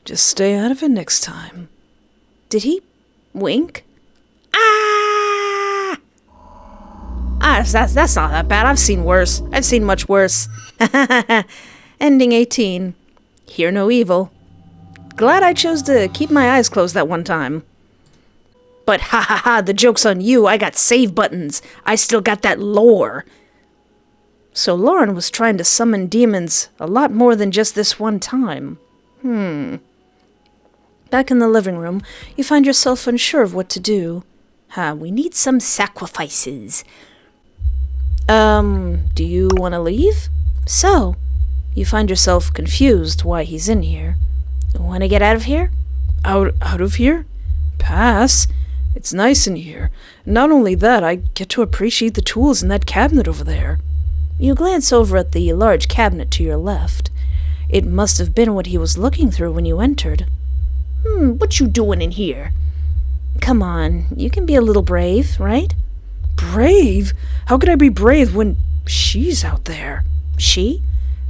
Just stay out of it next time.
Did he wink? Ah! That's not that bad. I've seen worse. I've seen much worse. Ending 18. Hear no evil. Glad I chose to keep my eyes closed that one time. But ha ha ha, the joke's on you. I got save buttons. I still got that lore. So Lauren was trying to summon demons a lot more than just this one time. Back in the living room, you find yourself unsure of what to do. We need some sacrifices. Do you want to leave? So, you find yourself confused why he's in here. Want to get out of here?
Out of here? Pass. It's nice in here. Not only that, I get to appreciate the tools in that cabinet over there.
You glance over at the large cabinet to your left. It must have been what he was looking through when you entered. What you doing in here? Come on, you can be a little brave, right?
Brave? How could I be brave when she's out there?
She?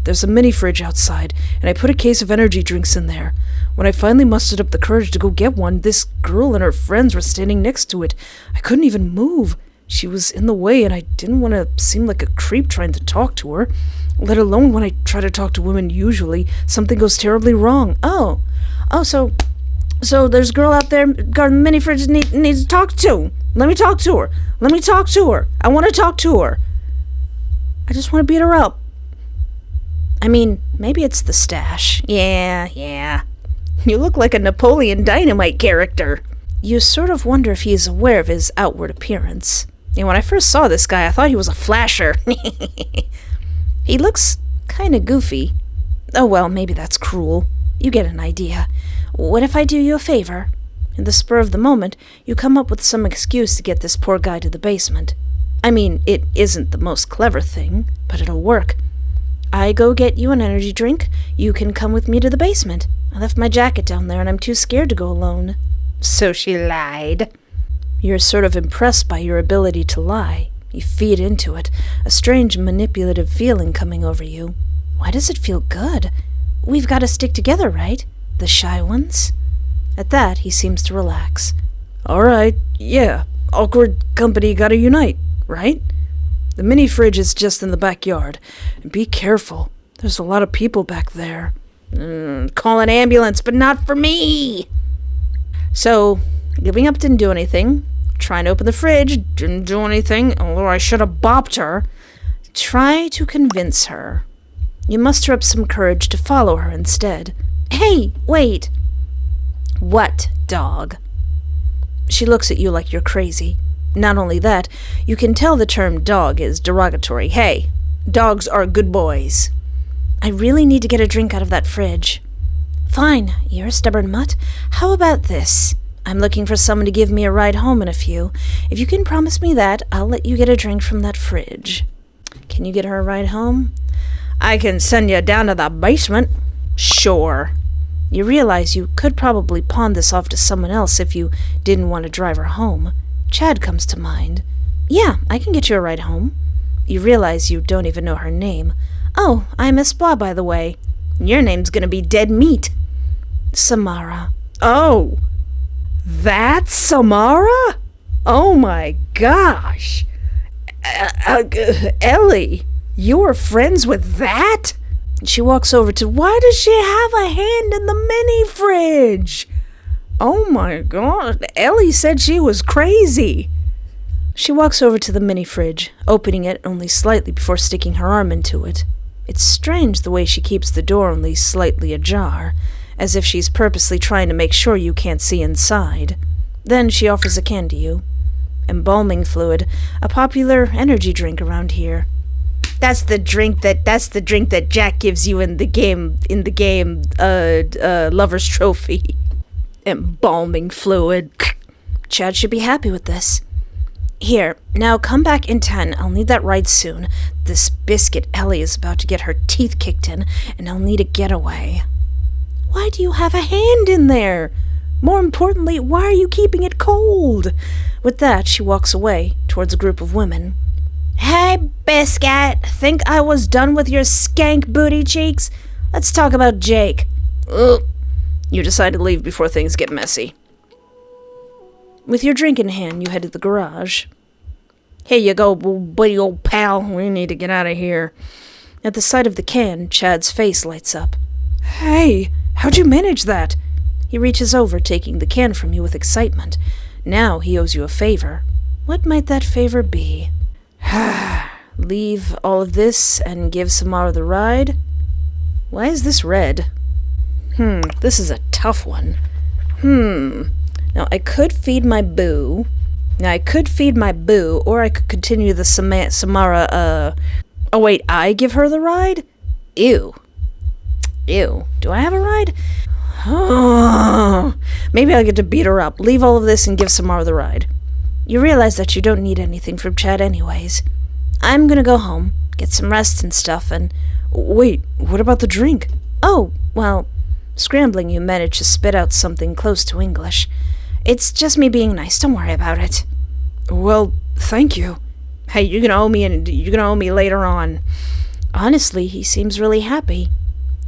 There's a mini fridge outside, and I put a case of energy drinks in there. When I finally mustered up the courage to go get one, this girl and her friends were standing next to it. I couldn't even move. She was in the way, and I didn't want to seem like a creep trying to talk to her. Let alone when I try to talk to women, usually something goes terribly wrong.
So there's a girl out there guarding the mini fridge needs to talk to. Let me talk to her. I want to talk to her. I just want to beat her up. I mean, maybe it's the stash. Yeah. You look like a Napoleon Dynamite character. You sort of wonder if he is aware of his outward appearance. And when I first saw this guy, I thought he was a flasher. He looks kinda goofy. Oh well, maybe that's cruel. You get an idea. What if I do you a favor? In the spur of the moment, you come up with some excuse to get this poor guy to the basement. I mean, it isn't the most clever thing, but it'll work. I go get you an energy drink. You can come with me to the basement. I left my jacket down there and I'm too scared to go alone. So she lied. You're sort of impressed by your ability to lie. You feed into it, a strange manipulative feeling coming over you. Why does it feel good? We've got to stick together, right? The shy ones? At that, he seems to relax.
All right, yeah. Awkward company gotta unite, right? The mini fridge is just in the backyard. And be careful. There's a lot of people back there.
Call an ambulance, but not for me! So, giving up didn't do anything. Trying to open the fridge didn't do anything, although I should have bopped her. Try to convince her. You muster up some courage to follow her instead. Hey, wait! What Dog. She looks at you like you're crazy. Not only that, you can tell the term dog is derogatory. Hey, dogs are good boys. I really need to get a drink out of that fridge. Fine, you're a stubborn mutt. How about this? I'm looking for someone to give me a ride home in a few. If you can promise me that, I'll let you get a drink from that fridge. Can you get her a ride home? I can send you down to the basement. Sure. You realize you could probably pawn this off to someone else if you didn't want to drive her home. Chad comes to mind. Yeah, I can get you a ride home. You realize you don't even know her name. Oh, I'm Miss Blah, by the way. Your name's gonna be Dead Meat. Samara.
Oh, that's Samara? Oh my gosh. Ellie, you're friends with that?
She walks over to, why does she have a hand in the mini fridge?
Oh my god, Ellie said she was crazy.
She walks over to the mini fridge, opening it only slightly before sticking her arm into it. It's strange the way she keeps the door only slightly ajar, as if she's purposely trying to make sure you can't see inside. Then she offers a can to you. Embalming fluid, a popular energy drink around here. That's the drink that Jack gives you in the game, Lover's Trophy. Embalming fluid. Chad should be happy with this. Here, now come back in 10. I'll need that ride soon. This biscuit Ellie is about to get her teeth kicked in, and I'll need a getaway. Why do you have a hand in there? More importantly, why are you keeping it cold? With that, she walks away towards a group of women. Hey, Biscuit! Think I was done with your skank booty cheeks? Let's talk about Jake.
Ugh. You decide to leave before things get messy.
With your drink in hand, you head to the garage.
Here you go, buddy old pal. We need to get out of here.
At the sight of the can, Chad's face lights up.
Hey, how'd you manage that?
He reaches over, taking the can from you with excitement. Now he owes you a favor. What might that favor be? Leave all of this and give Samara the ride? Why is this red? This is a tough one. Now, I could feed my boo, or I could continue the Samara, oh wait, I give her the ride? Ew. Do I have a ride? Oh, maybe I'll get to beat her up. Leave all of this and give Samara the ride. You realize that you don't need anything from Chad anyways. I'm gonna go home, get some rest and stuff, and...
Wait, what about the drink?
Oh, well, scrambling you managed to spit out something close to English. It's just me being nice, don't worry about it.
Well, thank you.
Hey, you're gonna owe me later on. Honestly, he seems really happy.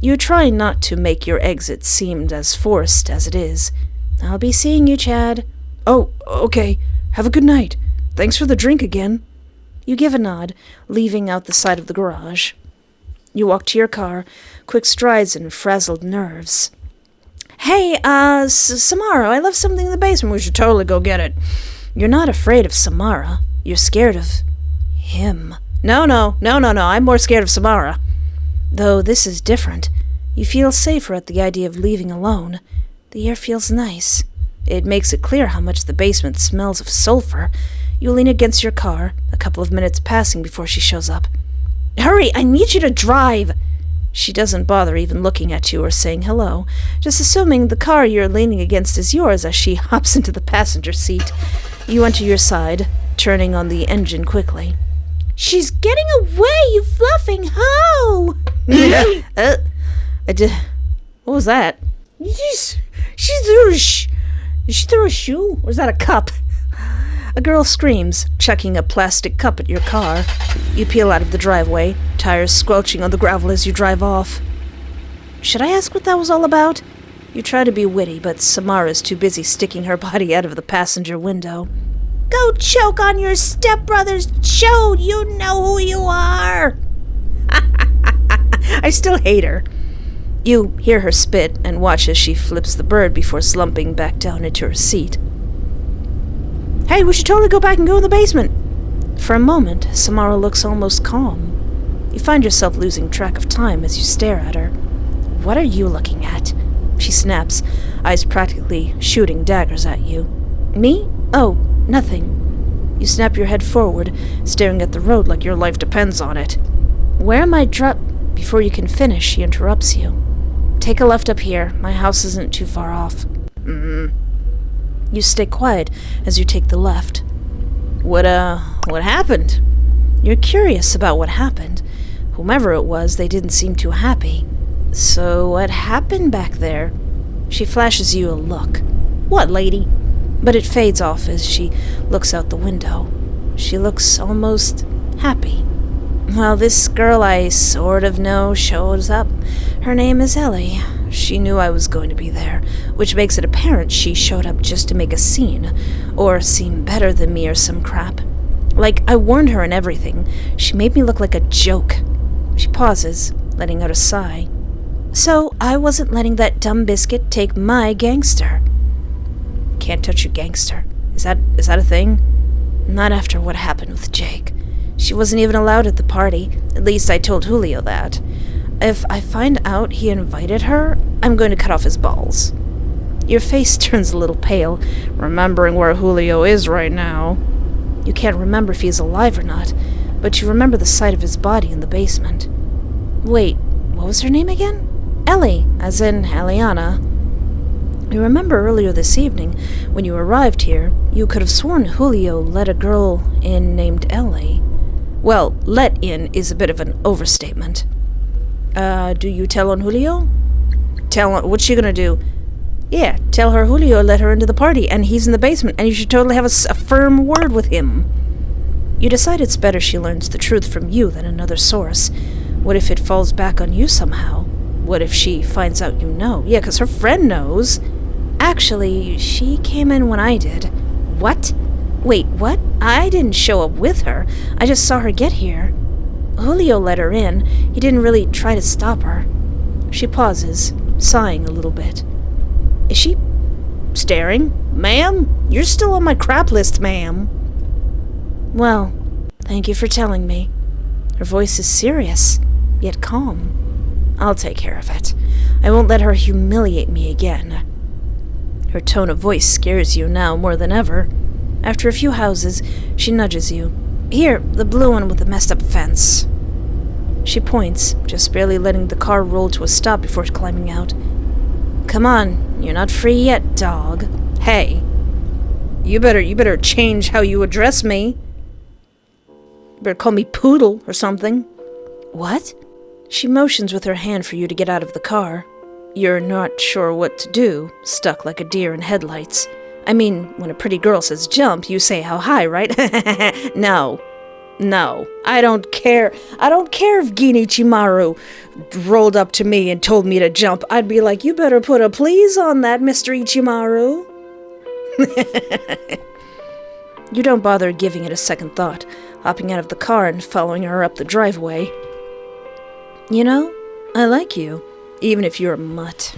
You try not to make your exit seem as forced as it is. I'll be seeing you, Chad.
Oh, okay. Have a good night. Thanks for the drink again.
You give a nod, leaving out the side of the garage. You walk to your car, quick strides and frazzled nerves. Hey, Samara, I left something in the basement. We should totally go get it. You're not afraid of Samara. You're scared of him. No, I'm more scared of Samara. Though this is different. You feel safer at the idea of leaving alone. The air feels nice. It makes it clear how much the basement smells of sulfur. You lean against your car, a couple of minutes passing before she shows up. Hurry, I need you to drive! She doesn't bother even looking at you or saying hello, just assuming the car you're leaning against is yours as she hops into the passenger seat. You enter your side, turning on the engine quickly. She's getting away, you fluffing hoe! What was that? She threw a shoe? Or was that a cup? A girl screams, chucking a plastic cup at your car. You peel out of the driveway, tires squelching on the gravel as you drive off. Should I ask what that was all about? You try to be witty, but Samara's too busy sticking her body out of the passenger window. Go choke on your stepbrother's chode! You know who you are! I still hate her. You hear her spit and watch as she flips the bird before slumping back down into her seat. Hey, we should totally go back and go in the basement. For a moment, Samara looks almost calm. You find yourself losing track of time as you stare at her. What are you looking at? She snaps. eyes practically shooting daggers at you. Me? Oh, nothing. You snap your head forward, staring at the road like your life depends on it. Where am I Before you can finish, she interrupts you. Take a left up here. My house isn't too far off. You stay quiet as you take the left. What happened? You're curious about what happened. Whomever it was, they didn't seem too happy. So what happened back there? She flashes you a look. What, lady? But it fades off as she looks out the window. She looks almost happy. Well, this girl I sort of know shows up. Her name is Ellie. She knew I was going to be there, which makes it apparent she showed up just to make a scene, or seem better than me or some crap. Like, I warned her and everything. She made me look like a joke. She pauses, letting out a sigh. So, I wasn't letting that dumb biscuit take my gangster. Can't touch a gangster. Is that a thing? Not after what happened with Jake. She wasn't even allowed at the party. At least I told Julio that. If I find out he invited her, I'm going to cut off his balls. Your face turns a little pale, remembering where Julio is right now. You can't remember if he's alive or not, but you remember the sight of his body in the basement. Wait, what was her name again? Ellie, as in Eliana. You remember earlier this evening, when you arrived here, you could have sworn Julio let a girl in named Ellie. Well, let in is a bit of an overstatement. Do you tell on Julio? Tell on, what's she gonna do? Yeah, tell her Julio let her into the party, and he's in the basement, and you should totally have a firm word with him. You decide it's better she learns the truth from you than another source. What if it falls back on you somehow? What if she finds out you know? Yeah, 'cause her friend knows. Actually, she came in when I did. What? Wait, what? I didn't show up with her. I just saw her get here. Julio let her in. He didn't really try to stop her. She pauses, sighing a little bit. Is she staring? Ma'am? You're still on my crap list, ma'am. Well, thank you for telling me. Her voice is serious, yet calm. I'll take care of it. I won't let her humiliate me again. Her tone of voice scares you now more than ever. After a few houses, she nudges you. Here, the blue one with the messed up fence. She points, just barely letting the car roll to a stop before climbing out. Come on, you're not free yet, dog. Hey, you better change how you address me. You better call me Poodle or something. What? She motions with her hand for you to get out of the car. You're not sure what to do, stuck like a deer in headlights. I mean, when a pretty girl says jump, you say how high, right? No, I don't care. I don't care if Ginichimaru rolled up to me and told me to jump. I'd be like, you better put a please on that, Mr. Ichimaru. You don't bother giving it a second thought, hopping out of the car and following her up the driveway. You know, I like you, even if you're a mutt.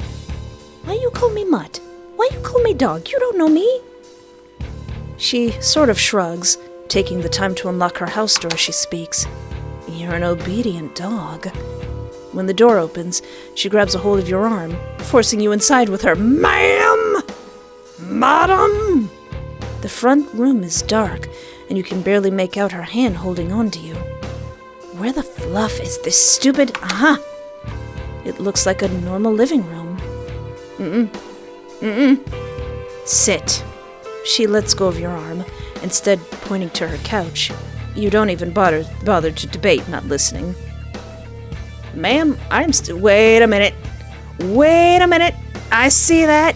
Why you call me mutt? Why you call me dog? You don't know me. She sort of shrugs, taking the time to unlock her house door as she speaks. You're an obedient dog. When the door opens, she grabs a hold of your arm, forcing you inside with her, Ma'am! Madam! The front room is dark, and you can barely make out her hand holding on to you. Where the fluff is this stupid... Aha! It looks like a normal living room. Sit. She lets go of your arm, instead pointing to her couch. You don't even bother to debate not listening. Ma'am, wait a minute. I see that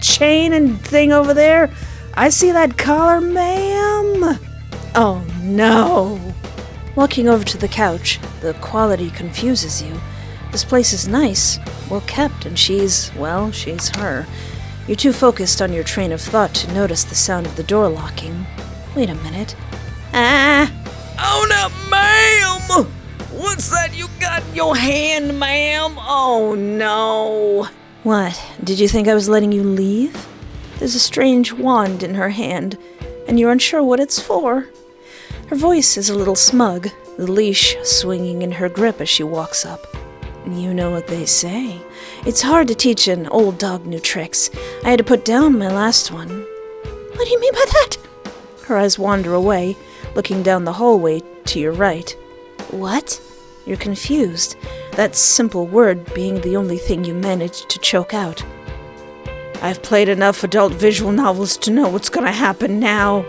chain and thing over there. I see that collar, ma'am. Oh, no. Walking over to the couch, the quality confuses you. This place is nice, well kept, and she's her. You're too focused on your train of thought to notice the sound of the door locking. Wait a minute.
Oh, no, ma'am! What's that you got in your hand, ma'am? Oh, no.
What, did you think I was letting you leave? There's a strange wand in her hand, and you're unsure what it's for. Her voice is a little smug, the leash swinging in her grip as she walks up. You know what they say. It's hard to teach an old dog new tricks. I had to put down my last one. What do you mean by that? Her eyes wander away, looking down the hallway to your right. What? You're confused, that simple word being the only thing you managed to choke out. I've played enough adult visual novels to know what's gonna happen now.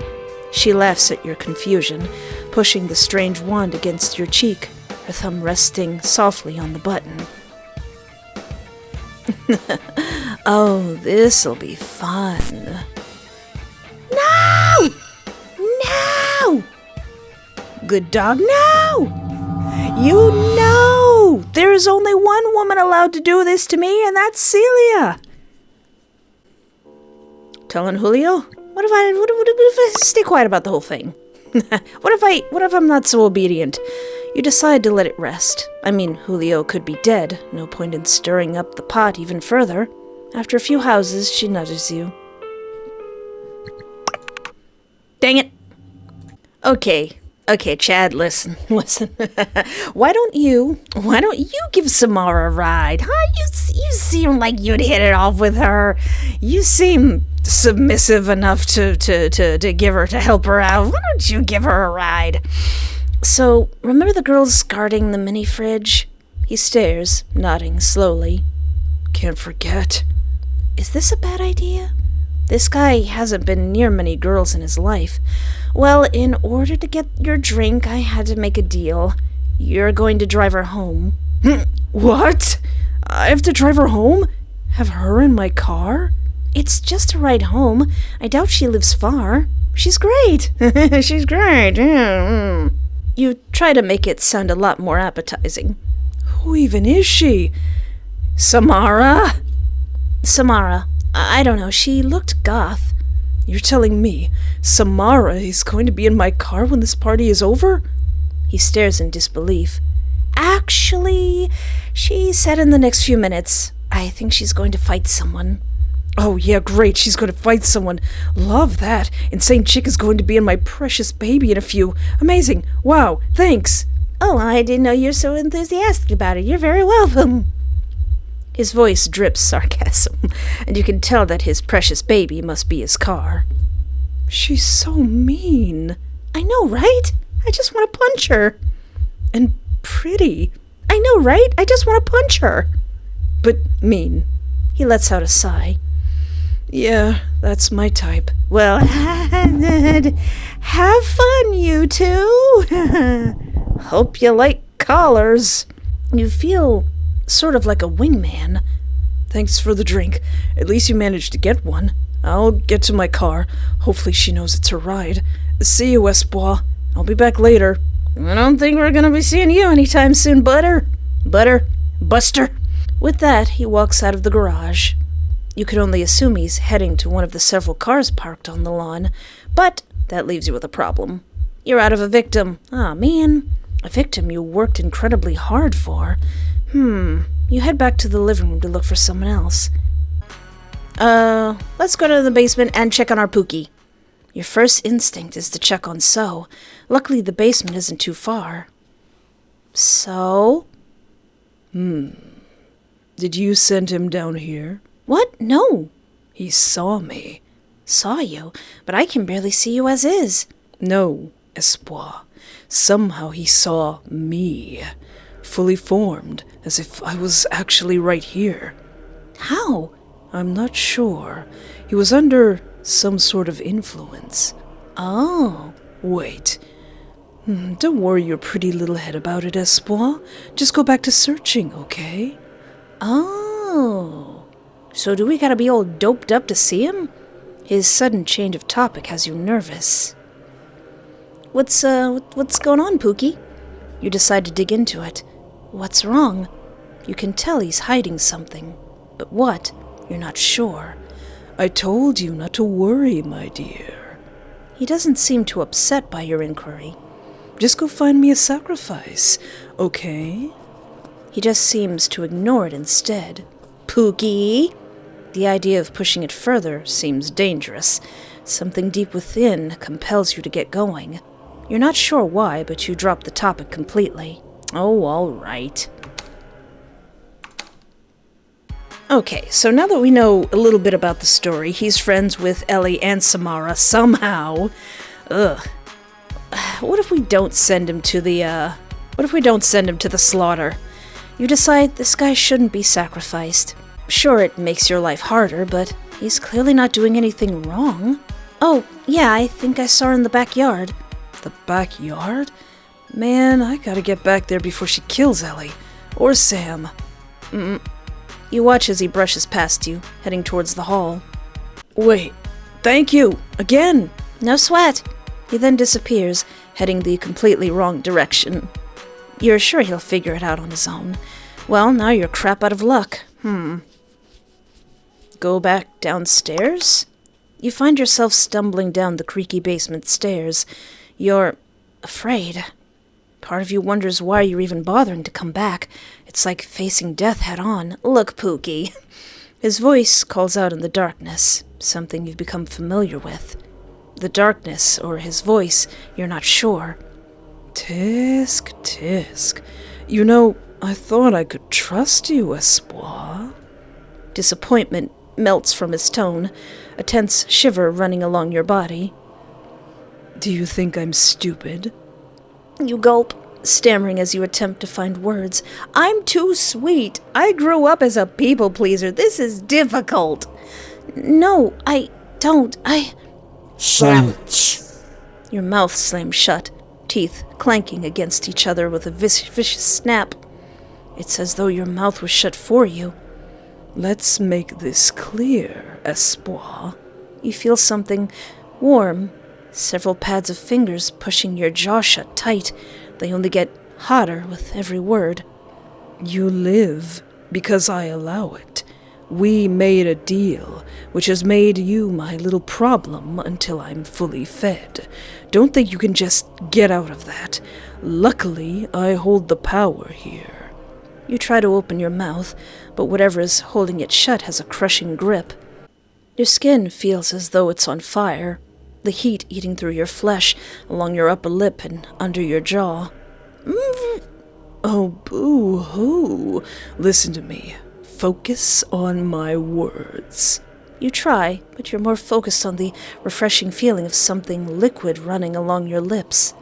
She laughs at your confusion, pushing the strange wand against your cheek, her thumb resting softly on the button. Oh, this'll be fun. No! No! Good dog, no! You know! There is only one woman allowed to do this to me, and that's Celia. Telling Julio? What if I stay quiet about the whole thing? What if I'm not so obedient? You decide to let it rest. I mean, Julio could be dead. No point in stirring up the pot even further. After a few houses, she nudges you. Dang it. Okay, Chad, listen. Why don't you give Samara a ride, huh? You seem like you'd hit it off with her. You seem submissive enough to help her out. Why don't you give her a ride? So, remember the girls guarding the mini fridge? He stares, nodding slowly.
Can't forget.
Is this a bad idea? This guy hasn't been near many girls in his life. Well, in order to get your drink, I had to make a deal. You're going to drive her home.
What? I have to drive her home? Have her in my car?
It's just a ride home. I doubt she lives far. She's great. She's great. You try to make it sound a lot more appetizing.
Who even is she? Samara?
Samara. I don't know. She looked goth.
You're telling me Samara is going to be in my car when this party is over?
He stares in disbelief. Actually, she said in the next few minutes. I think she's going to fight someone.
Oh, yeah, great. She's going to fight someone. Love that. Insane chick is going to be in my precious baby in a few. Amazing. Wow. Thanks.
Oh, I didn't know you're so enthusiastic about it. You're very welcome. His voice drips sarcasm, and you can tell that his precious baby must be his car.
She's so mean.
I know, right? I just want to punch her.
And pretty.
I know, right? I just want to punch her.
But mean.
He lets out a sigh.
Yeah, that's my type.
Well, have fun, you two. Hope you like collars. You feel sort of like a wingman.
Thanks for the drink. At least you managed to get one. I'll get to my car. Hopefully she knows it's her ride. See you, Espoir. I'll be back later.
I don't think we're gonna be seeing you anytime soon, Buster. With that, he walks out of the garage. You could only assume he's heading to one of the several cars parked on the lawn, but that leaves you with a problem. You're out of a victim. Ah, man. A victim you worked incredibly hard for. You head back to the living room to look for someone else. Let's go to the basement and check on our Pookie. Your first instinct is to check on So. Luckily, the basement isn't too far. So?
Did you send him down here?
What? No.
He saw me.
Saw you? But I can barely see you as is.
No, Espoir. Somehow he saw me. Fully formed, as if I was actually right here.
How?
I'm not sure. He was under some sort of influence.
Oh.
Wait. Don't worry your pretty little head about it, Espoir. Just go back to searching, okay?
Oh. So do we gotta be all doped up to see him? His sudden change of topic has you nervous. What's going on, Pookie? You decide to dig into it. What's wrong? You can tell he's hiding something. But what? You're not sure.
I told you not to worry, my dear.
He doesn't seem too upset by your inquiry.
Just go find me a sacrifice, okay?
He just seems to ignore it instead. Pookie! The idea of pushing it further seems dangerous. Something deep within compels you to get going. You're not sure why, but you drop the topic completely. Oh, all right. Okay, so now that we know a little bit about the story, he's friends with Ellie and Samara somehow. Ugh. What if we don't send him to the, slaughter? You decide this guy shouldn't be sacrificed. Sure, it makes your life harder, but he's clearly not doing anything wrong. Oh, yeah, I think I saw her in the backyard.
The backyard? Man, I gotta get back there before she kills Ellie. Or Sam.
You watch as he brushes past you, heading towards the hall.
Wait, thank you, again!
No sweat. He then disappears, heading the completely wrong direction. You're sure he'll figure it out on his own. Well, now you're crap out of luck. Go back downstairs? You find yourself stumbling down the creaky basement stairs. You're afraid. Part of you wonders why you're even bothering to come back. It's like facing death head-on. Look, Pookie. His voice calls out in the darkness, something you've become familiar with. The darkness, or his voice, you're not sure.
Tisk, tisk. You know, I thought I could trust you, Espoir.
Disappointment melts from his tone, a tense shiver running along your body.
Do you think I'm stupid?
You gulp, stammering as you attempt to find words. I'm too sweet. I grew up as a people pleaser. This is difficult. No, I don't.
Silence.
Your mouth slams shut, teeth clanking against each other with a vicious snap. It's as though your mouth was shut for you.
Let's make this clear, Espoir.
You feel something warm, several pads of fingers pushing your jaw shut tight. They only get hotter with every word.
You live because I allow it. We made a deal, which has made you my little problem until I'm fully fed. Don't think you can just get out of that. Luckily, I hold the power here.
You try to open your mouth, but whatever is holding it shut has a crushing grip. Your skin feels as though it's on fire, the heat eating through your flesh, along your upper lip and under your jaw.
Oh, boo-hoo. Listen to me. Focus on my words.
You try, but you're more focused on the refreshing feeling of something liquid running along your lips.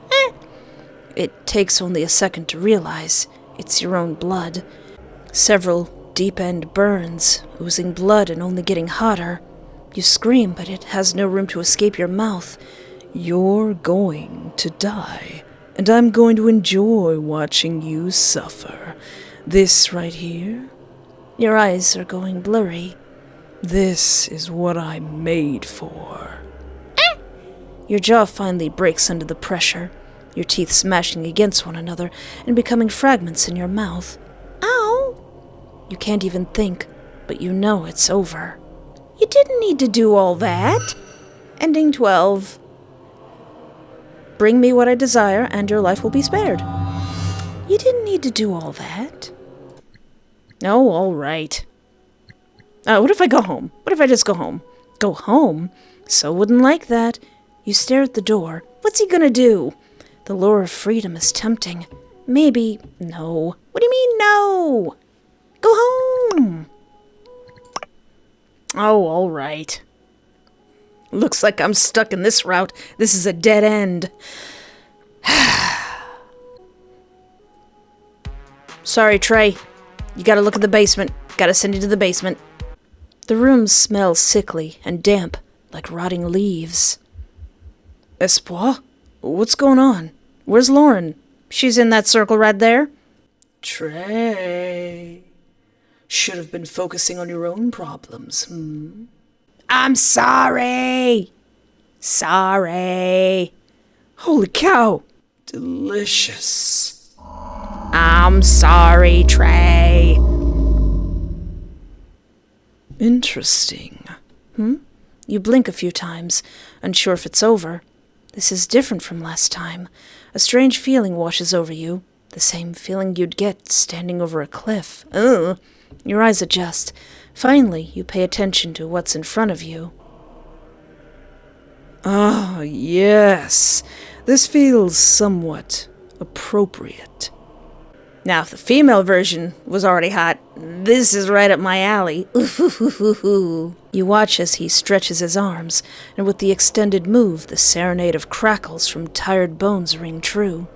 It takes only a second to realize it's your own blood. Several deep-end burns, oozing blood and only getting hotter. You scream, but it has no room to escape your mouth.
You're going to die, and I'm going to enjoy watching you suffer. This right here?
Your eyes are going blurry.
This is what I'm made for.
Your jaw finally breaks under the pressure, your teeth smashing against one another and becoming fragments in your mouth. Ow! You can't even think, but you know it's over. You didn't need to do all that. Ending 12. Bring me what I desire, and your life will be spared. You didn't need to do all that. Oh, all right. What if I go home? What if I just go home? Go home? So wouldn't like that. You stare at the door. What's he gonna do? The lure of freedom is tempting. Maybe. No. What do you mean, no? Go home. Oh, all right. Looks like I'm stuck in this route. This is a dead end. Sorry, Trey. You gotta look at the basement. Gotta send you to the basement. The room smells sickly and damp, like rotting leaves.
Espoir? What's going on? Where's Lauren?
She's in that circle right there.
Trey. Should have been focusing on your own problems,
I'm sorry. Sorry.
Holy cow! Delicious.
I'm sorry, Trey.
Interesting.
You blink a few times, unsure if it's over. This is different from last time. A strange feeling washes over you, the same feeling you'd get standing over a cliff. Ugh. Your eyes adjust. Finally, you pay attention to what's in front of you.
Ah, yes. This feels somewhat appropriate.
Now, if the female version was already hot, this is right up my alley. You watch as he stretches his arms, and with the extended move, the serenade of crackles from tired bones ring true.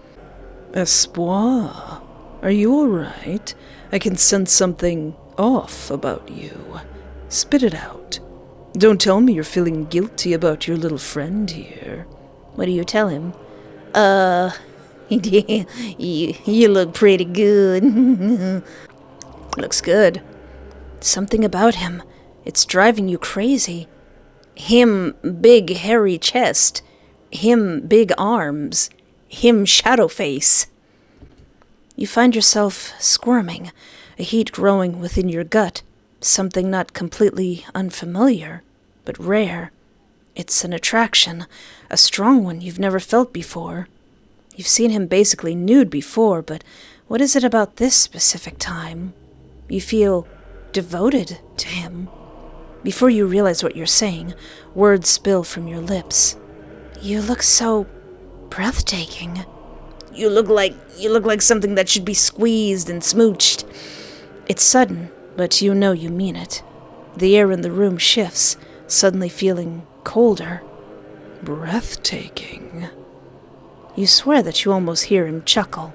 Espoir, are you all right? I can sense something off about you. Spit it out. Don't tell me you're feeling guilty about your little friend here.
What do you tell him? You look pretty good.
Looks good. Something about him. It's driving you crazy. Him big hairy chest. Him big arms. Him shadow face. You find yourself squirming, a heat growing within your gut, something not completely unfamiliar, but rare. It's an attraction, a strong one you've never felt before. You've seen him basically nude before, but what is it about this specific time? You feel devoted to him. Before you realize what you're saying, words spill from your lips. You look so breathtaking. You look like something that should be squeezed and smooched. It's sudden, but you know you mean it. The air in the room shifts, suddenly feeling colder.
Breathtaking.
You swear that you almost hear him chuckle.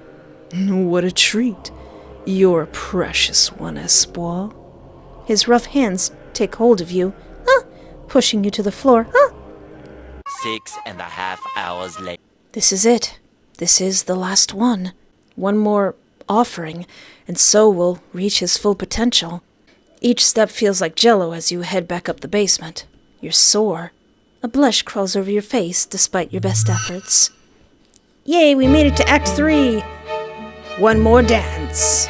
What a treat. You're a precious one, Espoir.
His rough hands take hold of you, pushing you to the floor.
6.5 hours later.
This is it. This is the last one. One more offering, and so will reach his full potential. Each step feels like jello as you head back up the basement. You're sore. A blush crawls over your face despite your best efforts. Yay, we made it to Act 3! One more dance.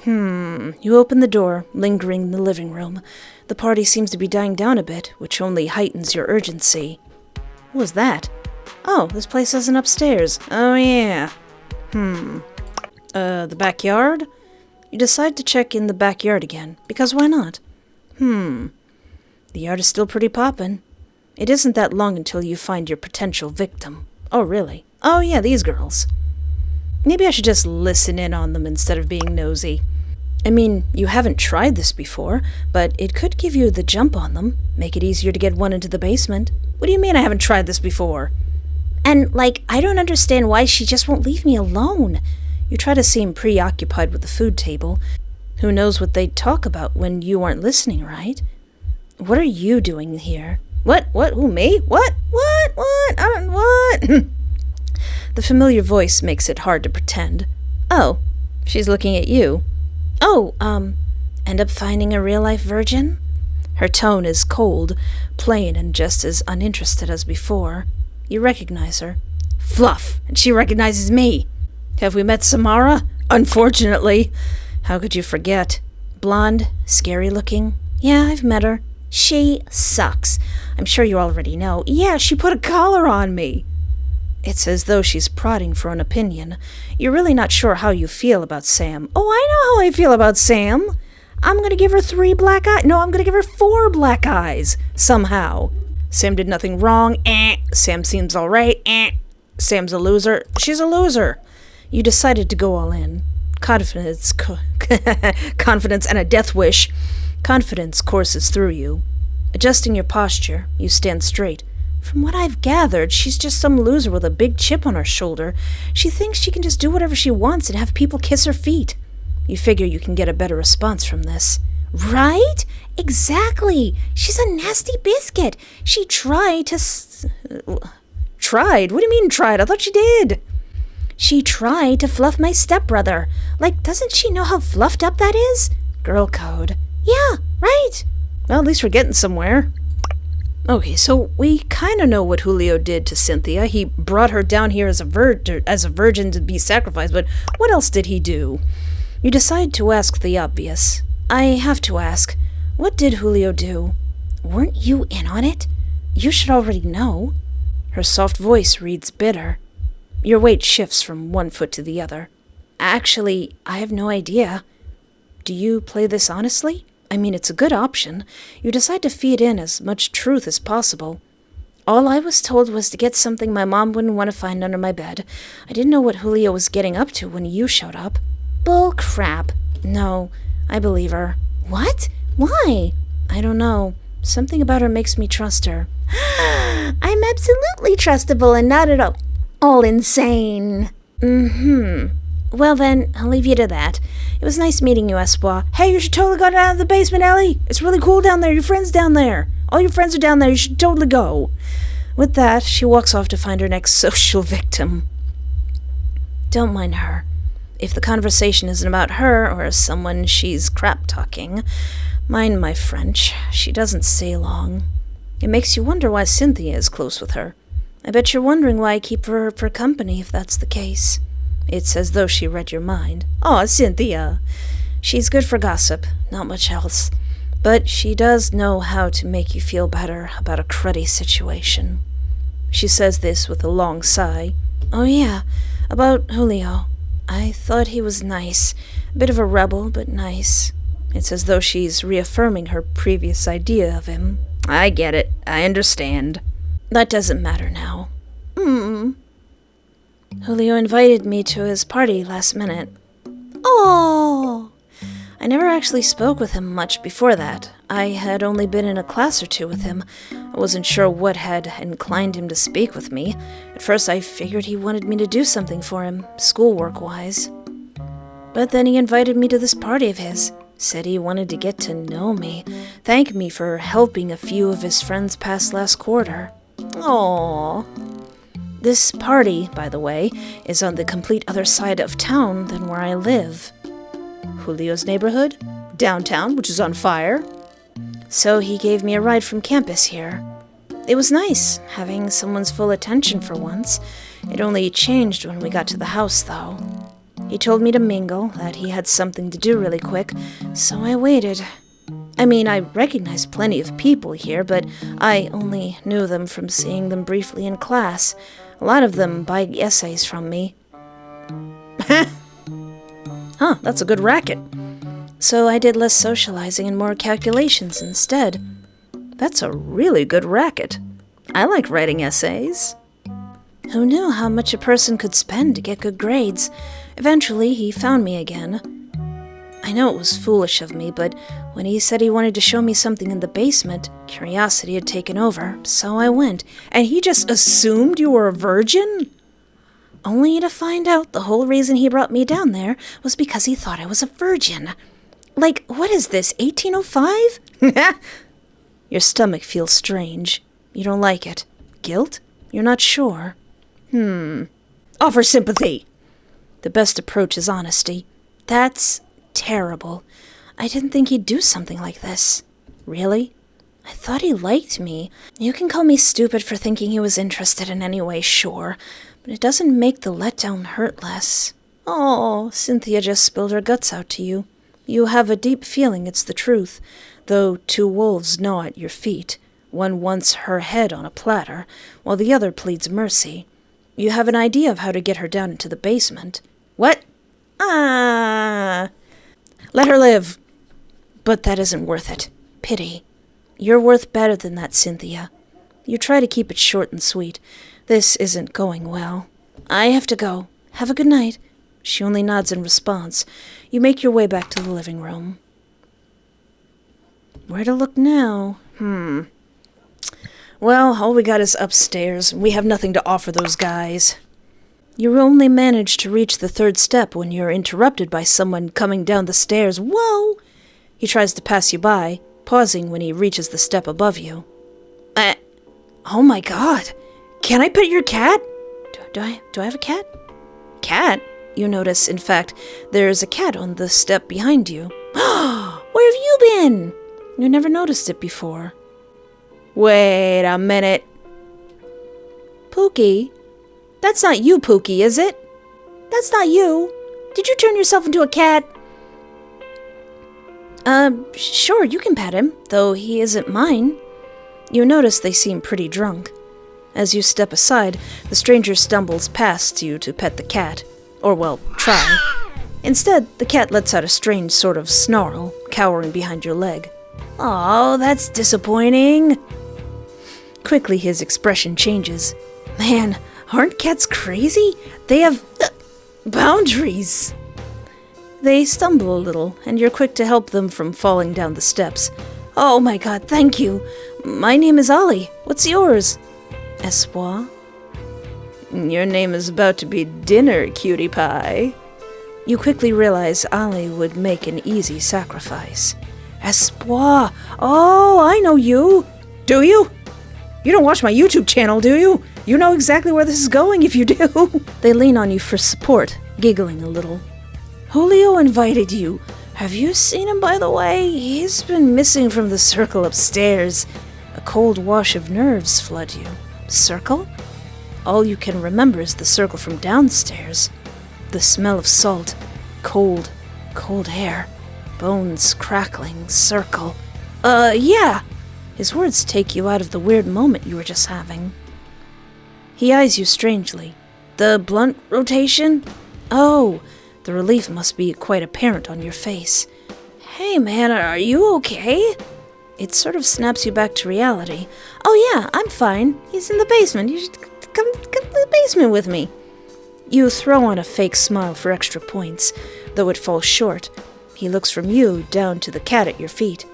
You open the door, lingering in the living room. The party seems to be dying down a bit, which only heightens your urgency. What was that? Oh, this place isn't upstairs. Oh, yeah. The backyard? You decide to check in the backyard again, because why not? The yard is still pretty poppin'. It isn't that long until you find your potential victim. Oh, really? Oh, yeah, these girls. Maybe I should just listen in on them instead of being nosy. I mean, you haven't tried this before, but it could give you the jump on them, make it easier to get one into the basement. What do you mean I haven't tried this before? And, I don't understand why she just won't leave me alone. You try to seem preoccupied with the food table. Who knows what they'd talk about when you aren't listening, right? What are you doing here? What? Who, me? What? The familiar voice makes it hard to pretend. Oh, she's looking at you. Oh, end up finding a real-life virgin? Her tone is cold, plain, and just as uninterested as before. You recognize her. Fluff, and she recognizes me. Have we met Samara? Unfortunately. How could you forget? Blonde, scary-looking. Yeah, I've met her. She sucks. I'm sure you already know. Yeah, she put a collar on me. It's as though she's prodding for an opinion. You're really not sure how you feel about Sam. Oh, I know how I feel about Sam. I'm gonna give her 3 black eyes. No, I'm gonna give her 4 black eyes. Somehow. Sam did nothing wrong. Sam seems alright. Sam's a loser. She's a loser. You decided to go all in. Confidence and a death wish. Confidence courses through you. Adjusting your posture, you stand straight. From what I've gathered, she's just some loser with a big chip on her shoulder. She thinks she can just do whatever she wants and have people kiss her feet. You figure you can get a better response from this. Right? Exactly. She's a nasty biscuit. She tried to... Tried? What do you mean tried? I thought she did. She tried to fluff my stepbrother. Doesn't she know how fluffed up that is? Girl code. Yeah, right. Well, at least we're getting somewhere. Okay, so we kind of know what Julio did to Cynthia. He brought her down here as a virgin to be sacrificed, but what else did he do? You decide to ask the obvious. I have to ask, what did Julio do? Weren't you in on it? You should already know. Her soft voice reads bitter. Your weight shifts from one foot to the other. Actually, I have no idea. Do you play this honestly? I mean, it's a good option. You decide to feed in as much truth as possible.
All I was told was to get something my mom wouldn't want to find under my bed. I didn't know what Julio was getting up to when you showed up. Bull crap. No, I believe her. What? Why? I don't know. Something about her makes me trust her. I'm absolutely trustable and not at all insane. Well then, I'll leave you to that. It was nice meeting you, Espoir. Hey, you should totally go down to the basement, Ellie. It's really cool down there. Your friend's down there. All your friends are down there. You should totally go. With that, she walks off to find her next social victim. Don't mind her. If the conversation isn't about her or someone she's crap-talking, mind my French, she doesn't stay long. It makes you wonder why Cynthia is close with her. I bet you're wondering why I keep her for company if that's the case. It's as though she read your mind. Aw, Cynthia! She's good for gossip, not much else. But she does know how to make you feel better about a cruddy situation. She says this with a long sigh. Oh yeah, about Julio. I thought he was nice. A bit of a rebel, but nice. It's as though she's reaffirming her previous idea of him. I get it. I understand. That doesn't matter now. Julio invited me to his party last minute. Oh! I never actually spoke with him much before that. I had only been in a class or two with him. I wasn't sure what had inclined him to speak with me. At first I figured he wanted me to do something for him, schoolwork-wise. But then he invited me to this party of his. Said he wanted to get to know me. Thank me for helping a few of his friends pass last quarter. Aww. This party, by the way, is on the complete other side of town than where I live. Julio's neighborhood? Downtown, which is on fire? So he gave me a ride from campus here. It was nice, having someone's full attention for once. It only changed when we got to the house, though. He told me to mingle, that he had something to do really quick, so I waited. I mean, I recognized plenty of people here, but I only knew them from seeing them briefly in class. A lot of them buy essays from me. Huh, that's a good racket. So I did less socializing and more calculations instead. That's a really good racket. I like writing essays. Who knew how much a person could spend to get good grades? Eventually, he found me again. I know it was foolish of me, but when he said he wanted to show me something in the basement, curiosity had taken over, so I went. And he just assumed you were a virgin? Only to find out the whole reason he brought me down there was because he thought I was a virgin. Like, what is this, 1805? Your stomach feels strange. You don't like it. Guilt? You're not sure. Offer sympathy. The best approach is honesty. That's terrible. I didn't think he'd do something like this. Really? I thought he liked me. You can call me stupid for thinking he was interested in any way, sure, but it doesn't make the letdown hurt less. Oh, Cynthia just spilled her guts out to you. You have a deep feeling it's the truth, though two wolves gnaw at your feet. One wants her head on a platter, while the other pleads mercy. You have an idea of how to get her down into the basement. What? Let her live. But that isn't worth it. Pity. You're worth better than that, Cynthia. You try to keep it short and sweet. This isn't going well. I have to go. Have a good night. She only nods in response. You make your way back to the living room. Where to look now? Well, all we got is upstairs. We have nothing to offer those guys. You only manage to reach the third step when you're interrupted by someone coming down the stairs. Whoa! He tries to pass you by, pausing when he reaches the step above you. Oh my god! Can I pet your cat? Do I have a cat? Cat? You notice, in fact, there's a cat on the step behind you. Where have you been? You never noticed it before. Wait a minute. Pookie? That's not you, Pookie, is it? That's not you. Did you turn yourself into a cat? Sure, you can pet him, though he isn't mine. You notice they seem pretty drunk. As you step aside, the stranger stumbles past you to pet the cat. Or, well, try. Instead, the cat lets out a strange sort of snarl, cowering behind your leg. Oh, that's disappointing. Quickly, his expression changes. Man, aren't cats crazy? They have boundaries. They stumble a little, and you're quick to help them from falling down the steps. Oh my god, thank you. My name is Ollie. What's yours? Espoir?
Your name is about to be dinner, cutie pie.
You quickly realize Ollie would make an easy sacrifice. Espoir! Oh, I know you!
Do you? You don't watch my YouTube channel, do you? You know exactly where this is going if you do.
They lean on you for support, giggling a little. Julio invited you. Have you seen him, by the way? He's been missing from the circle upstairs. A cold wash of nerves flood you. Circle? All you can remember is the circle from downstairs. The smell of salt, cold air, bones crackling, circle. Yeah. His words take you out of the weird moment you were just having. He eyes you strangely. The blunt rotation? Oh, the relief must be quite apparent on your face. Hey man, are you okay? It sort of snaps you back to reality. Oh yeah, I'm fine. He's in the basement. You should come to the basement with me. You throw on a fake smile for extra points, though it falls short. He looks from you down to the cat at your feet.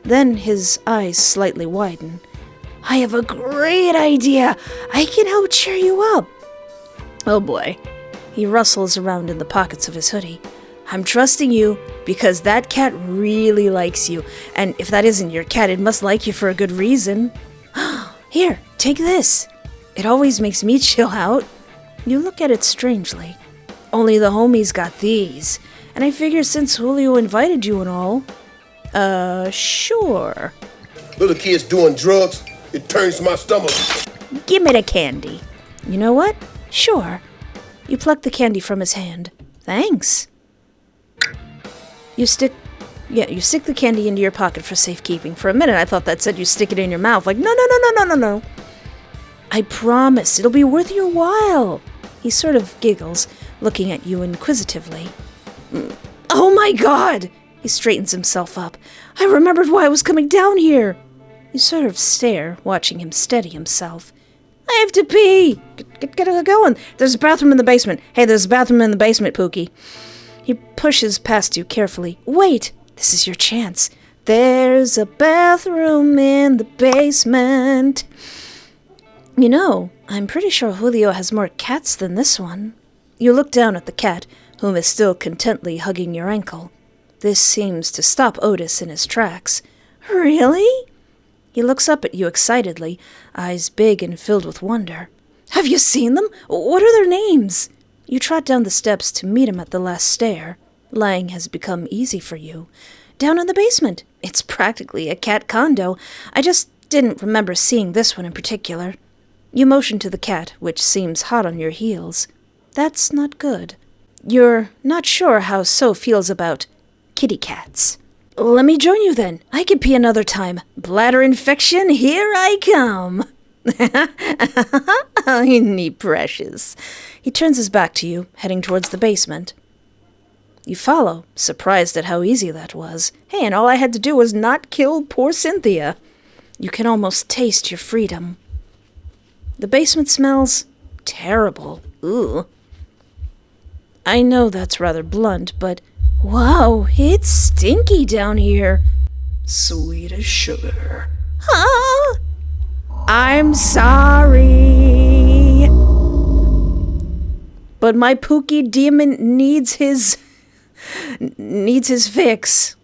Then his eyes slightly widen. I have a great idea. I can help cheer you up.
Oh boy.
He rustles around in the pockets of his hoodie. I'm trusting you because that cat really likes you. And if that isn't your cat, it must like you for a good reason. Here, take this. It always makes me chill out. You look at it strangely. Only the homies got these. And I figure since Julio invited you and all. Sure.
Little kids doing drugs, it turns my stomach.
Give me the candy. You know what? Sure. You pluck the candy from his hand. Thanks. You stick the candy into your pocket for safekeeping. For a minute, I thought that said you stick it in your mouth. Like, no. I promise, it'll be worth your while. He sort of giggles, looking at you inquisitively. Oh my god! He straightens himself up. I remembered why I was coming down here. You sort of stare, watching him steady himself. I have to pee! Get going. There's a bathroom in the basement. Hey, there's a bathroom in the basement, Pookie. He pushes past you carefully. Wait, this is your chance. There's a bathroom in the basement. You know, I'm pretty sure Julio has more cats than this one. You look down at the cat, whom is still contently hugging your ankle. This seems to stop Otis in his tracks. Really? He looks up at you excitedly, eyes big and filled with wonder. Have you seen them? What are their names? You trot down the steps to meet him at the last stair. Lying has become easy for you. Down in the basement. It's practically a cat condo. I just didn't remember seeing this one in particular. You motion to the cat, which seems hot on your heels. That's not good. You're not sure how So feels about kitty cats. Let me join you then. I can pee another time. Bladder infection, here I come. Ain't precious. He turns his back to you, heading towards the basement. You follow, surprised at how easy that was. Hey, and all I had to do was not kill poor Cynthia. You can almost taste your freedom. The basement smells terrible. Ugh. I know that's rather blunt, but wow, it's stinky down here.
Sweet as sugar.
Huh? I'm sorry. But my Pookie demon needs his fix.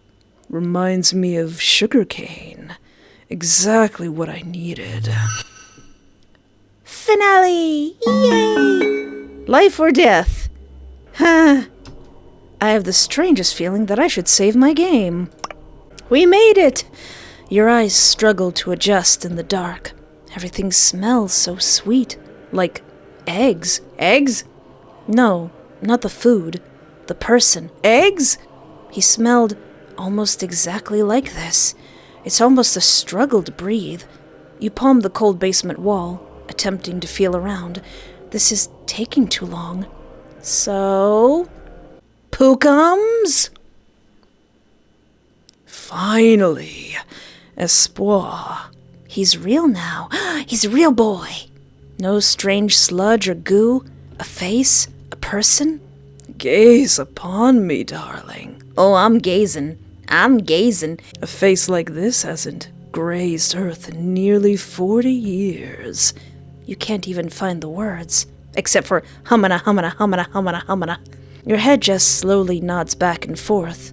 Reminds me of sugarcane. Exactly what I needed.
Finale! Yay! Life or death? Huh. I have the strangest feeling that I should save my game. We made it! Your eyes struggle to adjust in the dark. Everything smells so sweet. Like eggs. Eggs? No, not the food. The person. Eggs? He smelled almost exactly like this. It's almost a struggle to breathe. You palm the cold basement wall, attempting to feel around. This is taking too long. So... Pookums?
Finally, Espoir.
He's real now. He's a real boy. No strange sludge or goo. A face. A person.
Gaze upon me, darling.
Oh, I'm gazing. I'm gazing.
A face like this hasn't grazed Earth in nearly 40 years.
You can't even find the words. Except for humana, humana, humana, humana, humana. Your head just slowly nods back and forth.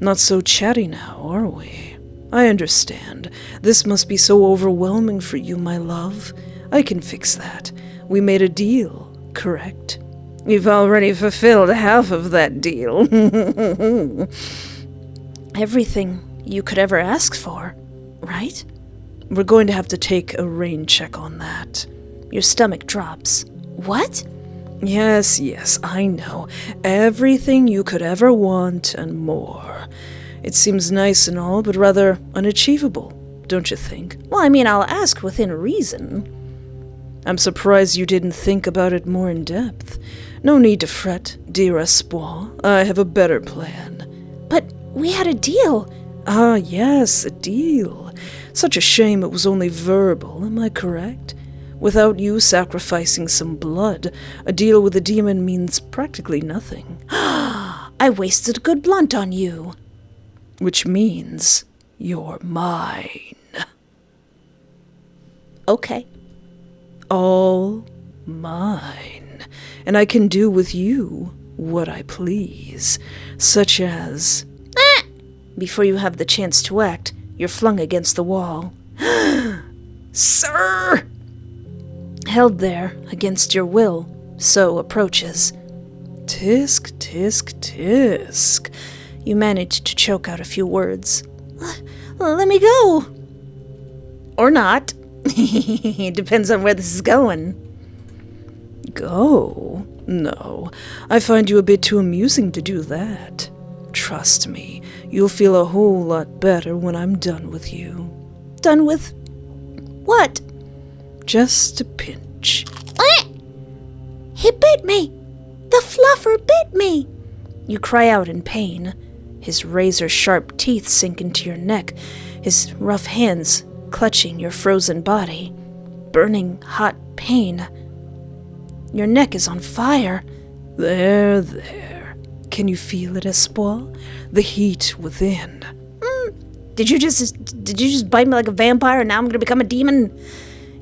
Not so chatty now, are we? I understand. This must be so overwhelming for you, my love. I can fix that. We made a deal, correct?
You've already fulfilled half of that deal.
Everything you could ever ask for, right?
We're going to have to take a rain check on that.
Your stomach drops. What?
Yes, I know. Everything you could ever want and more. It seems nice and all, but rather unachievable, don't you think?
Well, I mean, I'll ask within reason.
I'm surprised you didn't think about it more in depth. No need to fret, dear Espoir. I have a better plan.
But we had a deal.
Ah, yes, a deal. Such a shame it was only verbal, am I correct? Without you sacrificing some blood, a deal with a demon means practically nothing.
I wasted a good blunt on you.
Which means you're mine.
Okay.
All mine. And I can do with you what I please, such as...
Before you have the chance to act, you're flung against the wall.
Sir!
Held there, against your will, so approaches.
Tisk, tisk, tisk.
You manage to choke out a few words. Let me go! Or not. It depends on where this is going.
Go? No, I find you a bit too amusing to do that. Trust me, you'll feel a whole lot better when I'm done with you.
Done with what?
Just a pinch.
He bit me! The fluffer bit me! You cry out in pain. His razor-sharp teeth sink into your neck, his rough hands clutching your frozen body. Burning hot pain. Your neck is on fire.
There. Can you feel it, Espoir? The heat within.
Did you just bite me like a vampire and now I'm gonna become a demon?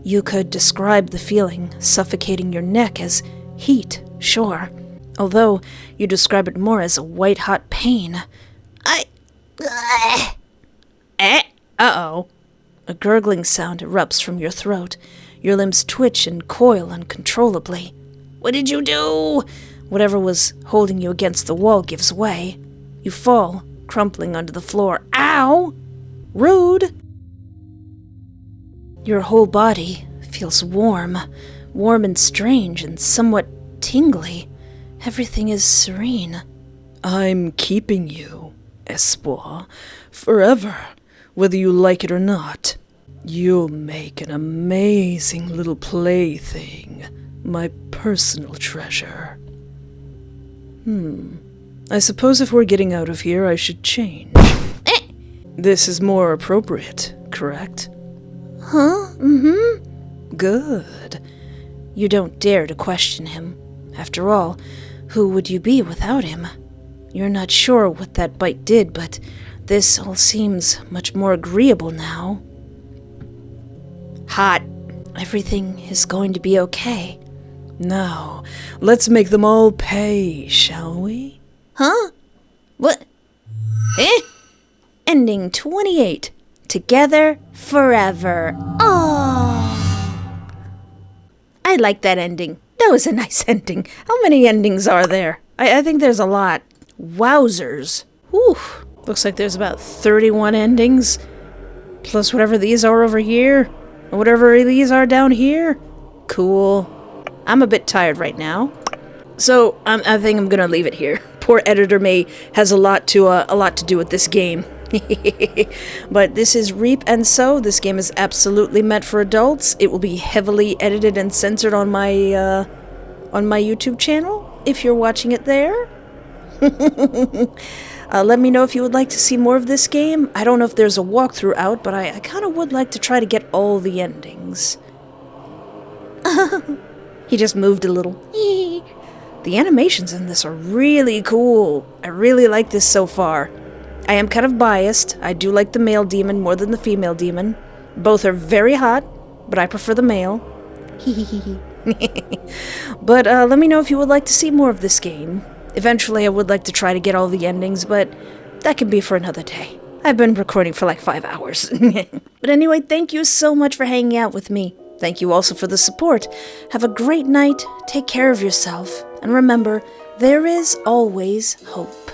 You could describe the feeling suffocating your neck as heat, sure. Although you describe it more as a white-hot pain. Uh-oh. A gurgling sound erupts from your throat. Your limbs twitch and coil uncontrollably. What did you do? Whatever was holding you against the wall gives way. You fall, crumpling onto the floor. Ow! Rude! Your whole body feels warm and strange and somewhat tingly. Everything is serene.
I'm keeping you, Espoir, forever, whether you like it or not. You'll make an amazing little plaything, my personal treasure. I suppose if we're getting out of here, I should change. This is more appropriate, correct?
Huh? Mm-hmm.
Good.
You don't dare to question him. After all, who would you be without him? You're not sure what that bite did, but this all seems much more agreeable now. Hot. Everything is going to be okay.
Now, let's make them all pay, shall we?
Huh? What? Ending 28. Together forever. Oh. I like that ending. That was a nice ending. How many endings are there? I think there's a lot. Wowzers. Whew. Looks like there's about 31 endings. Plus whatever these are over here. And whatever these are down here. Cool. I'm a bit tired right now. So I think I'm gonna leave it here. Poor Editor May has a lot to do with this game. But this is Reap and Sow. This game is absolutely meant for adults. It will be heavily edited and censored on my YouTube channel if you're watching it there. Let me know if you would like to see more of this game. I don't know if there's a walkthrough out, but I kind of would like to try to get all the endings. He just moved a little. The animations in this are really cool. I really like this so far. I am kind of biased. I do like the male demon more than the female demon. Both are very hot, but I prefer the male. But let me know if you would like to see more of this game. Eventually I would like to try to get all the endings, but that can be for another day. I've been recording for like 5 hours. But anyway, thank you so much for hanging out with me. Thank you also for the support. Have a great night, take care of yourself, and remember, there is always hope.